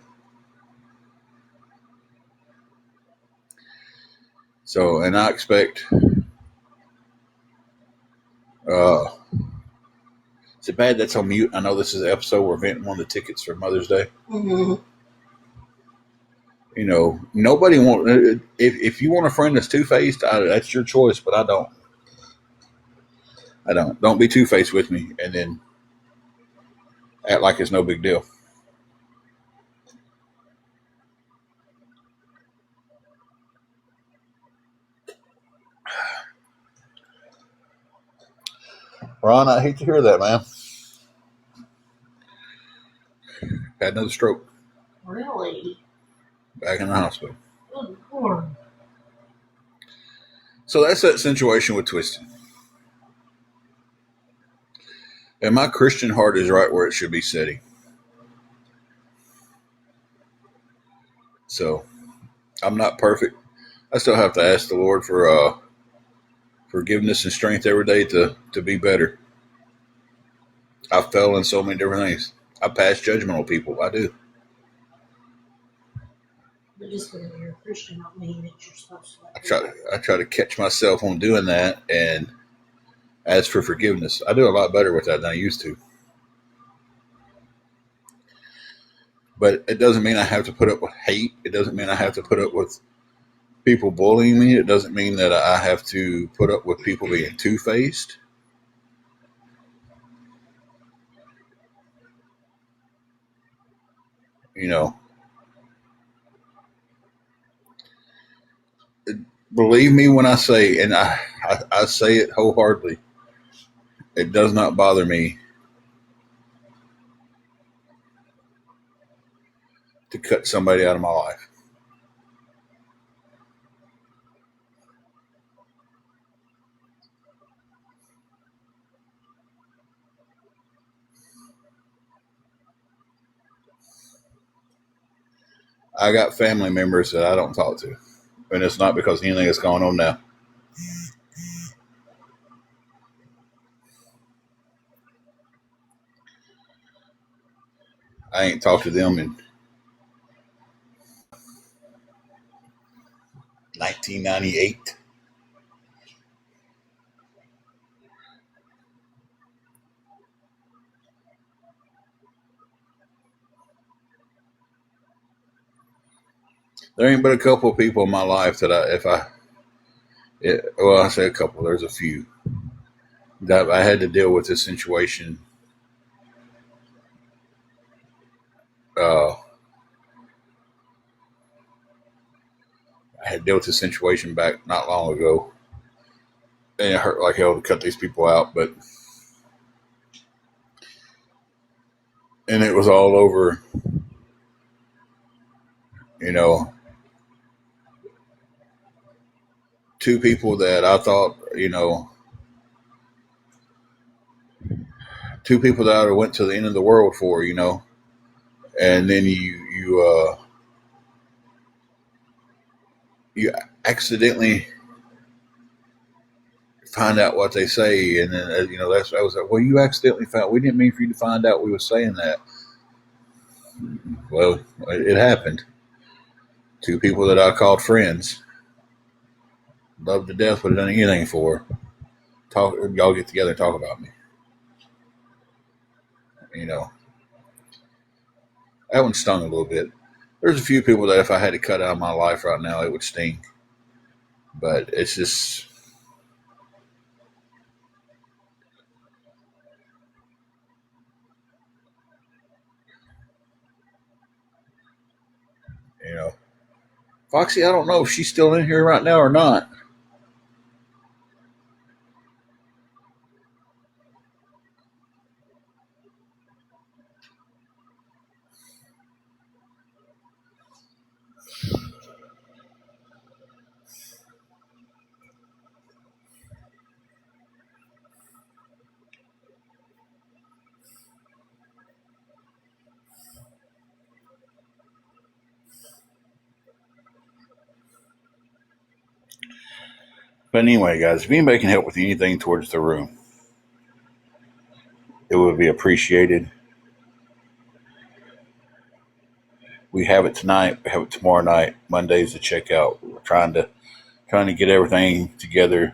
So, and I expect, is it bad that's on mute? I know this is the episode where Vinton won the tickets for Mother's Day. Mm-hmm. Nobody want, if you want a friend that's two-faced, that's your choice, but I don't. Don't be two-faced with me and then act like it's no big deal. Ron, I hate to hear that, man. Had another stroke. Really? Back in the hospital. Good Lord. So that's that situation with Twisted. And my Christian heart is right where it should be sitting. So I'm not perfect. I still have to ask the Lord for forgiveness and strength every day to be better. I fell in so many different things. I pass judgment on people. I do. But just because you're a Christian don't mean that you're supposed to. I try to catch myself on doing that and ask for forgiveness. I do a lot better with that than I used to. But it doesn't mean I have to put up with hate. It doesn't mean I have to put up with people bullying me. It doesn't mean that I have to put up with people being two-faced. Believe me when I say, and I say it wholeheartedly, it does not bother me to cut somebody out of my life. I got family members that I don't talk to. And it's not because anything is going on now. I ain't talked to them in 1998. There ain't but a couple of people in my life that I say a couple, there's a few that I had to deal with this situation. I had to deal with this situation back not long ago. And it hurt like hell to cut these people out, and it was all over, two people that I thought, two people that I went to the end of the world for, and then you accidentally find out what they say, and then I was like, well, you accidentally found. We didn't mean for you to find out we were saying that. Well, it happened. Two people that I called friends, loved to death, would have done anything for. Y'all get together and talk about me. That one stung a little bit. There's a few people that if I had to cut out of my life right now, it would sting. But it's just, Foxy, I don't know if she's still in here right now or not. But anyway, guys, if anybody can help with anything towards the room, it would be appreciated. We have it tonight. We have it tomorrow night. Monday's the checkout. We're trying to get everything together.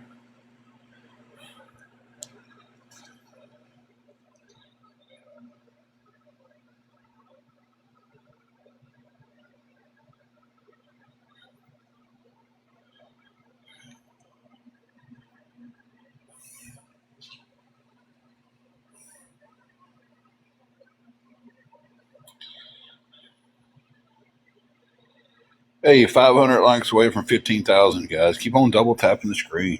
Hey, 500 likes away from 15,000, guys. Keep on double tapping the screen.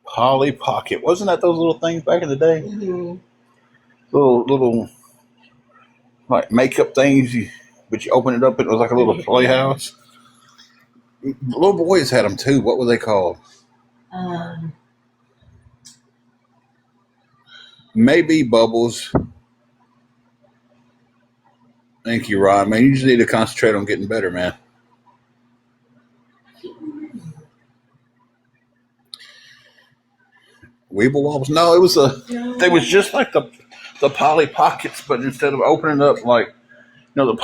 Polly Pocket. Wasn't that those little things back in the day? Mm-hmm. Little like makeup things, but you open it up and it was like a little playhouse. Little boys had them too. What were they called? Maybe Bubbles. Thank you, Ron. Man, you just need to concentrate on getting better, man. Weeble Wobbles? No, it was they was just like the Polly Pockets, but instead of opening up like, the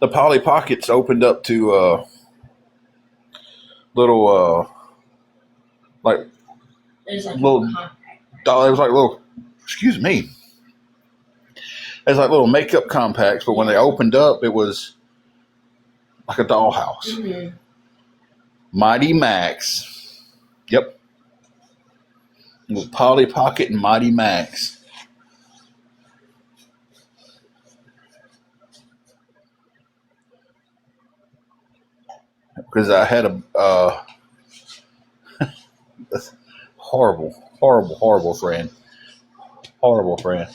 the Polly Pockets opened up to little like little doll. It was like little, excuse me. It's like little makeup compacts, but when they opened up, it was like a dollhouse. Mm-hmm. Mighty Max. Yep. With Polly Pocket and Mighty Max. Because I had a horrible friend. Horrible friend.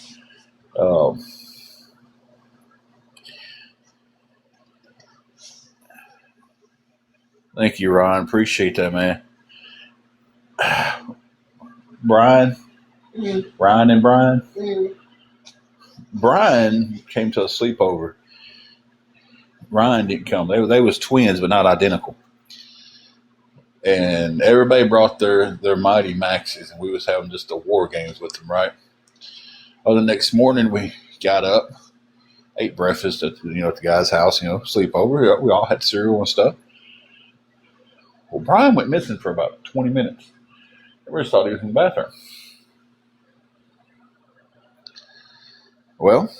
Thank you, Ron. Appreciate that, man. Brian. Mm-hmm. Ryan and Brian. Mm-hmm. Brian came to a sleepover. Ryan didn't come. They was twins, but not identical. And everybody brought their Mighty Maxes, and we was having just the war games with them, right? Well, the next morning we got up, ate breakfast at the guy's house, sleepover. We all had cereal and stuff. Well, Brian went missing for about 20 minutes. We just thought he was in the bathroom. Well,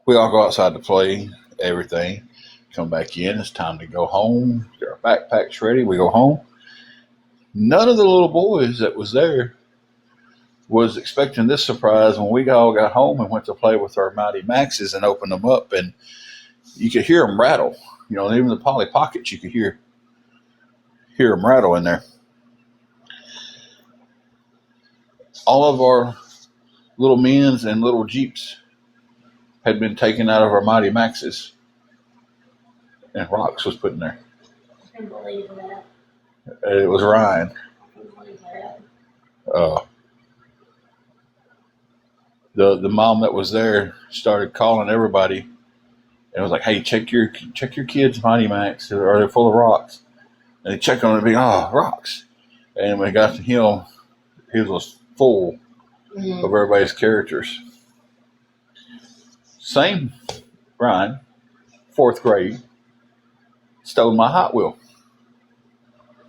we all go outside to play, everything. Come back in. It's time to go home. Get our backpacks ready. We go home. None of the little boys that was there was expecting this surprise when we all got home and went to play with our Mighty Maxes and opened them up, and you could hear them rattle. You know, even the Polly Pockets, you could hear them rattle in there. All of our little Mins and little Jeeps had been taken out of our Mighty Maxes, and rocks was put in there. I can believe that. It was Ryan. I can believe that. The mom that was there started calling everybody, and was like, "Hey, check your kids' Mighty Max. Are they full of rocks?" And they checked on it, and be, "Oh, rocks." And when it got to him, his was full of everybody's characters. Same Ryan, 4th grade, stole my Hot Wheel.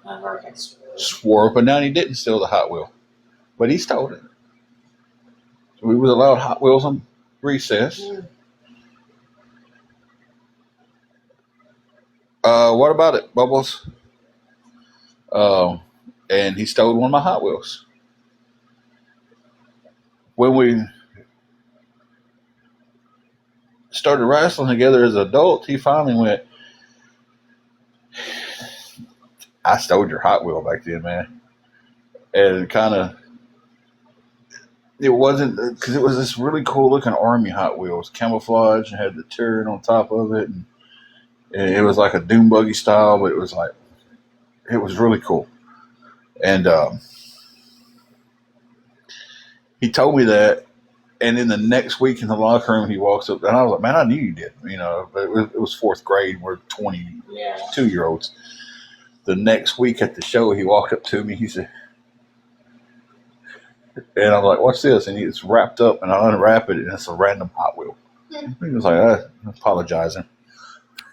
I've heard that Swore up and down he didn't steal the Hot Wheel, but he stole it. So we was allowed Hot Wheels on recess. What about it, Bubbles? And he stole one of my Hot Wheels. When we started wrestling together as adults, he finally went, "I stole your Hot Wheel back then, man." And kind of, it wasn't, because it was this really cool looking Army Hot Wheels, camouflage, and had the turret on top of it. And it was like a Doom Buggy style, but it was really cool. And he told me that. And then the next week in the locker room, he walks up, and I was like, "Man, I knew you did," you know. But it was 4th grade. We're 22-year-olds. The next week at the show, he walked up to me. He said, and I'm like, "What's this?" And it's wrapped up, and I unwrap it, and it's a random Hot Wheel. He was like, "I'm apologizing."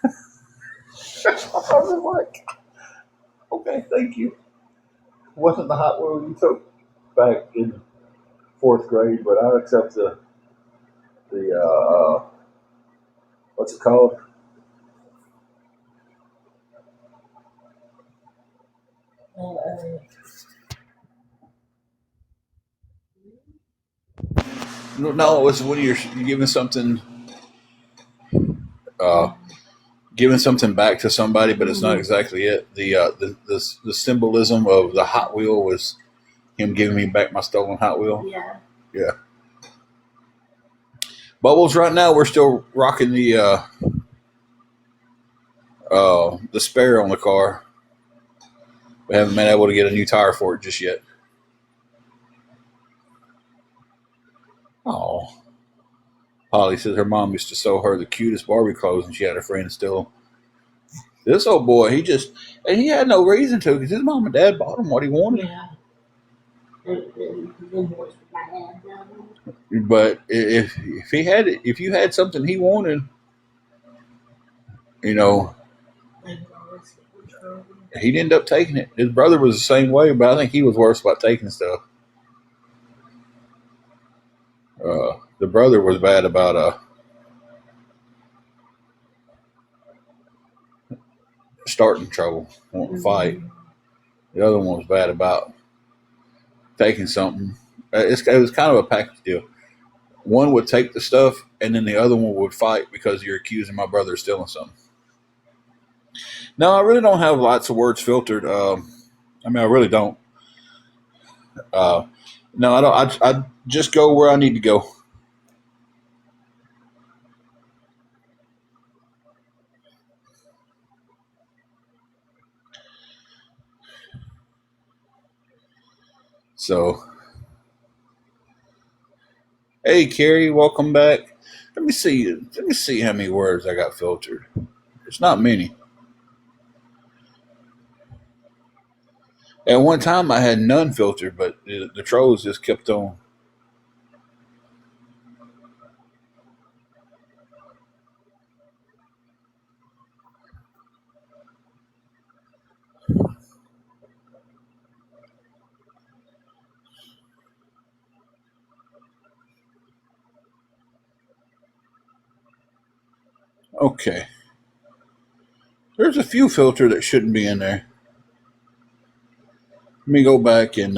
I was like, "Okay, thank you." It wasn't the Hot Wheel you took back in 4th grade, but I accept the what's it called? No, it was when you're giving something, giving something back to somebody, but it's not exactly it. The symbolism of the Hot Wheel was him giving me back my stolen Hot Wheel. Yeah. Bubbles, right now we're still rocking the spare on the car. We haven't been able to get a new tire for it just yet. Oh, Polly says her mom used to sew her the cutest Barbie clothes, and she had a friend steal them. This old boy, and he had no reason to, because his mom and dad bought him what he wanted. Yeah. But if you had something he wanted, you know, he'd end up taking it. His brother was the same way, but I think he was worse about taking stuff. The brother was bad about starting trouble, wanting to fight. The other one was bad about taking something. It was kind of a package deal. One would take the stuff, and then the other one would fight because you're accusing my brother of stealing something. No, I really don't have lots of words filtered. I really don't. No, I don't. I just go where I need to go. So, hey, Carrie, welcome back. Let me see how many words I got filtered. It's not many. At one time, I had none filtered, but the trolls just kept on. Okay. There's a few filter that shouldn't be in there. Let me go back and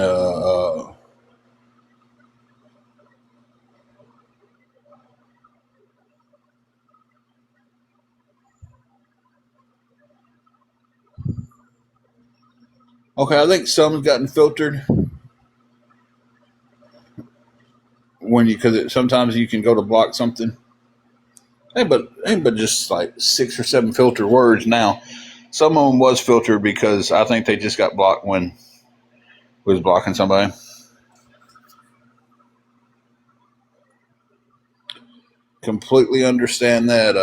Okay, I think some's gotten filtered when you because sometimes you can go to block something. Ain't but just like 6 or 7 filtered words now. Some of them was filtered because I think they just got blocked when was blocking somebody. Completely understand that,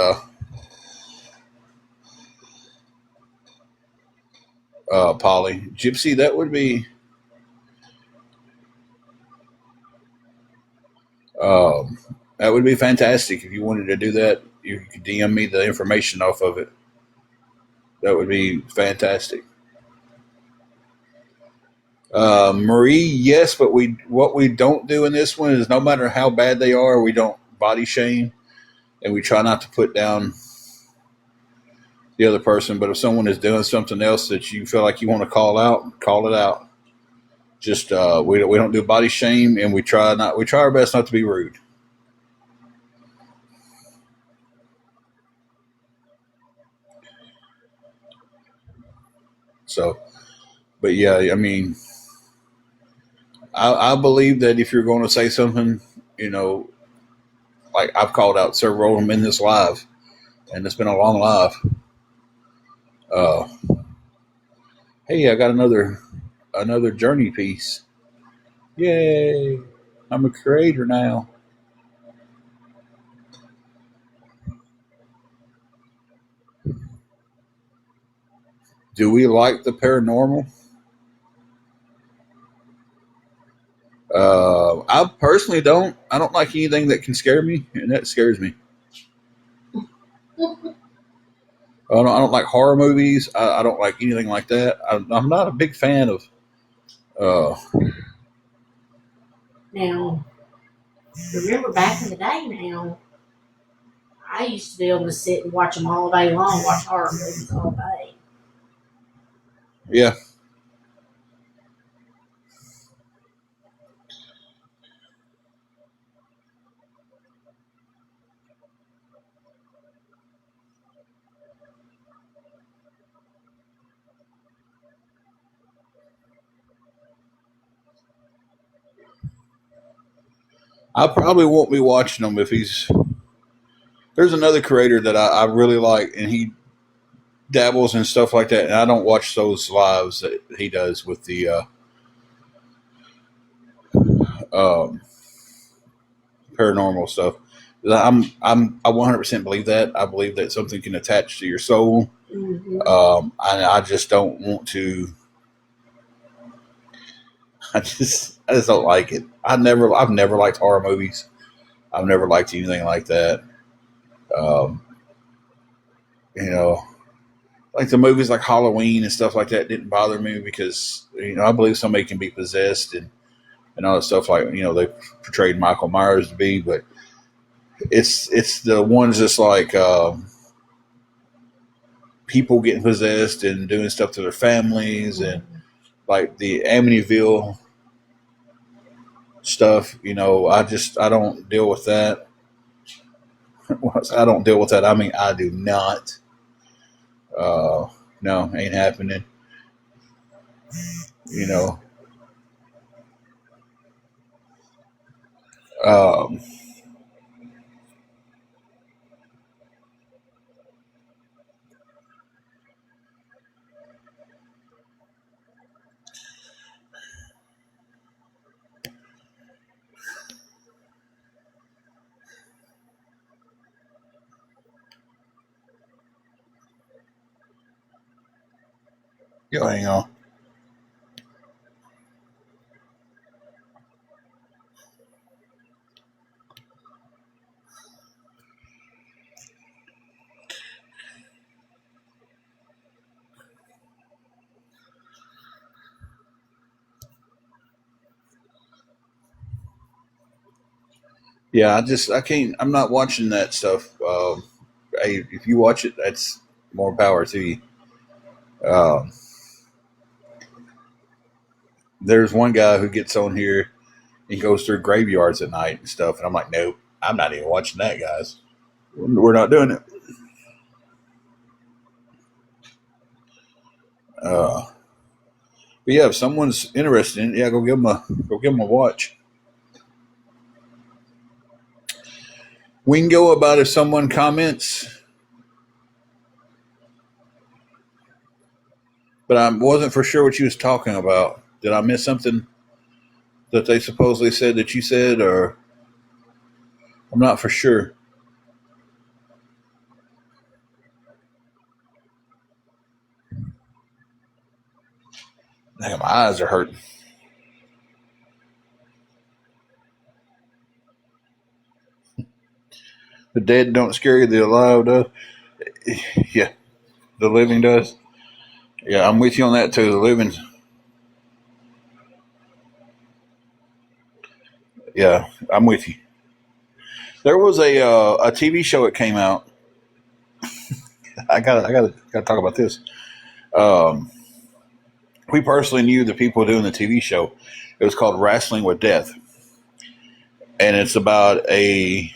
Polly. Gypsy, um, that would be fantastic if you wanted to do that. You could DM me the information off of it. That would be fantastic. Marie, yes, but what we don't do in this one is no matter how bad they are, we don't body shame and we try not to put down the other person. But if someone is doing something else that you feel like you want to call out, call it out. Just we don't do body shame, and we try our best not to be rude. So, but yeah, I mean, I believe that if you're going to say something, you know, like I've called out several of them in this live, and it's been a long live. Uh, hey, I got another journey piece. Yay! I'm a creator now. Do we like the paranormal? I personally don't. I don't like anything that can scare me, and that scares me. I don't like horror movies. I don't like anything like that. I'm not a big fan of. Uh, Now, remember back in the day now, I used to be able to sit and watch them all day long, watch horror movies all day. yeah, I probably won't be watching them if he's. There's another creator that I really like, and he dabbles in stuff like that, and I don't watch those lives that he does with the um, paranormal stuff. I 100% believe that. I believe that something can attach to your soul. Mm-hmm. I just don't want to. I just don't like it. I've never liked horror movies. I've never liked anything like that. Um, you know, like the movies like Halloween and stuff like that didn't bother me because I believe somebody can be possessed and all that stuff like they portrayed Michael Myers to be, but it's the ones that's like people getting possessed and doing stuff to their families and like the Amityville stuff. I don't deal with that. I don't deal with that. I mean, I do not. Uh, no, ain't happening. You know. Um, hang on. Yeah, I can't. I'm not watching that stuff. If you watch it, that's more power to you. Um, there's one guy who gets on here and goes through graveyards at night and stuff, and I'm like, nope, I'm not even watching that, guys. We're not doing it. Uh, But yeah, if someone's interested in it, yeah, go give them a watch. We can go about if someone comments, but I wasn't for sure what you was talking about. Did I miss something that they supposedly said that you said, or I'm not for sure. Damn, my eyes are hurting. The dead don't scare you, the alive does. Yeah, the living does. Yeah, I'm with you on that too. The living, yeah, I'm with you. There was a TV show that came out. I gotta talk about this. Um, we personally knew the people doing the TV show. It was called Wrestling with Death, and it's about a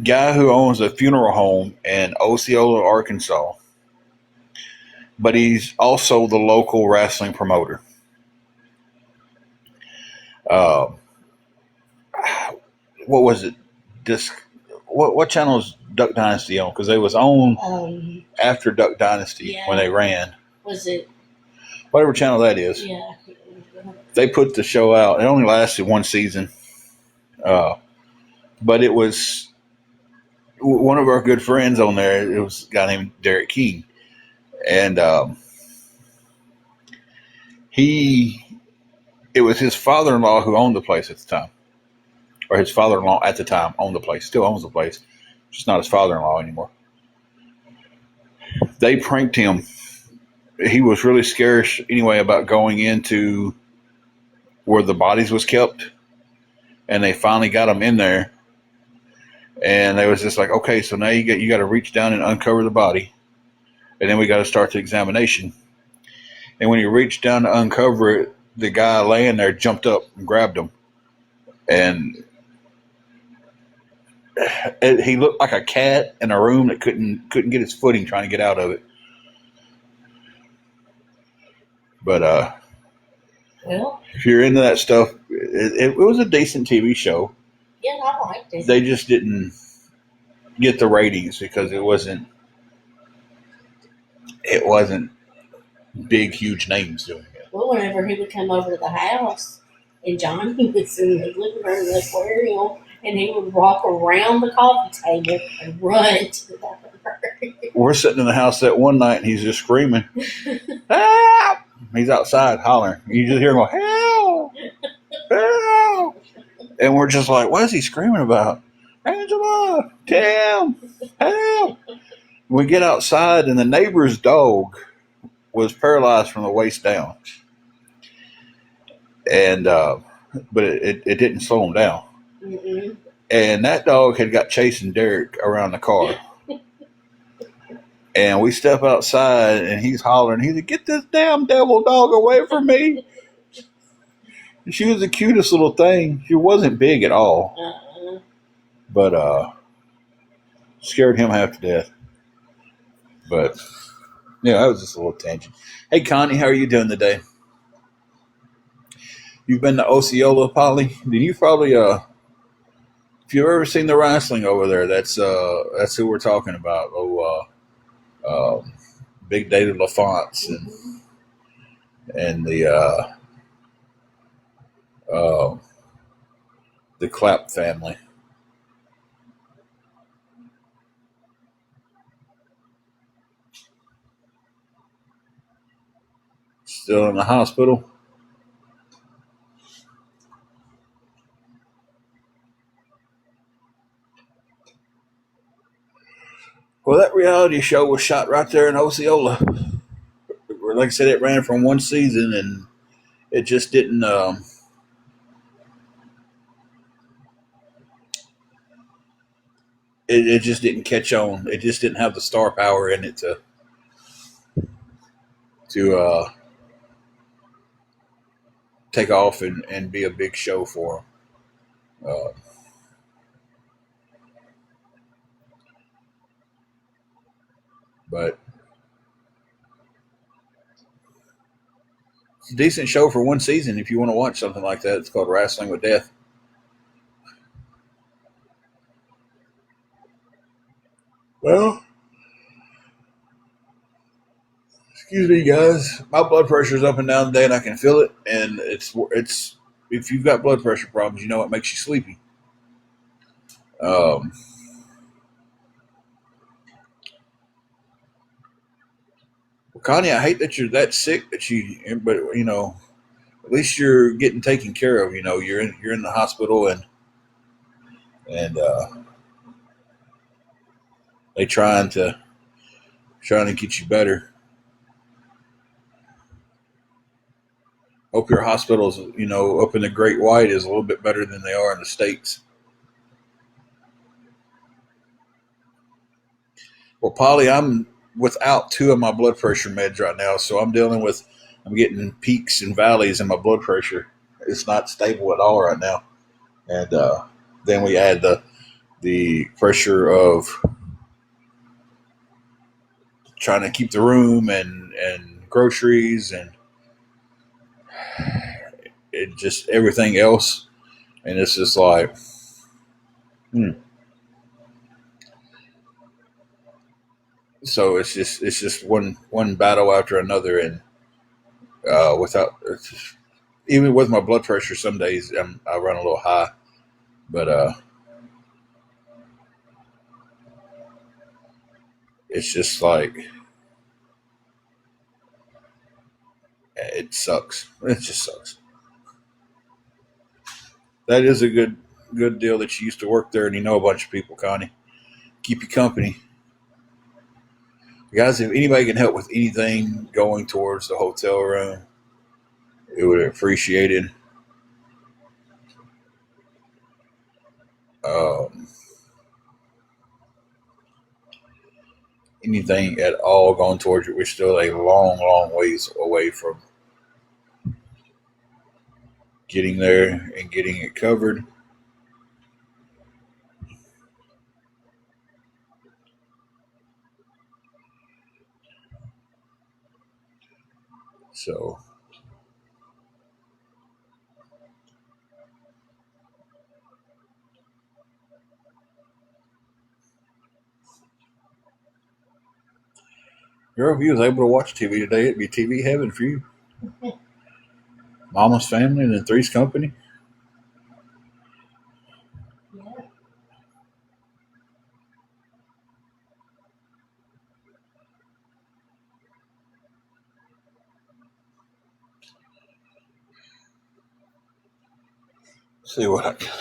guy who owns a funeral home in Osceola, Arkansas, but he's also the local wrestling promoter. Uh, what was it? Disc. What channel is Duck Dynasty on? Because they was on after Duck Dynasty when they ran. Was it? Whatever channel that is. Yeah. They put the show out. It only lasted one season, but it was one of our good friends on there. It was a guy named Derek King, and he. It was his father-in-law who owned the place at the time, or his father-in-law at the time owned the place. Still owns the place, just not his father-in-law anymore. They pranked him. He was really scared anyway about going into where the bodies was kept, and they finally got him in there. And they was just like, okay, so now you got to reach down and uncover the body, and then we got to start the examination. And when he reached down to uncover it, the guy laying there jumped up and grabbed him, and he looked like a cat in a room that couldn't get his footing trying to get out of it. But Well, if you're into that stuff, it was a decent TV show. yeah, I liked it. They just didn't get the ratings because it wasn't big, huge names doing it. Well, whenever he would come over to the house, and Johnny was in the living room, the aquarium, and he would walk around the coffee table and run to the bathroom. We're sitting in the house that one night, and he's just screaming, "Help!" He's outside hollering. You just hear him go, "Help! Help!" And we're just like, what is he screaming about? Angela, Tim, help! We get outside, and the neighbor's dog was paralyzed from the waist down. And but it didn't slow him down. Mm-mm. And that dog had got chasing Derek around the car. And we step outside, and he's hollering. He's like, "Get this damn devil dog away from me!" And she was the cutest little thing. She wasn't big at all, but scared him half to death. But yeah, that was just a little tangent. Hey, Connie, how are you doing today? You've been to Osceola, Polly? Did you probably if you've ever seen the wrestling over there, that's who we're talking about. Big David LaFonts and the Clapp family. Still in the hospital. Well, that reality show was shot right there in Osceola. Like I said, it ran from one season, and it just didn't. It just didn't catch on. It just didn't have the star power in it to take off and be a big show for them. But It's a decent show for one season if you want to watch something like that. It's called Wrestling with Death. Well, excuse me, guys. My blood pressure's up and down today, and I can feel it. And it's if you've got blood pressure problems, you know it makes you sleepy. Um, well, Connie, I hate that you're that sick that but at least you're getting taken care of. You're in the hospital and they trying to get you better. Hope your hospitals, up in the Great White is a little bit better than they are in the States. Well, Polly, I'm without two of my blood pressure meds right now, so I'm getting peaks and valleys in my blood pressure. It's not stable at all right now. And then we add the pressure of trying to keep the room and groceries and it just everything else. And it's just like, hmm. So it's just one battle after another, and without even with my blood pressure, some days I run a little high, but it's just like it sucks. It just sucks. That is a good deal that you used to work there and you know a bunch of people, Connie. Keep you company. Guys, if anybody can help with anything going towards the hotel room, it would be appreciated. Um, Anything at all going towards it, we're still a long, long ways away from getting there and getting it covered. So, girl, if you was able to watch TV today, it'd be TV heaven for you. Mama's Family and then Three's Company. Yeah. See what I can.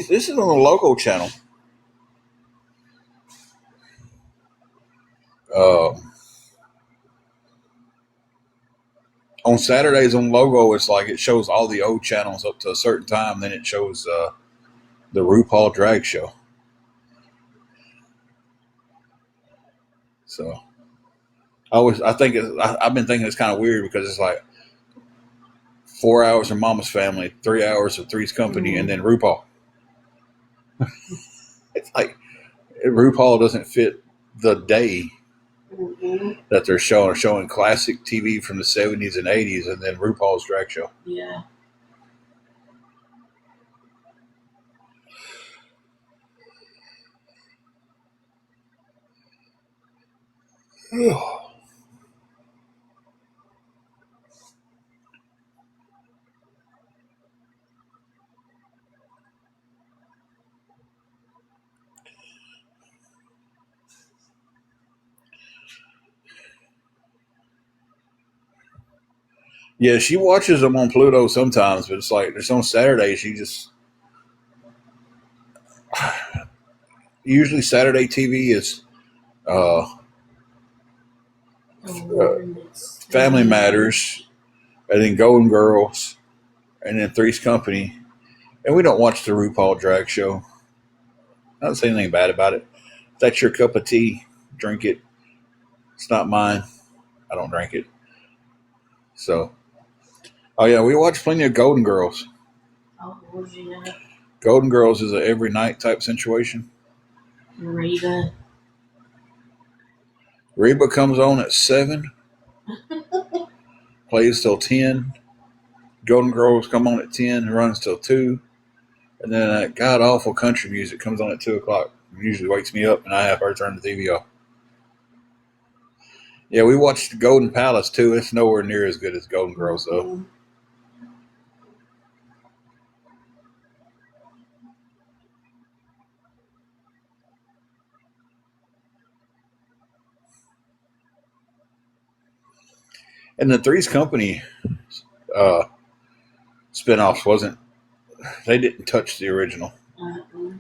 This is on the local channel. Um, on Saturdays on Logo, it's like it shows all the old channels up to a certain time. Then it shows the RuPaul drag show. So I've been thinking it's kind of weird because it's like 4 hours of Mama's Family, 3 hours of Three's Company, and then RuPaul. It's like RuPaul doesn't fit the day Mm-hmm. that they're showing classic TV from the 70s and 80s, and then RuPaul's drag show. Yeah. Yeah, she watches them on Pluto sometimes, but it's like it's on Saturday. She just usually Saturday TV is uh, uh, Family Matters, and then Golden Girls, and then Three's Company. And we don't watch the RuPaul drag show. I don't say anything bad about it. If that's your cup of tea, drink it. It's not mine. I don't drink it. So, oh yeah, we watch plenty of Golden Girls. Oh, yeah. Golden Girls is a every night type situation. Reba. Reba comes on at 7, plays till 10. Golden Girls come on at 10, runs till 2. And then that god awful country music comes on at 2 o'clock. It usually wakes me up and I have her turn the TV off. Yeah, we watched Golden Palace too. It's nowhere near as good as Golden Girls though. And the Three's Company uh, spinoffs wasn't. They didn't touch the original. Uh-uh.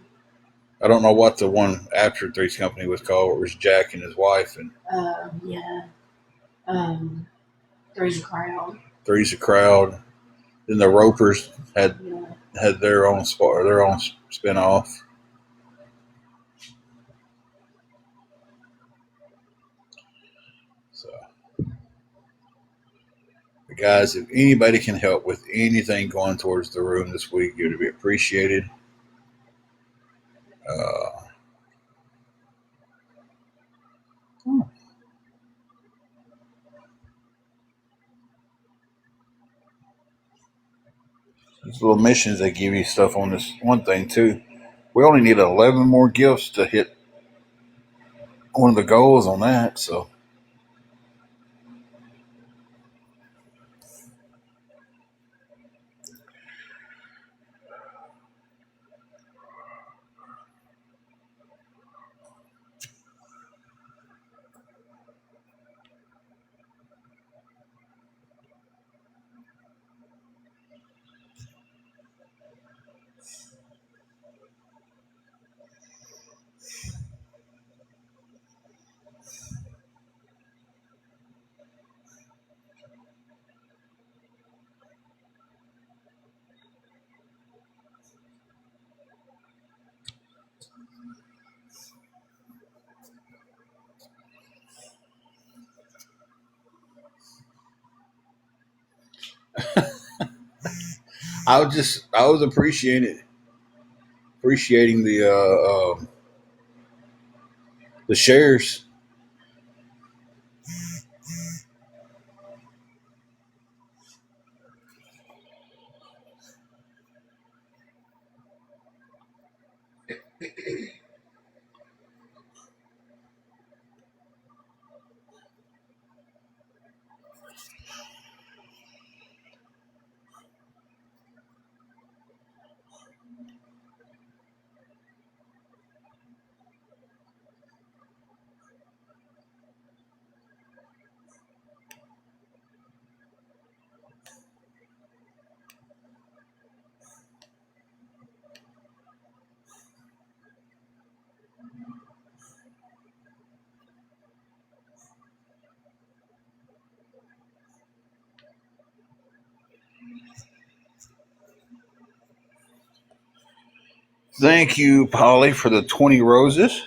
I don't know what the one after Three's Company was called. It was Jack and his wife, and Yeah. Three's a Crowd. Three's a Crowd. Then the Ropers had Yeah. had their own spinoff. So, guys, if anybody can help with anything going towards the room this week, it would be appreciated. Uh, these little missions they give you stuff on this one thing too. We only need 11 more gifts to hit one of the goals on that. So I was appreciating the shares. Thank you, Polly, for the 20 roses.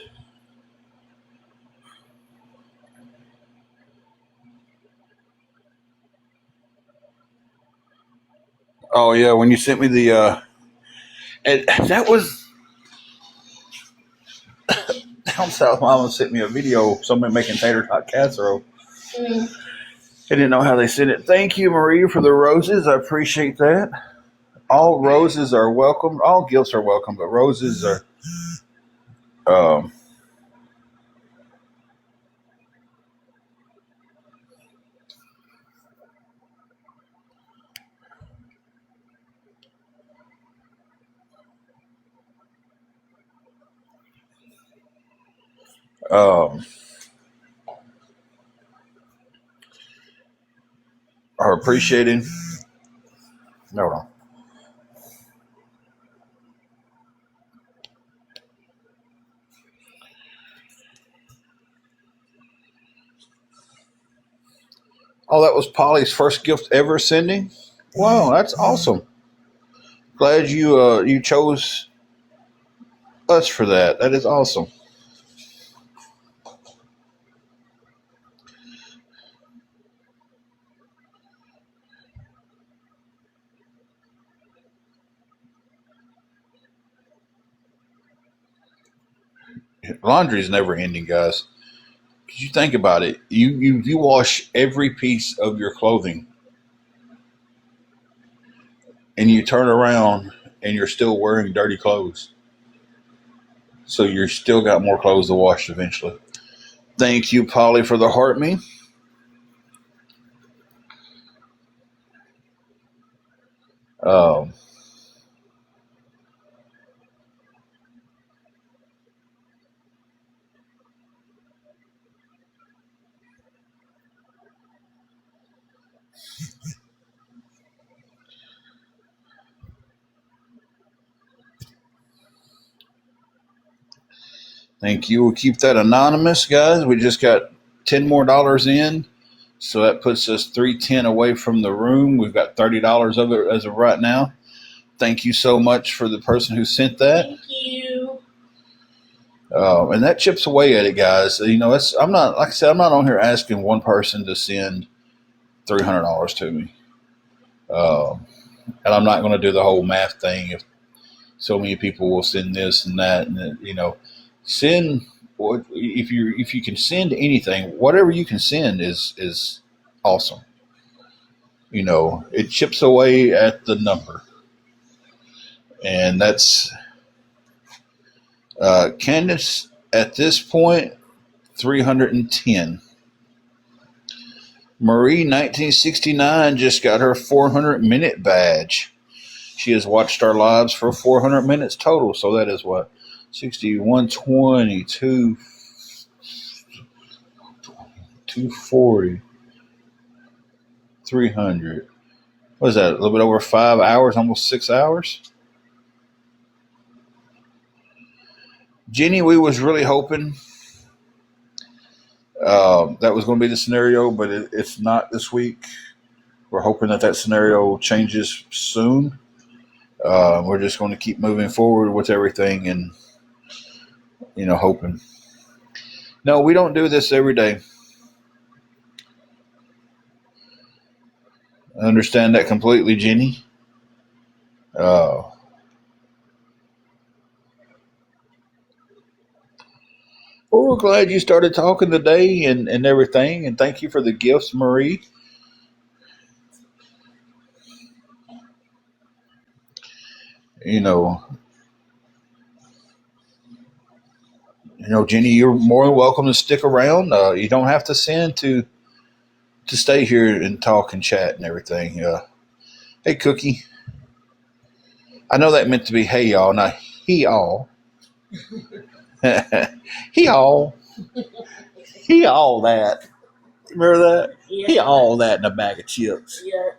Oh yeah, when you sent me the and that was down south. Mama sent me a video of somebody making tater tot casserole. Mm. I didn't know how they sent it. Thank you, Marie, for the roses. I appreciate that. All roses are welcome. All gifts are welcome, but roses are. Um, um, our appreciating. No. Oh, that was Polly's first gift ever, Cindy. Wow, that's awesome. Glad you chose us for that. That is awesome. Laundry's never ending, guys. Because you think about it, you wash every piece of your clothing, and you turn around and you're still wearing dirty clothes. So you're still got more clothes to wash eventually. Thank you, Polly, for the heart me. Um, Thank you. We'll keep that anonymous, guys. We just got $10 more in. So that puts us $310 away from the room. We've got $30 of it as of right now. Thank you so much for the person who sent that. Thank you. And that chips away at it, guys. You know, I'm not, like I said, I'm not on here asking one person to send $300 to me. And I'm not going to do the whole math thing. If so many people will send this and that, and you know, send. If you can send anything, whatever you can send is awesome. You know, it chips away at the number, and that's Candace at this point 310. Marie 1969 just got her 400-minute badge. She has watched our lives for 400 minutes total, so that is what 60, 120, 240, 300. What is that? A little bit over 5 hours, almost 6 hours. Jenny, we was really hoping that was going to be the scenario, but it's not this week. We're hoping that scenario changes soon. We're just going to keep moving forward with everything and, you know, hoping. No, we don't do this every day. I understand that completely, Jenny. Well, we're glad you started talking today and everything, and thank you for the gifts, Marie. You know, Jenny, you're more than welcome to stick around. You don't have to send to stay here and talk and chat and everything. Hey, Cookie. I know that meant to be hey y'all, not he all. He all. He all that. Remember that? Yeah. He all that in a bag of chips. Yeah.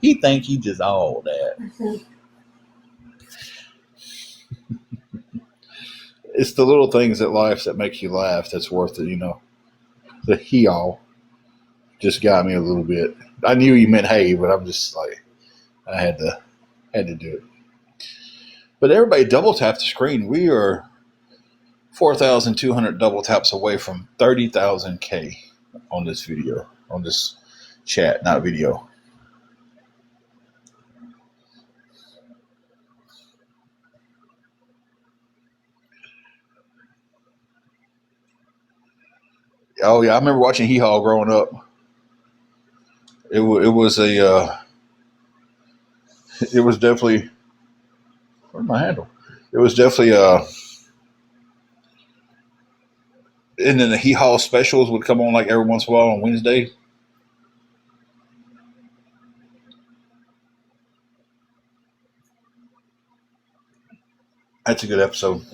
He think he just all that. It's the little things in life that make you laugh that's worth it, you know. The he all just got me a little bit. I knew you meant hey, but I'm just like I had to do it. But everybody double tap the screen. We are 4,200 double taps away from 30,000 K on this video, on this chat, not video. Oh yeah, I remember watching Hee Haw growing up. It was it was definitely where's my handle? It was definitely and then the Hee Haw specials would come on like every once in a while on Wednesday. That's a good episode.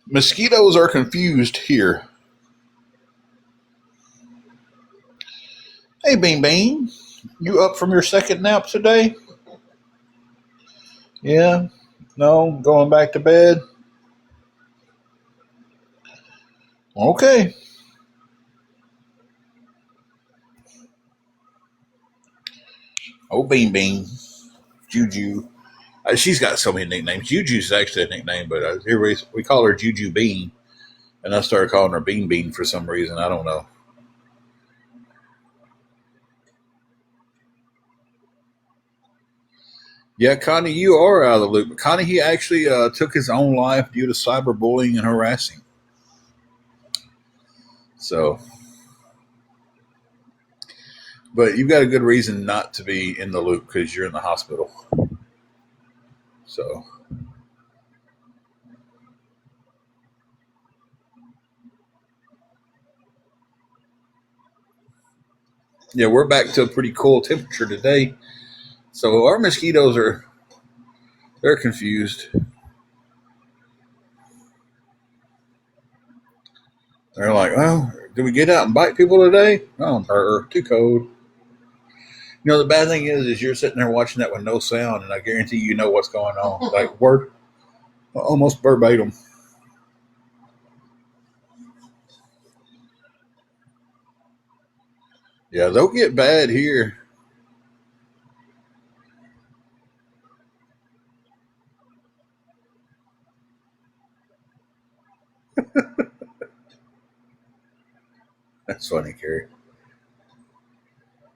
Mosquitoes are confused here. Bean Bean. You up from your second nap today? Yeah. No, going back to bed. Okay. Oh, Bean Bean. Juju. She's got so many nicknames. Juju's actually a nickname, but here we call her Juju Bean. And I started calling her Bean Bean for some reason. I don't know. Yeah, Connie, you are out of the loop. Connie, he actually took his own life due to cyberbullying and harassing. So, but you've got a good reason not to be in the loop because you're in the hospital. So, yeah, we're back to a pretty cool temperature today. So our mosquitoes they're confused. They're like, "Oh, did we get out and bite people today? Oh, too cold." You know, the bad thing is you're sitting there watching that with no sound, and I guarantee you know what's going on. Like word, almost verbatim. Yeah, they'll get bad here. That's funny, Carrie.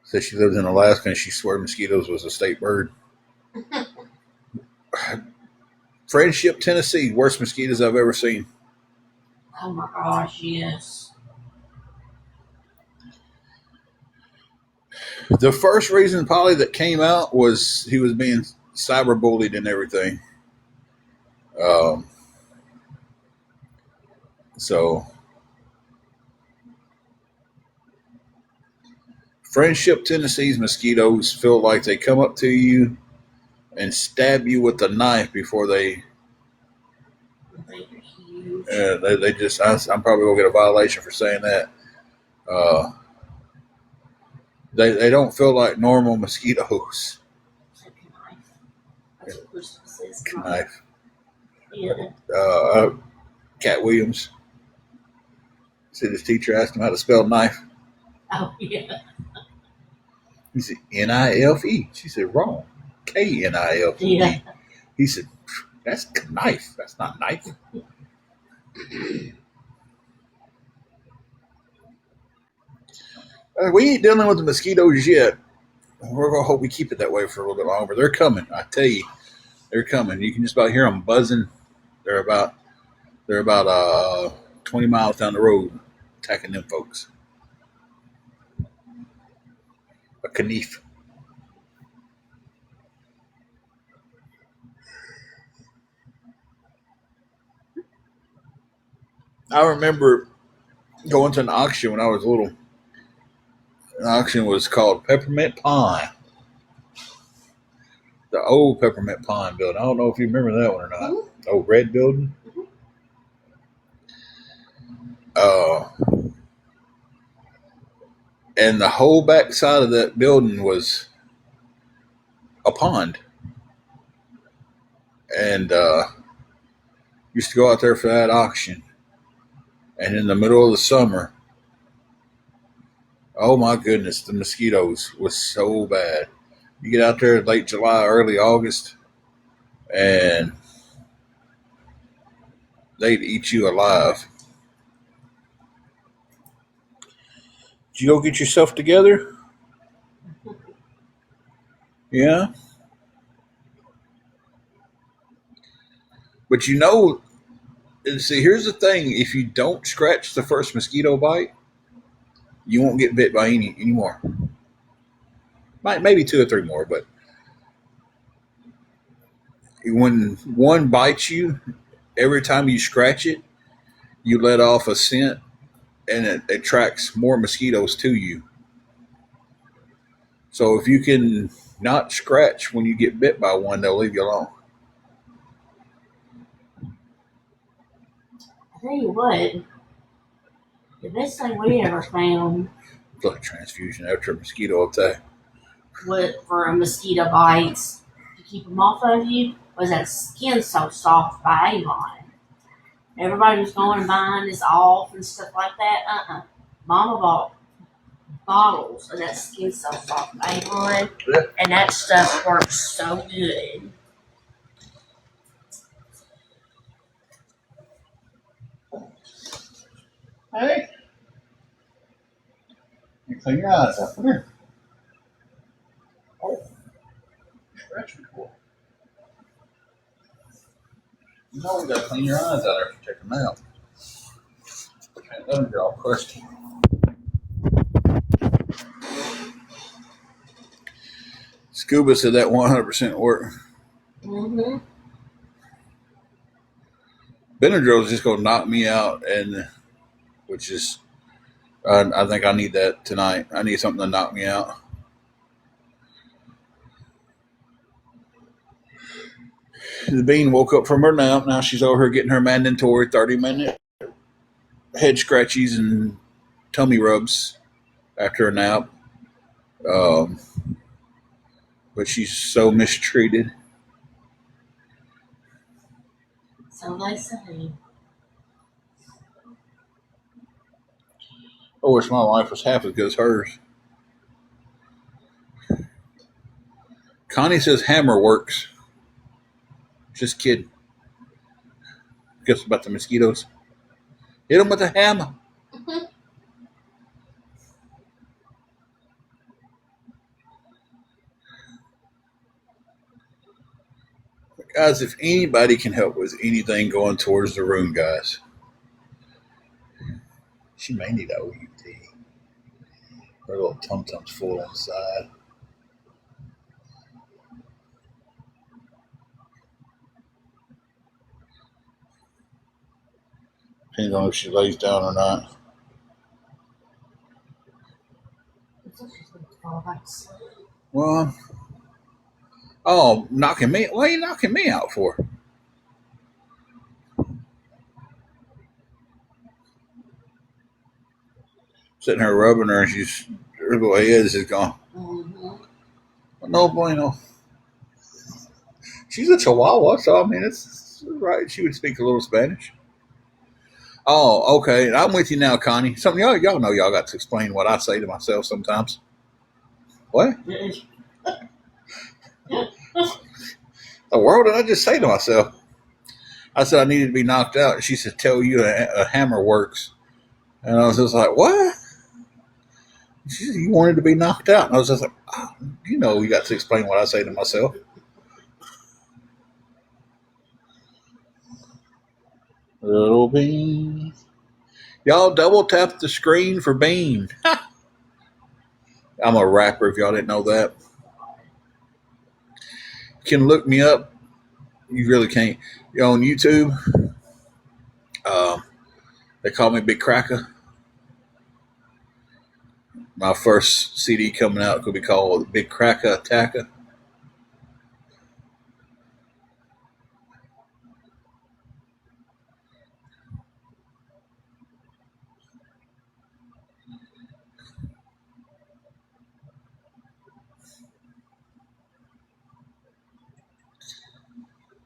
Says she lives in Alaska and she swore mosquitoes was a state bird. Friendship, Tennessee, worst mosquitoes I've ever seen. Oh my gosh, yes. The first reason Polly that came out was he was being cyberbullied and everything. Um, so, Friendship, Tennessee's mosquitoes feel like they come up to you and stab you with a knife before they. They're huge. They just. I'm probably gonna get a violation for saying that. Uh, they don't feel like normal mosquitoes. It's like a knife. That's what Christmas is. Knife. Yeah. Cat Williams. Said his teacher asked him how to spell knife. Oh yeah. He said Nife. She said wrong. Knife. Yeah. He said that's knife. That's not knife. We ain't dealing with the mosquitoes yet. We're gonna hope we keep it that way for a little bit longer. They're coming. I tell you, they're coming. You can just about hear them buzzing. They're about 20 miles down the road, attacking them folks. A knife. I remember going to an auction when I was little. The auction was called Peppermint Pine. The old Peppermint Pine building. I don't know if you remember that one or not. Mhm. The old red building. Uh, and the whole back side of that building was a pond. And used to go out there for that auction. And in the middle of the summer, oh my goodness, the mosquitoes was so bad. You get out there late July, early August, and they'd eat you alive. Did you go get yourself together? Yeah. But you know, see, here's the thing: if you don't scratch the first mosquito bite, you won't get bit by anymore. Maybe two or three more, but when one bites you, every time you scratch it, you let off a scent, and it attracts more mosquitoes to you. So if you can not scratch when you get bit by one, they'll leave you alone. I tell you what, the best thing we ever found blood transfusion after a mosquito attack. For a mosquito bites to keep them off of you was that Skin So Soft by Avon. Everybody was going and buying this off and stuff like that. Mama bought bottles of that Skin So Soft by Avon, Yeah. and that stuff works so good. Hey, you clean your eyes out. Come here. Oh, scratch me for. You know we gotta clean your eyes out after you take them out. Can't let them get all crusty. Scuba said that 100% work. Mm-hmm. Benadryl's just gonna knock me out, and which is, I think I need that tonight. I need something to knock me out. The bean woke up from her nap. Now she's over here getting her mandatory 30-minute head scratchies and tummy rubs after a nap. But she's so mistreated. So they say. I wish my life was half as good as hers. Connie says hammer works. Just kidding. Guess about the mosquitoes. Hit them with a hammer. Guys, if anybody can help with anything going towards the room, guys, she may need OUT. Her little tum tum's full on the side. Depends on if she lays down or not. Well, oh, knocking me. What are you knocking me out for? Sitting there rubbing her, and her little head is gone. Mm-hmm. No bueno. She's a Chihuahua, so I mean, it's right. She would speak a little Spanish. Oh, okay. I'm with you now, Connie. Something y'all know. Y'all got to explain what I say to myself sometimes. What? The world did I just say to myself? I said I needed to be knocked out. She said, "Tell you a hammer works," and I was just like, "What?" She said, "You wanted to be knocked out," and I was just like, oh, "You know, you got to explain what I say to myself." Little Bean. Y'all double tap the screen for Bean. I'm a rapper if y'all didn't know that. You can look me up. You really can't. You're on YouTube. They call me Big Cracker. My first CD coming out could be called Big Cracker Attacker.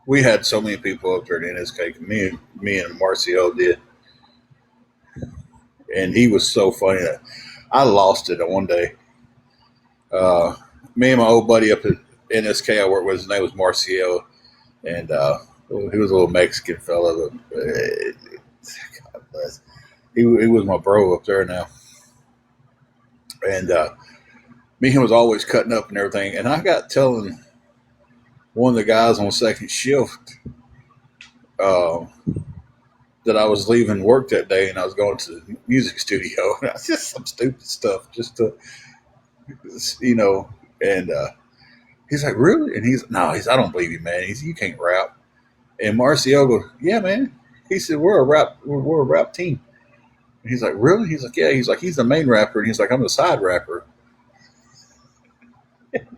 We had so many people up there at NSK. Me and Marcio did, and he was so funny. I lost it one day. Me and my old buddy up at NSK I worked with, his name was Marcio, and he was a little Mexican fella. God bless. He was my bro up there now, and me and him was always cutting up and everything. And I got telling one of the guys on second shift that I was leaving work that day and I was going to the music studio. It's just some stupid stuff, just to, and he's like, really? And I don't believe you, man. You can't rap. And Marcio goes, yeah, man. He said, we're a rap team. And he's like, really? He's like, yeah. He's like, he's the main rapper. And he's like, I'm the side rapper.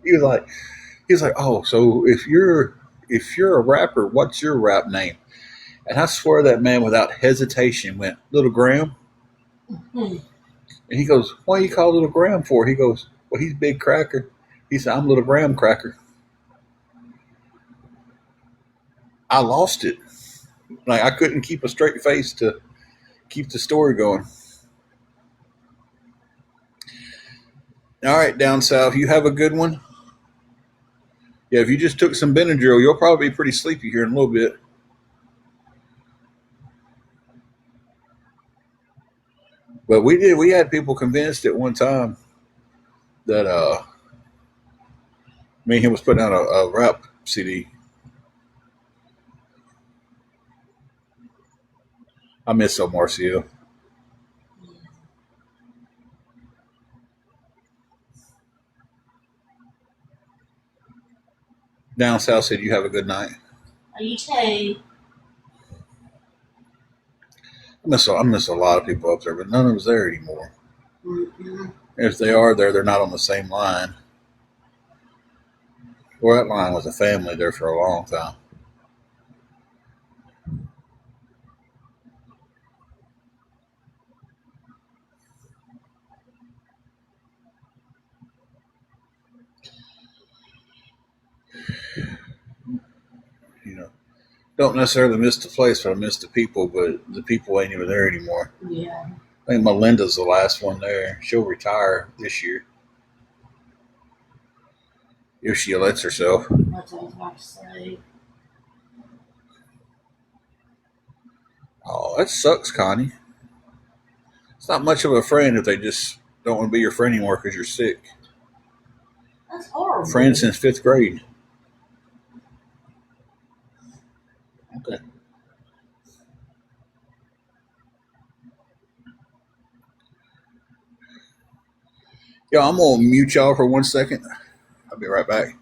He was like, oh, so if you're a rapper, what's your rap name? And I swear that man, without hesitation, went, Little Graham. Mm-hmm. And he goes, "Why you call Little Graham for?" He goes, "Well, he's Big Cracker." He said, "I'm Little Graham Cracker." I lost it. Like I couldn't keep a straight face to keep the story going. All right, down south, you have a good one. Yeah, if you just took some Benadryl, you'll probably be pretty sleepy here in a little bit. But we had people convinced at one time that me and him was putting out a rap CD. I miss El Marcio. Down south said you have a good night. You too. I miss a lot of people up there, but none of them's there anymore. Mm-mm. If they are there, they're not on the same line. Well, that line was a family there for a long time. You know, don't necessarily miss the place, but I miss the people. But the people ain't even there anymore. Yeah. I think Melinda's the last one there. She'll retire this year if she lets herself. That's what I was about to say. Oh, that sucks, Connie. It's not much of a friend if they just don't want to be your friend anymore because you're sick. That's horrible. Friend since fifth grade. Okay. Yeah, I'm gonna mute y'all for 1 second. I'll be right back.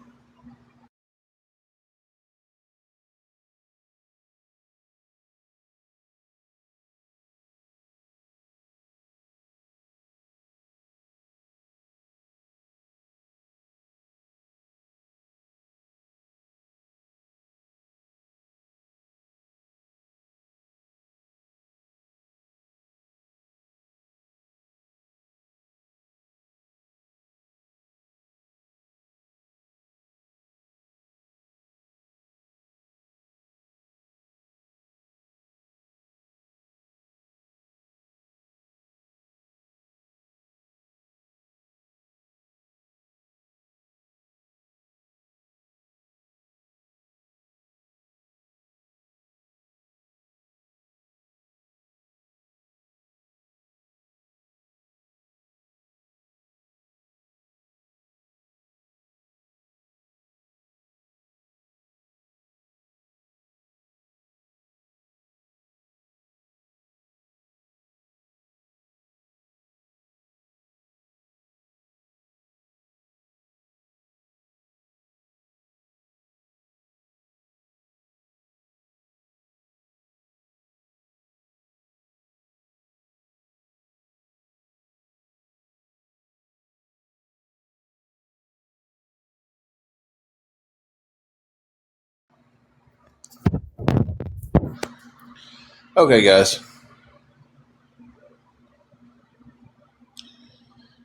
Okay, guys.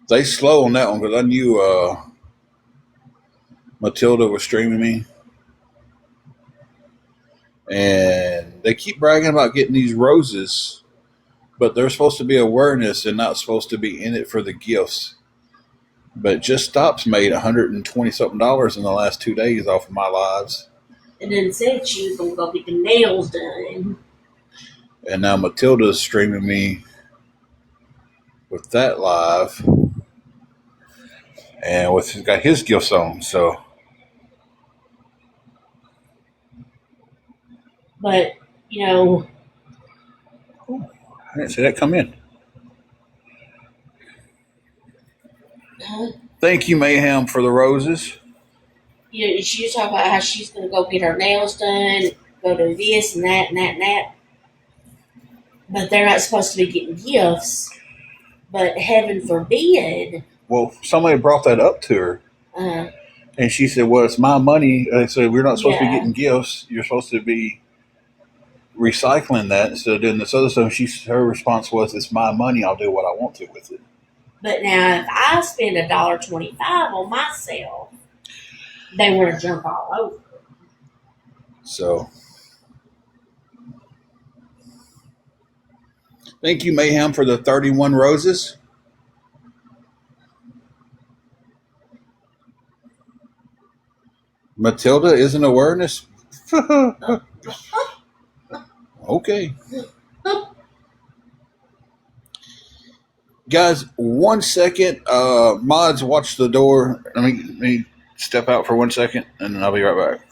They slow on that one because I knew Matilda was streaming me, and they keep bragging about getting these roses, but they're supposed to be awareness and not supposed to be in it for the gifts. But Just Stop's made $120 something in the last 2 days off of my lives, And then said she was gonna go get the nails done. and now Matilda's streaming me with that live, and with got his gifts on. So But, you know, I didn't see that come in. Thank you, Mayhem, for the roses. she was talking about how she's gonna go get her nails done, go to this and that and that and that. But they're not supposed to be getting gifts. But heaven forbid. Well, somebody brought that up to her, Uh, and she said, "Well, it's my money." I said, "We're not supposed to be Yeah. getting gifts. You're supposed to be recycling that instead of doing this other stuff." Her response was, "It's my money. I'll do what I want to with it." But now, if I spend $1.25 on myself, they want to jump all over. So, thank you, Mayhem, for the 31 roses. Matilda is an awareness. Okay. Guys, 1 second. Mods, watch the door. Let me step out for 1 second, and then I'll be right back.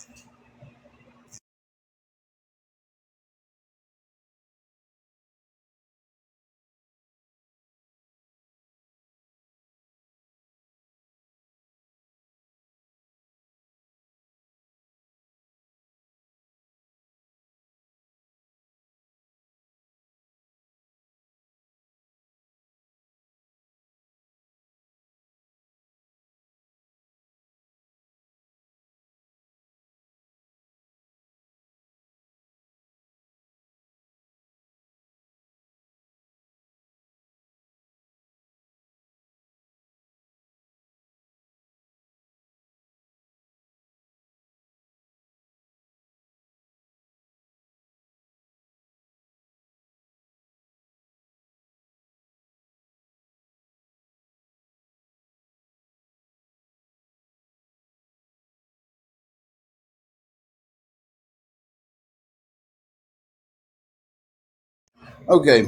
Okay.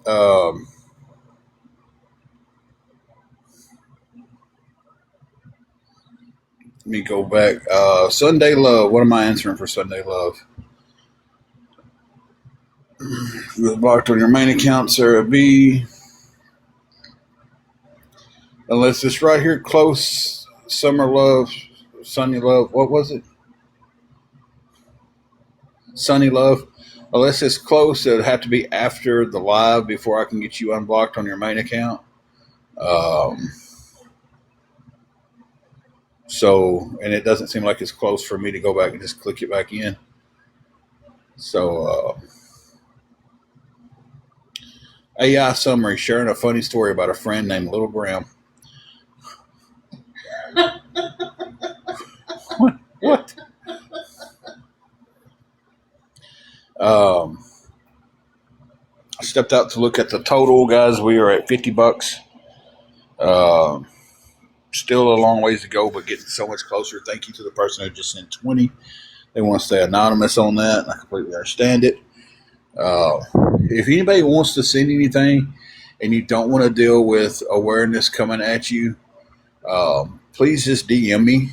Let me go back. Sunday Love. What am I answering for Sunday Love? You was blocked on your main account, Sarah B. Unless it's right here close. Summer Love. Sunny Love. What was it? Sunny Love. Unless it's close, it would have to be after the live before I can get you unblocked on your main account. And it doesn't seem like it's close for me to go back and just click it back in. So, AI summary, sharing a funny story about a friend named Little Graham. What? I stepped out to look at the total, guys. We are at $50. Still a long ways to go, but getting so much closer. Thank you to the person who just sent 20. They want to stay anonymous on that, and I completely understand it. If anybody wants to send anything and you don't want to deal with awareness coming at you, please just DM me.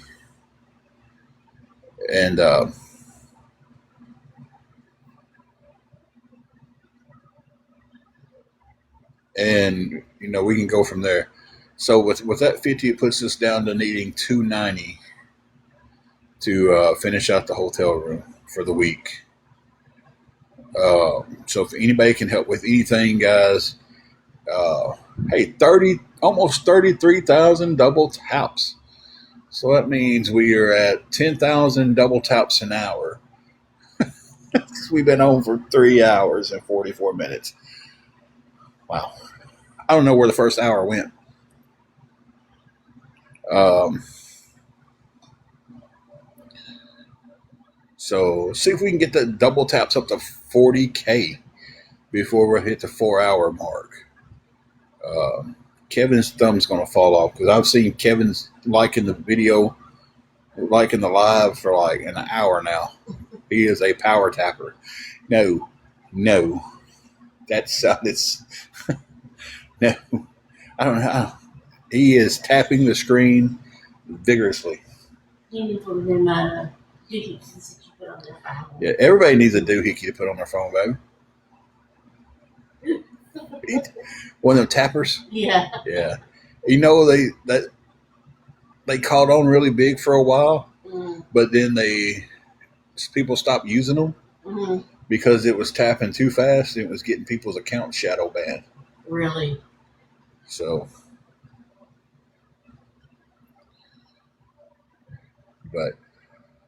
And we can go from there. So with that 50, it puts us down to needing 290 to finish out the hotel room for the week. So if anybody can help with anything, guys, hey, almost 33,000 double taps. So that means we are at 10,000 double taps an hour. We've been on for 3 hours and 44 minutes. Wow. I don't know where the first hour went. So see if we can get the double taps up to 40K before we hit the 4 hour mark. Kevin's thumb's going to fall off because I've seen Kevin's liking the video, liking the live for like an hour now. He is a power tapper. No, that sounded no. I don't know. He is tapping the screen vigorously. You need for them doohickeys that you put on their phone. Yeah, everybody needs a doohickey to put on their phone, baby. One of them tappers. Yeah. Yeah. They caught on really big for a while, but then people stopped using them because it was tapping too fast and it was getting people's accounts shadow banned. Really? So, but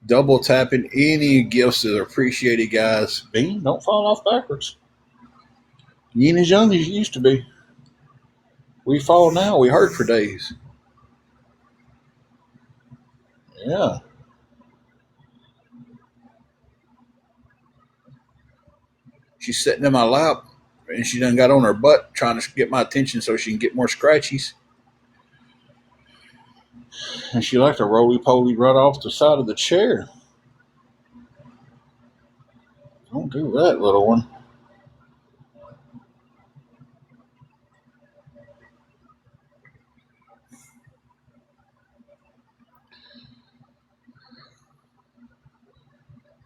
double tapping any gifts is appreciated, guys. Bean, don't fall off backwards. You ain't as young as you used to be. We fall now. We hurt for days. Yeah. She's sitting in my lap, and she done got on her butt trying to get my attention so she can get more scratchies. And she like to roly poly right off the side of the chair. Don't do that, little one.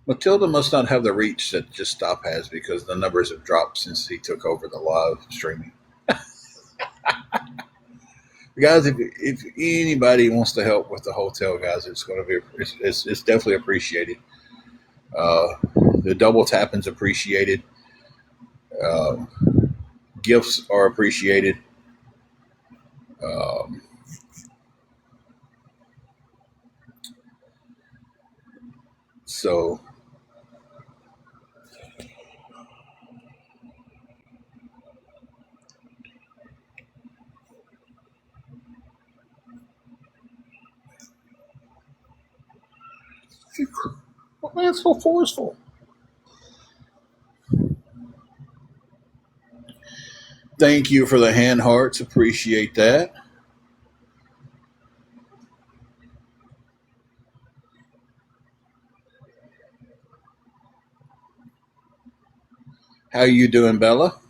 Matilda must not have the reach that Just Stop has because the numbers have dropped since he took over the live streaming. Guys, if anybody wants to help with the hotel, guys, it's going to be it's definitely appreciated. Uh, the double tapping's appreciated. Uh, Gifts are appreciated. Um, so what man so forceful? Thank you for the hand hearts. Appreciate that. How you doing, Bella?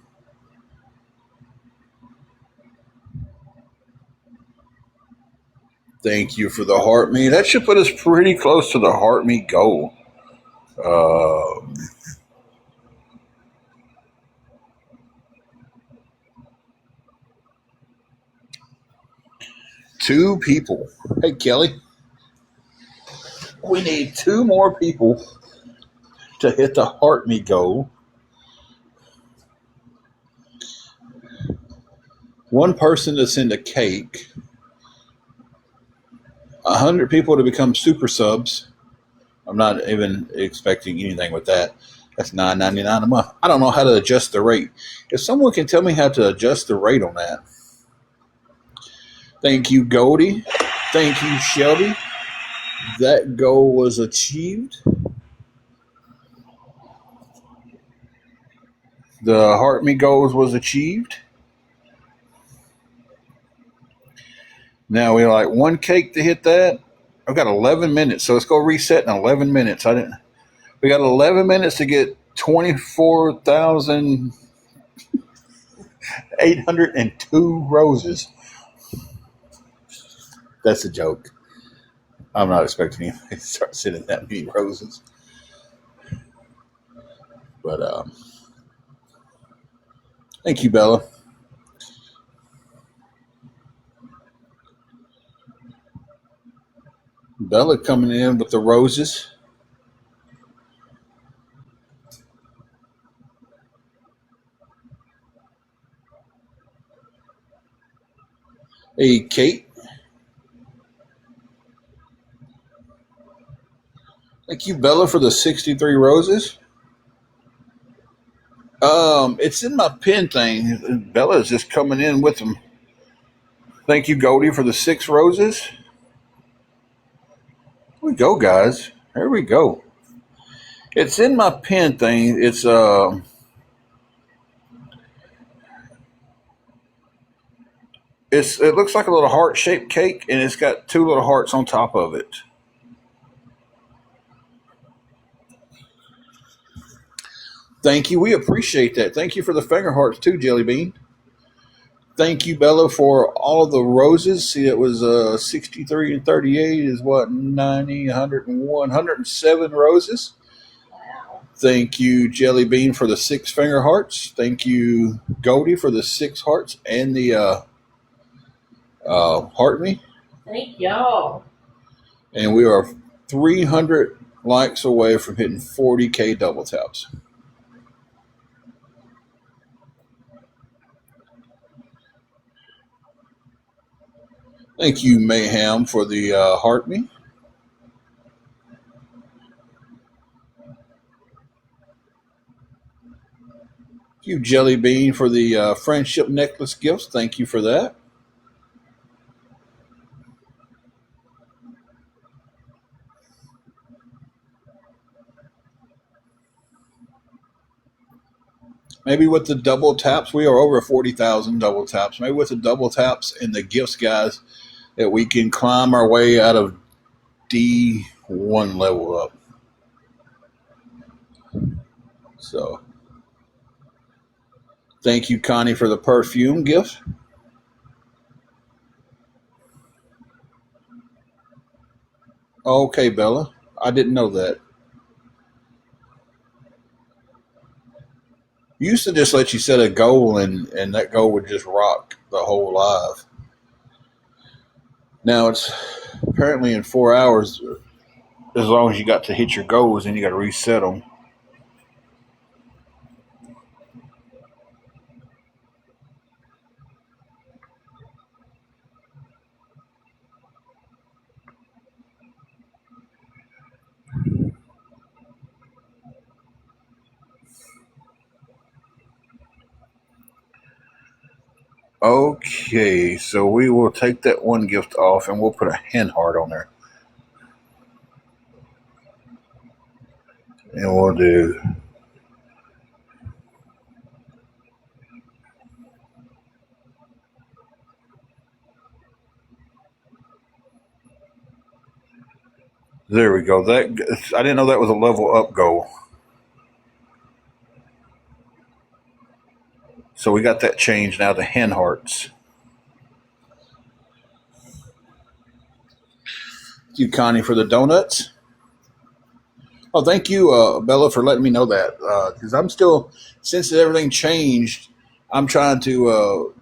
Thank you for the heart me. That should put us pretty close to the heart me goal. Um, 2 people. Hey, Kelly, we need 2 more people to hit the heart me goal. 1 person to send a cake. 100 people to become super subs. I'm not even expecting anything with that. That's $9.99 a month. I don't know how to adjust the rate. If someone can tell me how to adjust the rate on that. Thank you, Goldie. Thank you, Shelby. That goal was achieved. The heart me goals was achieved. Now we like 1 cake to hit that. I've got 11 minutes, so let's go reset in 11 minutes. We got 11 minutes to get 24,802 roses. That's a joke. I'm not expecting anybody to start sending that many roses. But thank you, Bella. Bella coming in with the roses. Hey, Kate. Thank you, Bella, for the 63 roses. It's in my pin thing. Bella's just coming in with them. Thank you, Goldie, for the 6 roses. Here we go, guys. Here we go. It's in my pin thing. It looks like a little heart shaped cake, and it's got 2 little hearts on top of it. Thank you. We appreciate that. Thank you for the finger hearts too, Jelly Bean. Thank you, Bella, for all of the roses. See, it was 63 and 38 is what, 90, 101, 107 roses. Wow. Thank you, Jelly Bean, for the 6 finger hearts. Thank you, Goldie, for the 6 hearts and the heart me. Thank y'all. And we are 300 likes away from hitting 40K double taps. Thank you, Mayhem, for the heart me. Thank you, Jelly Bean, for the friendship necklace gifts. Thank you for that. Maybe with the double taps, we are over 40,000 double taps. Maybe with the double taps and the gifts, guys, that we can climb our way out of D1 level up. So, thank you, Connie, for the perfume gift. Okay, Bella. I didn't know that. You used to just let you set a goal and that goal would just rock the whole live. Now it's apparently in 4 hours, as long as you got to hit your goals, and you got to reset them. Okay, so we will take that one gift off and we'll put a hand heart on there. And we'll do. There we go. That I didn't know that was a level up goal. So we got that changed now to hand hearts. Thank you, Connie, for the donuts. Oh, thank you, Bella, for letting me know that. Because I'm still, since everything changed, I'm trying to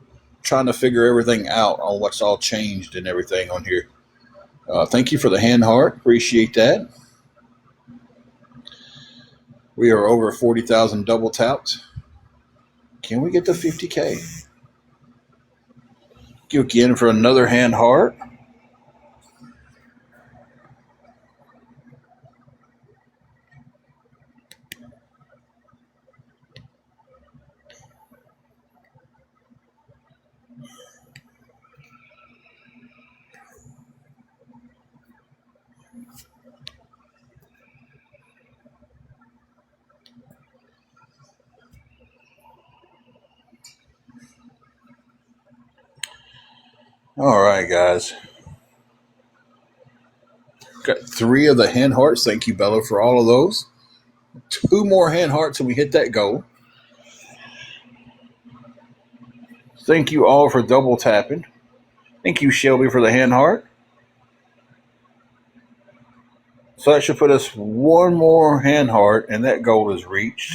figure everything out on what's all changed and everything on here. Thank you for the hand heart. Appreciate that. We are over 40,000 double tapped. Can we get to 50K? Thank you again for another hand heart. All right, guys. Got 3 of the hand hearts. Thank you, Bella, for all of those. 2 more hand hearts and we hit that goal. Thank you all for double tapping. Thank you, Shelby, for the hand heart. So that should put us 1 more hand heart, and that goal is reached.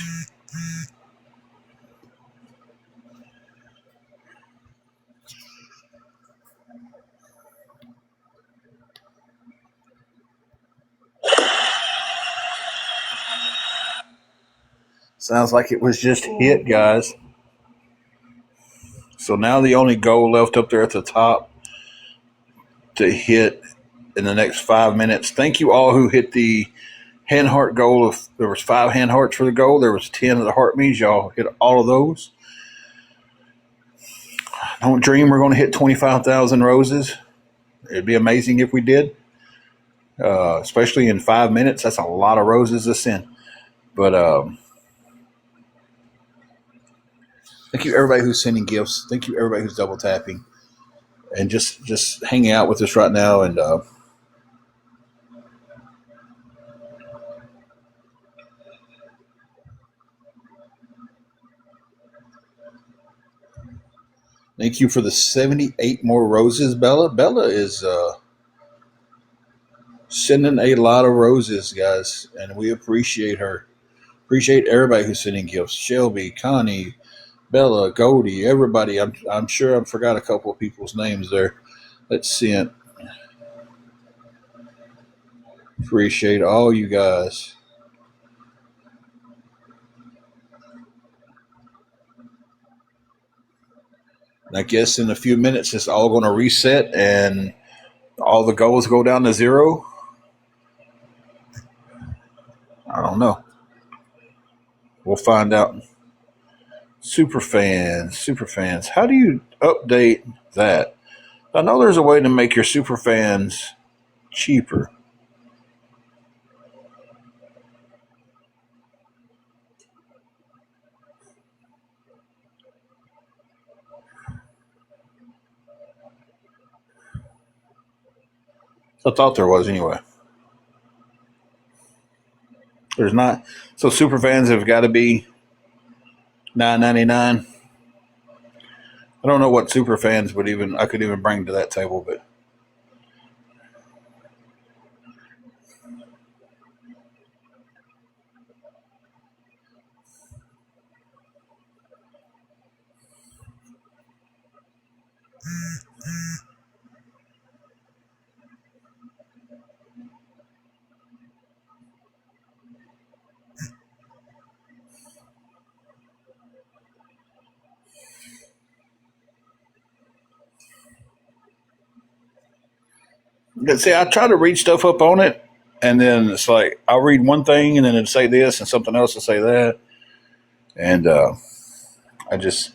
Sounds like it was just hit, guys. So now the only goal left up there at the top to hit in the next 5 minutes. Thank you all who hit the hand heart goal. If there was 5 hand hearts for the goal, there was 10 of the heart me's. Y'all hit all of those. Don't dream we're going to hit 25,000 roses. It'd be amazing if we did, especially in 5 minutes. That's a lot of roses to send. But thank you everybody who's sending gifts. Thank you everybody who's double tapping and just hanging out with us right now. And thank you for the 78 more roses, Bella. Bella is sending a lot of roses, guys, and we appreciate her. Appreciate everybody who's sending gifts. Shelby, Connie, Bella, Goldie, everybody. I'm sure I forgot a couple of people's names there that sent. Appreciate all you guys. And I guess in a few minutes it's all going to reset and all the goals go down to 0. I don't know. We'll find out. Super fans. How do you update that? I know there's a way to make your super fans cheaper. I thought there was anyway. There's not. So super fans have got to be $9.99. I don't know what super fans would even I could even bring to that table, but see, I try to read stuff up on it, and then it's like I'll read one thing, and then it'll say this, and something else will say that, and I just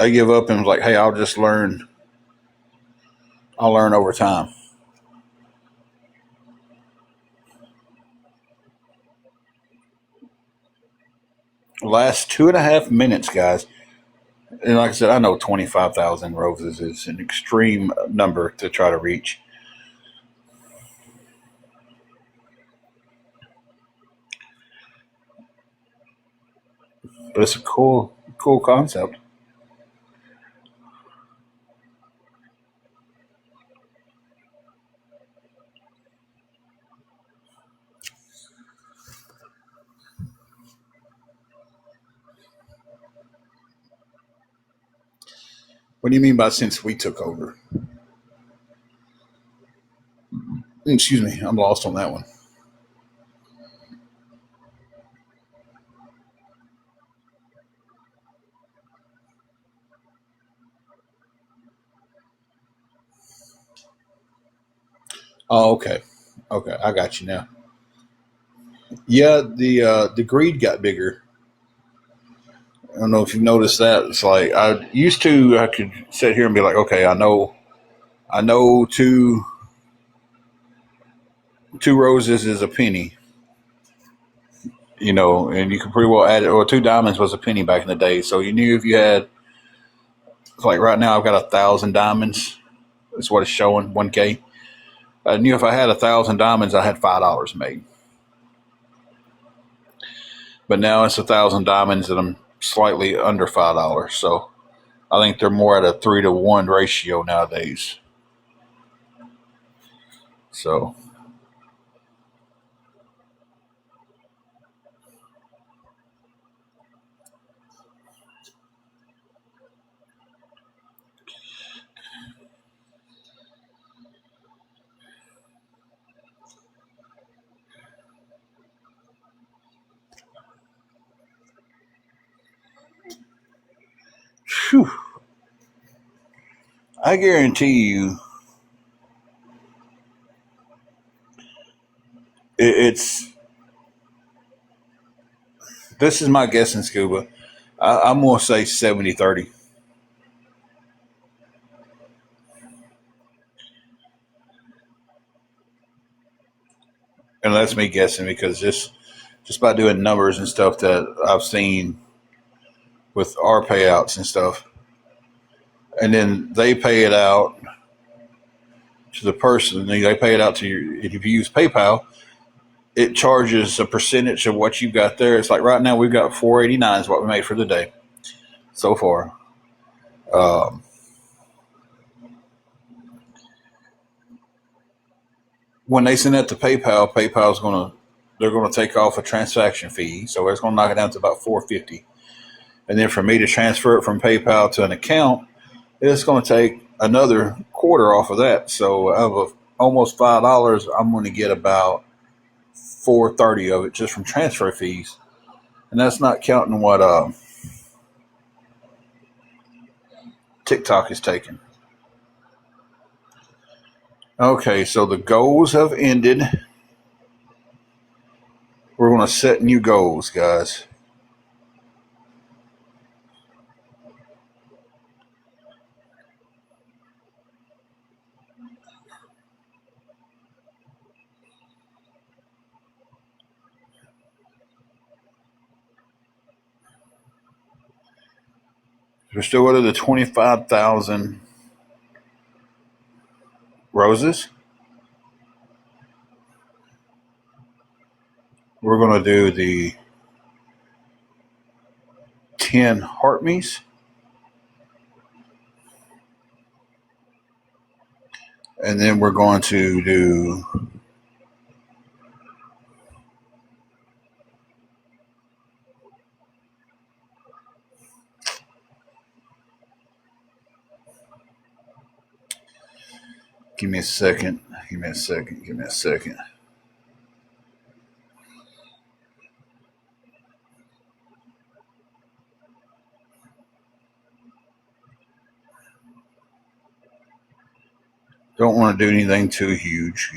I give up and was like, hey, I'll just learn. I'll learn over time. Last 2.5 minutes, guys. And like I said, I know 25,000 roses is an extreme number to try to reach. But it's a cool concept. What do you mean by since we took over? Excuse me, I'm lost on that one. Oh, okay. Okay, I got you now. Yeah, the greed got bigger. I don't know if you've noticed that. It's like I could sit here and be like, okay, I know two roses is a penny, and you could pretty well add it, or two diamonds was a penny back in the day. So you knew if you had, like right now, I've got 1,000 diamonds. That's what it's showing, 1K. I knew if I had 1,000 diamonds, I had $5 made. But now it's 1,000 diamonds and I'm slightly under $5. So I think they're more at a 3-to-1 ratio nowadays. So, whew, I guarantee you, it's this is my guessing, Scuba. I'm going to say 70-30. And that's me guessing because just by doing numbers and stuff that I've seen with our payouts and stuff, and then they pay it out to the person. They pay it out to you. If you use PayPal, it charges a percentage of what you got there. It's like right now we've got 489 is what we made for the day so far. Um, when they send that to PayPal, they're gonna take off a transaction fee, so it's gonna knock it down to about 450. And then for me to transfer it from PayPal to an account, it's gonna take another quarter off of that. So out of almost $5, I'm gonna get about 430 of it just from transfer fees, and that's not counting what TikTok is taking. Okay, so the goals have ended. We're going to set new goals, guys. We're still at the 25,000 roses. We're going to do the 10 heart me's. And then we're going to do give me a second. Don't want to do anything too huge,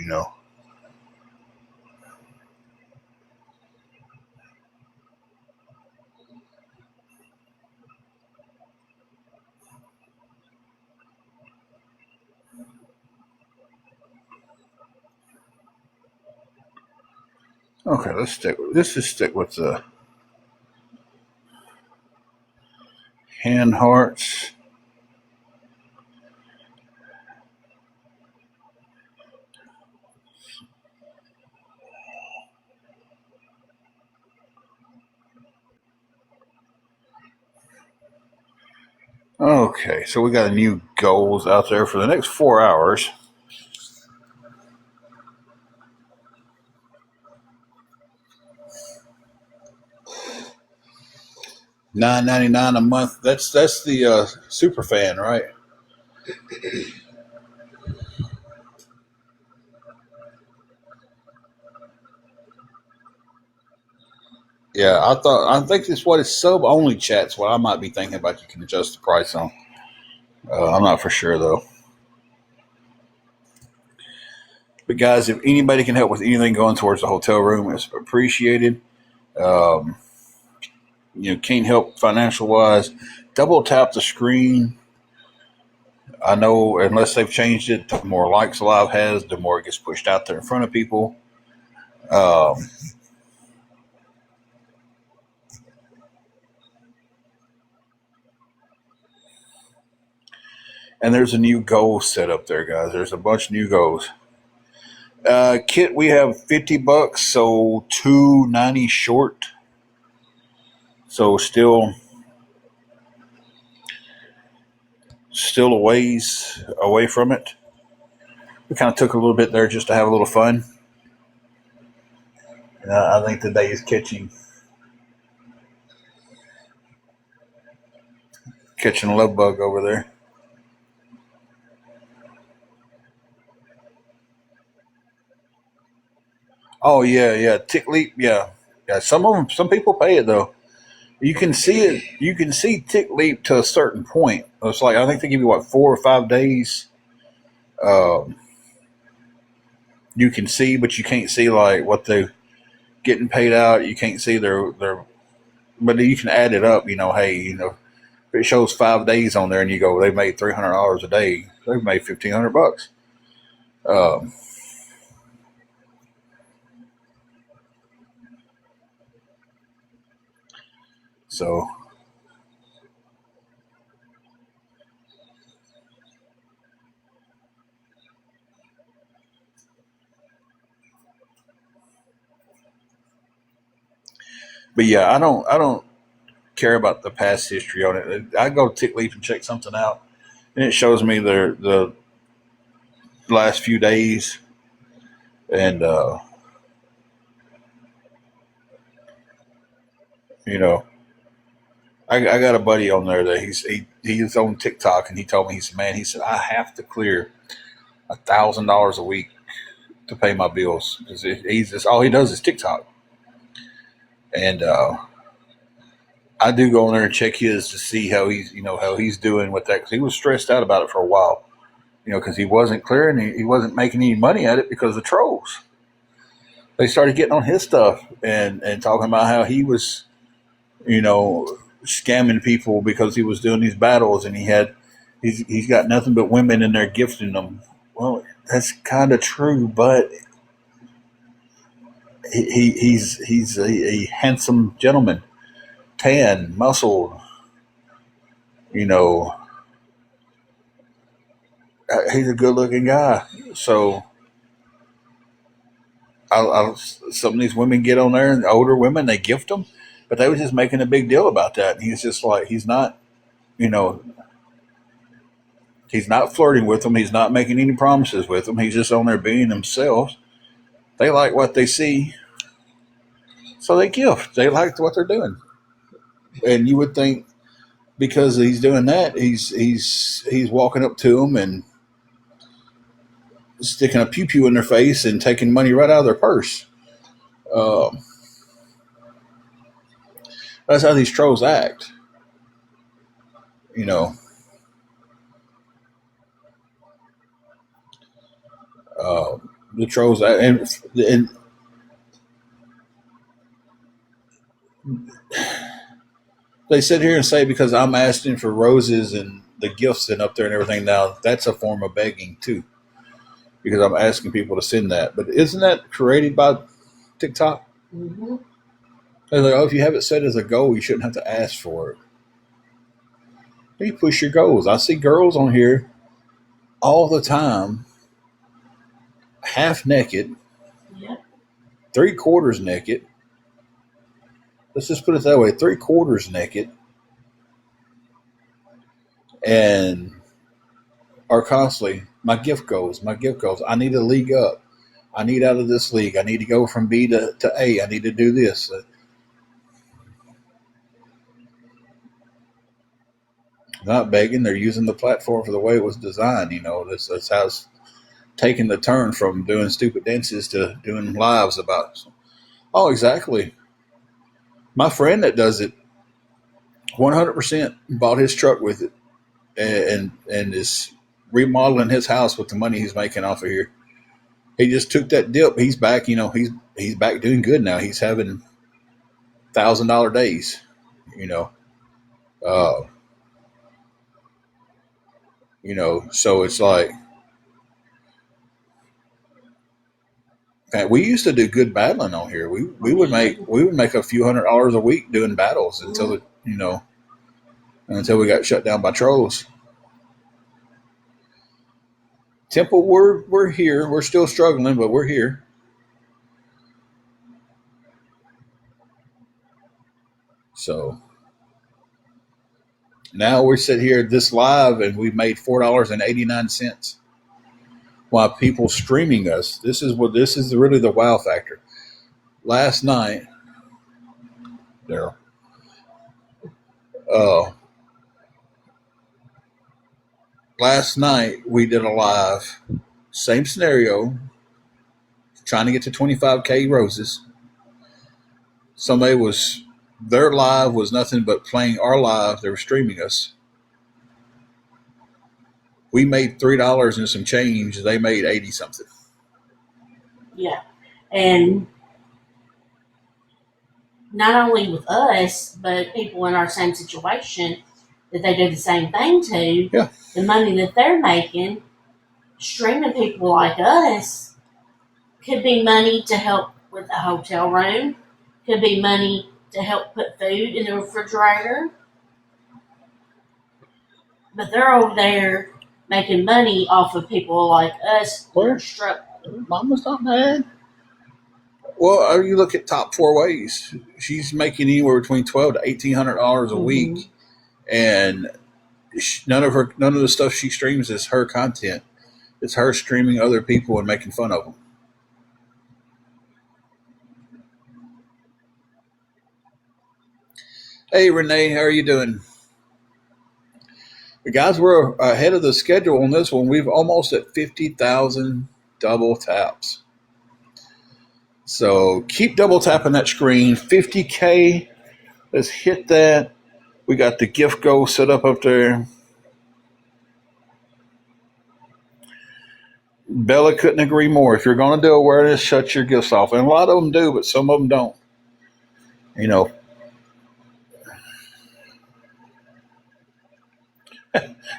Okay, let's just stick with the hand hearts. Okay, so we got a new goals out there for the next 4 hours. $9.99 a month. That's the super fan, right? Yeah, I think this what is sub only chats. What I might be thinking about. You can adjust the price on. I'm not for sure though. But guys, if anybody can help with anything going towards the hotel room, it's appreciated. Um, can't help financial wise. Double tap the screen. I know unless they've changed it, the more likes Live has, the more it gets pushed out there in front of people. Um, and there's a new goal set up there, guys. There's a bunch of new goals. Kit, we have $50, so $2.90 short. So still a ways away from it. We kind of took a little bit there just to have a little fun. I think today is catching a love bug over there. Oh yeah, Tick Leap, yeah. Some people pay it though. You can see it. You can see Tick Leap to a certain point. It's like I think they give you 4 or 5 days. Um, you can see, but you can't see like what they're getting paid out. You can't see their, but you can add it up. Hey, if it shows 5 days on there, and you go, they made $300 a day. They've made $1,500. Um, so but yeah, I don't care about the past history on it. I go to Tick Leaf and check something out, and it shows me the last few days, and you know, I got a buddy on there that he's on TikTok, and he told me he said I have to clear $1,000 a week to pay my bills because he's just all he does is TikTok, and I do go on there and check his to see how he's doing with that because he was stressed out about it for a while, because he wasn't clearing, he wasn't making any money at it because the trolls. They started getting on his stuff and talking about how he was, scamming people because he was doing these battles and he's got nothing but women in there gifting them. Well, that's kind of true, but he's a handsome gentleman, tan, muscled, you know, He's a good-looking guy. So some of these women get on there, and the older women, they gift them, but they was just making a big deal about that. And he's just like, he's not, you know, he's not flirting with them. He's not making any promises with them. He's just on there being himself. They like what they see, so they gift. They like what they're doing, and you would think because he's doing that, he's walking up to them and sticking a pew pew in their face and taking money right out of their purse. Um, that's how these trolls act. You know, uh, the trolls act, and they sit here and say because I'm asking for roses and the gifts and up there and everything. Now that's a form of begging too, because I'm asking people to send that. But isn't that created by TikTok? Mm-hmm. They're like, oh, if you have it set as a goal, you shouldn't have to ask for it. You push your goals. I see girls on here all the time, half naked, Yep. 3/4 naked. Let's just put it that way: 3/4 naked, and are constantly my gift goals, my gift goals. I need to league up. I need out of this league. I need to go from B to A. I need to do this. Not begging. They're using the platform for the way it was designed. You know, that's how it's taking the turn from doing stupid dances to doing lives about. Oh, exactly. My friend that does it, 100% bought his truck with it, and is remodeling his house with the money he's making off of here. He just took that dip. He's back. You know, he's back doing good now. He's having $1,000 days. You know, uh, so it's like, man, we used to do good battling on here. We would make a few $100s a week doing battles until we got shut down by trolls. Temple, we're here. We're still struggling, but we're here. So now we sit here this live, and we've made $4.89 while people streaming us. This is really the wow factor. Last night, Daryl, uh, last night we did a live, same scenario, trying to get to 25K roses. Somebody their live was nothing but playing our live. They were streaming us. We made $3 and some change. They made 80 something. Yeah. And not only with us, but people in our same situation that they do the same thing to, Yeah. the money that they're making, streaming people like us, could be money to help with a hotel room, could be money to help put food in the refrigerator. But they're over there making money off of people like us who are struggling. Mama's not mad. Well, you look at top 4 ways. She's making anywhere between $1,200 to $1,800 a week, and none of the stuff she streams is her content. It's her streaming other people and making fun of them. Hey, Renee, how are you doing? The guys, we're ahead of the schedule on this one. We've almost at 50,000 double taps. So keep double tapping that screen. 50K. Let's hit that. We got the gift goal set up there. Bella couldn't agree more. If you're going to do awareness, shut your gifts off. And a lot of them do, but some of them don't. You know.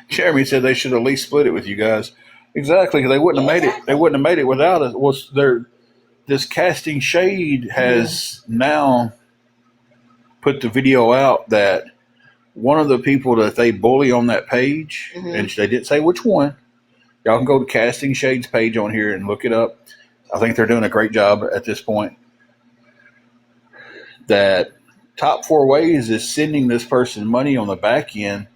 Jeremy said they should at least split it with you guys. Exactly, because they wouldn't have made it. They wouldn't have made it without it. This casting shade has now put the video out that one of the people that they bully on that page, and they didn't say which one, Y'all can go to Casting Shades page on here and look it up. I think they're doing a great job at this point. That top 4 ways is sending this person money on the back end.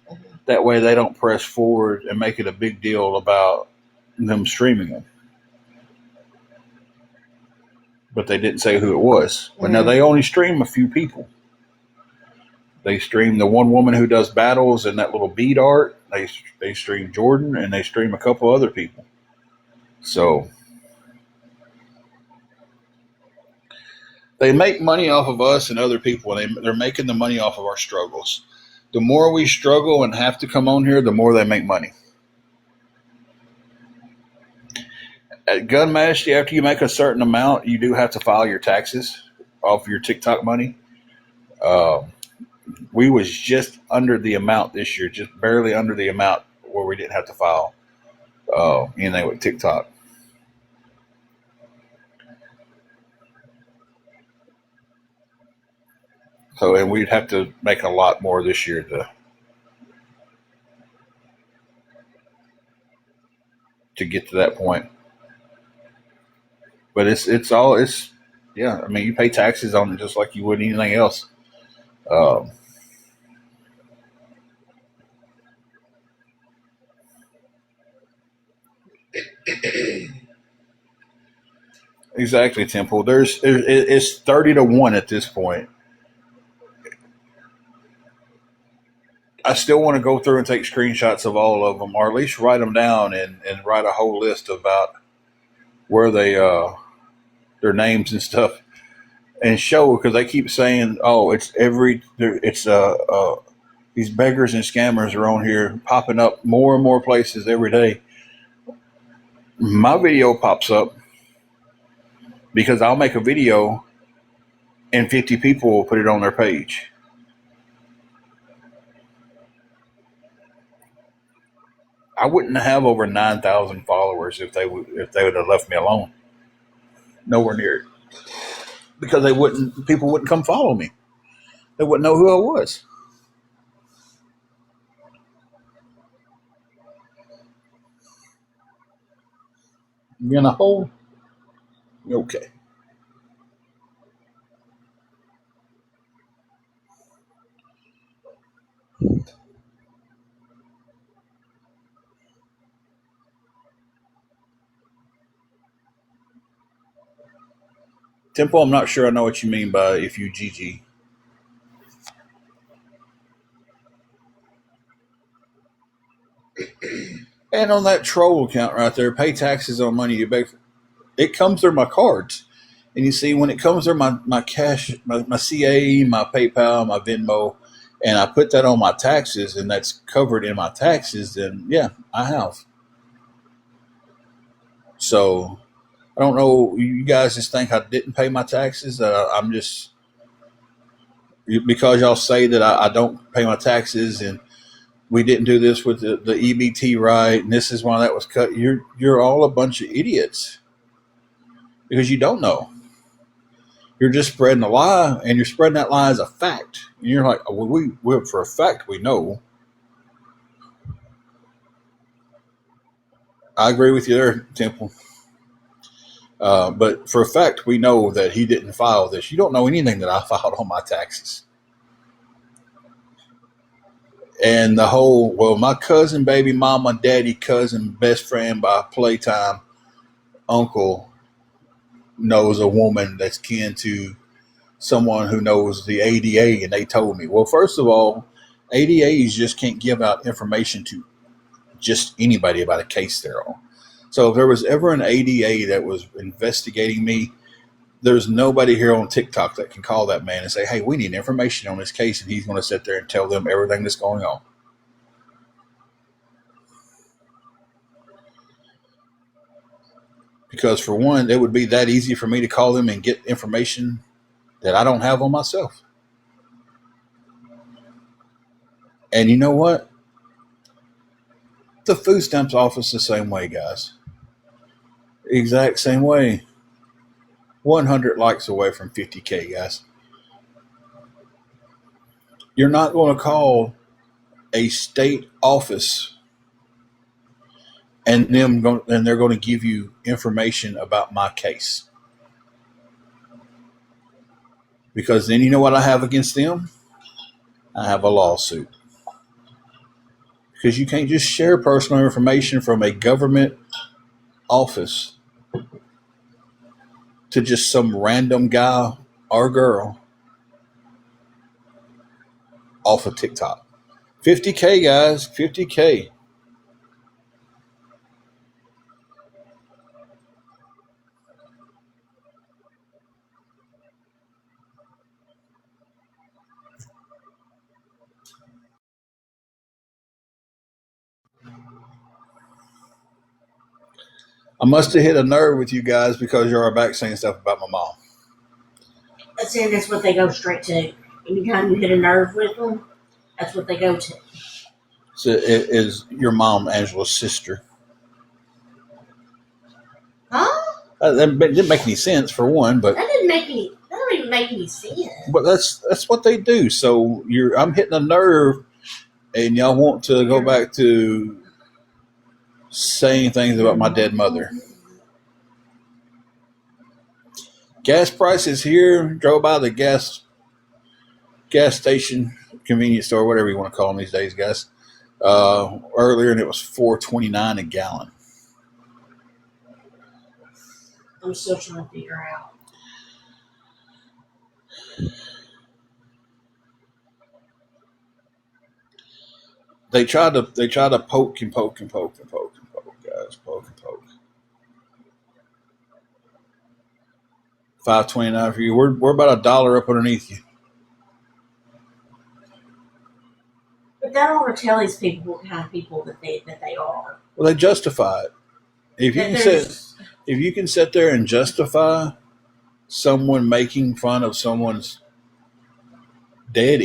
That way they don't press forward and make it a big deal about them streaming them. But they didn't say who it was. But now they only stream a few people. They stream the one woman who does battles and that little bead art. They stream Jordan, and they stream a couple other people. So they make money off of us and other people. They're making the money off of our struggles. The more we struggle and have to come on here, the more they make money. At Gun Majesty, after you make a certain amount, you do have to file your taxes off your TikTok money. We was just under the amount this year, just barely under the amount where we didn't have to file anything with TikTok. So, and we'd have to make a lot more this year to get to that point. But it's yeah. I mean, you pay taxes on it just like you would anything else. Exactly, Temple. It's 30-1 at this point. I still want to go through and take screenshots of all of them, or at least write them down and write a whole list about where they their names and stuff, and show, because they keep saying, "Oh, it's these beggars and scammers are on here popping up more and more places every day." My video pops up because I'll make a video and 50 people will put it on their page. I wouldn't have over 9,000 followers if they would have left me alone. Nowhere near it, because people wouldn't come follow me. They wouldn't know who I was. You in a hole? Okay. Temple, I'm not sure I know what you mean by if you GG. And on that troll account right there, pay taxes on money you beg for. It comes through my cards. And you see, when it comes through my cash, my CA, my PayPal, my Venmo, and I put that on my taxes, and that's covered in my taxes, then yeah, I have. So I don't know. You guys just think I didn't pay my taxes? I'm just, because y'all say that I don't pay my taxes, and we didn't do this with the EBT right, and this is why that was cut. You're all a bunch of idiots because you don't know. You're just spreading a lie, and you're spreading that lie as a fact. And you're like, well, we for a fact we know. I agree with you there, Temple. But for a fact, we know that he didn't file this. You don't know anything that I filed on my taxes. And the whole, well, my cousin, baby mama, daddy, cousin, best friend by playtime, uncle knows a woman that's kin to someone who knows the ADA, and they told me, well, first of all, ADAs just can't give out information to just anybody about a case they're on. So if there was ever an ADA that was investigating me, there's nobody here on TikTok that can call that man and say, hey, we need information on this case, and he's going to sit there and tell them everything that's going on. Because for one, it would be that easy for me to call them and get information that I don't have on myself. And you know what? The food stamps office the same way, guys. Exact same way. 100 likes away from 50K, guys. You're not going to call a state office and they're going to give you information about my case. Because then you know what I have against them? I have a lawsuit. Because you can't just share personal information from a government office to just some random guy or girl off of TikTok. 50K, guys, 50K. I must have hit a nerve with you guys because you are back saying stuff about my mom. That's what they go straight to. Anytime you hit a nerve with them, that's what they go to. So it is your mom, Angela's sister. Huh? That didn't make any sense for one, but That don't even make any sense. But that's what they do. So I'm hitting a nerve, and y'all want to go back to saying things about my dead mother. Gas prices here. Drove by the gas station, convenience store, whatever you want to call them these days, guys. Earlier, and it was $4.29 a gallon. I'm still trying to figure out. They try to poke and poke and poke and poke and poke, guys. Poke and poke. $5.29 for you. We're about $1 up underneath you. But that ought to tell these people what kind of people that they are. Well, they justify it. If you can sit there and justify someone making fun of someone's dead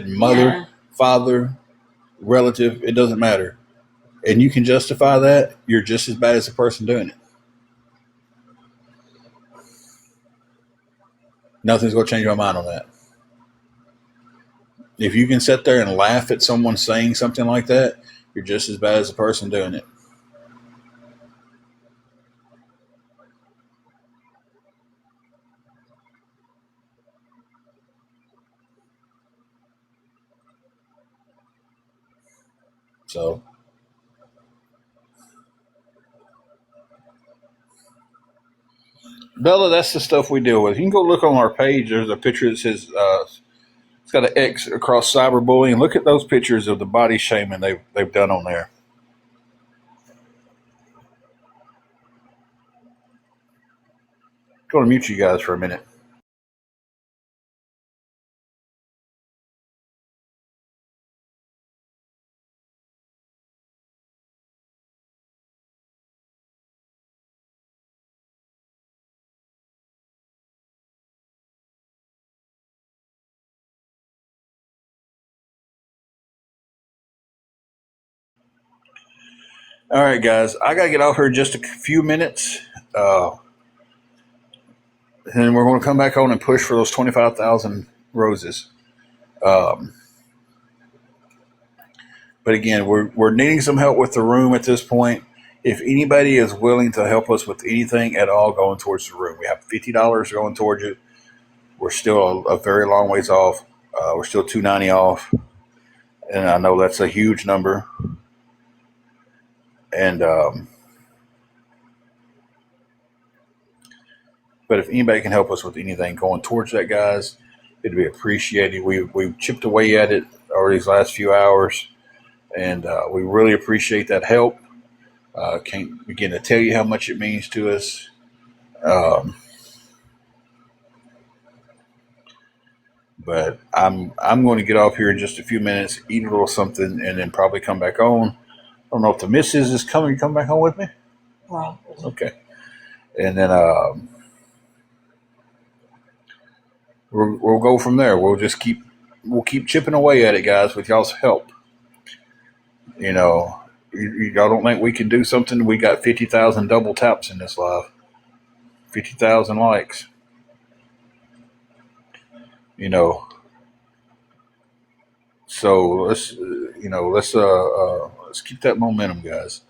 mother, father, relative, it doesn't matter, and you can justify that, you're just as bad as the person doing it. Nothing's going to change my mind on that. If you can sit there and laugh at someone saying something like that, you're just as bad as the person doing it. So, Bella, that's the stuff we deal with. You can go look on our page. There's a picture that says it's got an X across cyberbullying. Look at those pictures of the body shaming they've done on there. I'm going to mute you guys for a minute. All right, guys, I got to get off here in just a few minutes. And we're going to come back on and push for those 25,000 roses. But again, we're needing some help with the room at this point. If anybody is willing to help us with anything at all going towards the room, we have $50 going towards it. We're still a very long ways off. We're still $290 off. And I know that's a huge number. And but if anybody can help us with anything going towards that, guys, it'd be appreciated. We've chipped away at it over these last few hours, and we really appreciate that help. Can't begin to tell you how much it means to us. But I'm going to get off here in just a few minutes, eat a little something, and then probably come back on. I don't know if the missus is coming. You come back on with me? Probably. Okay. And then we'll go from there. We'll keep chipping away at it, guys, with y'all's help. You know, y'all don't think we can do something? We got 50,000 double taps in this live, 50,000 likes. You know, so let's keep that momentum, guys.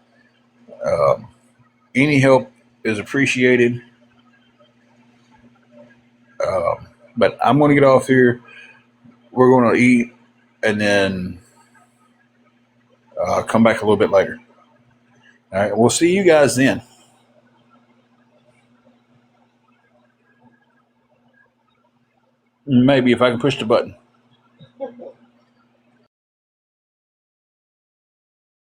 Any help is appreciated. But I'm going to get off here. We're going to eat and then come back a little bit later. All right. We'll see you guys then. Maybe if I can push the button.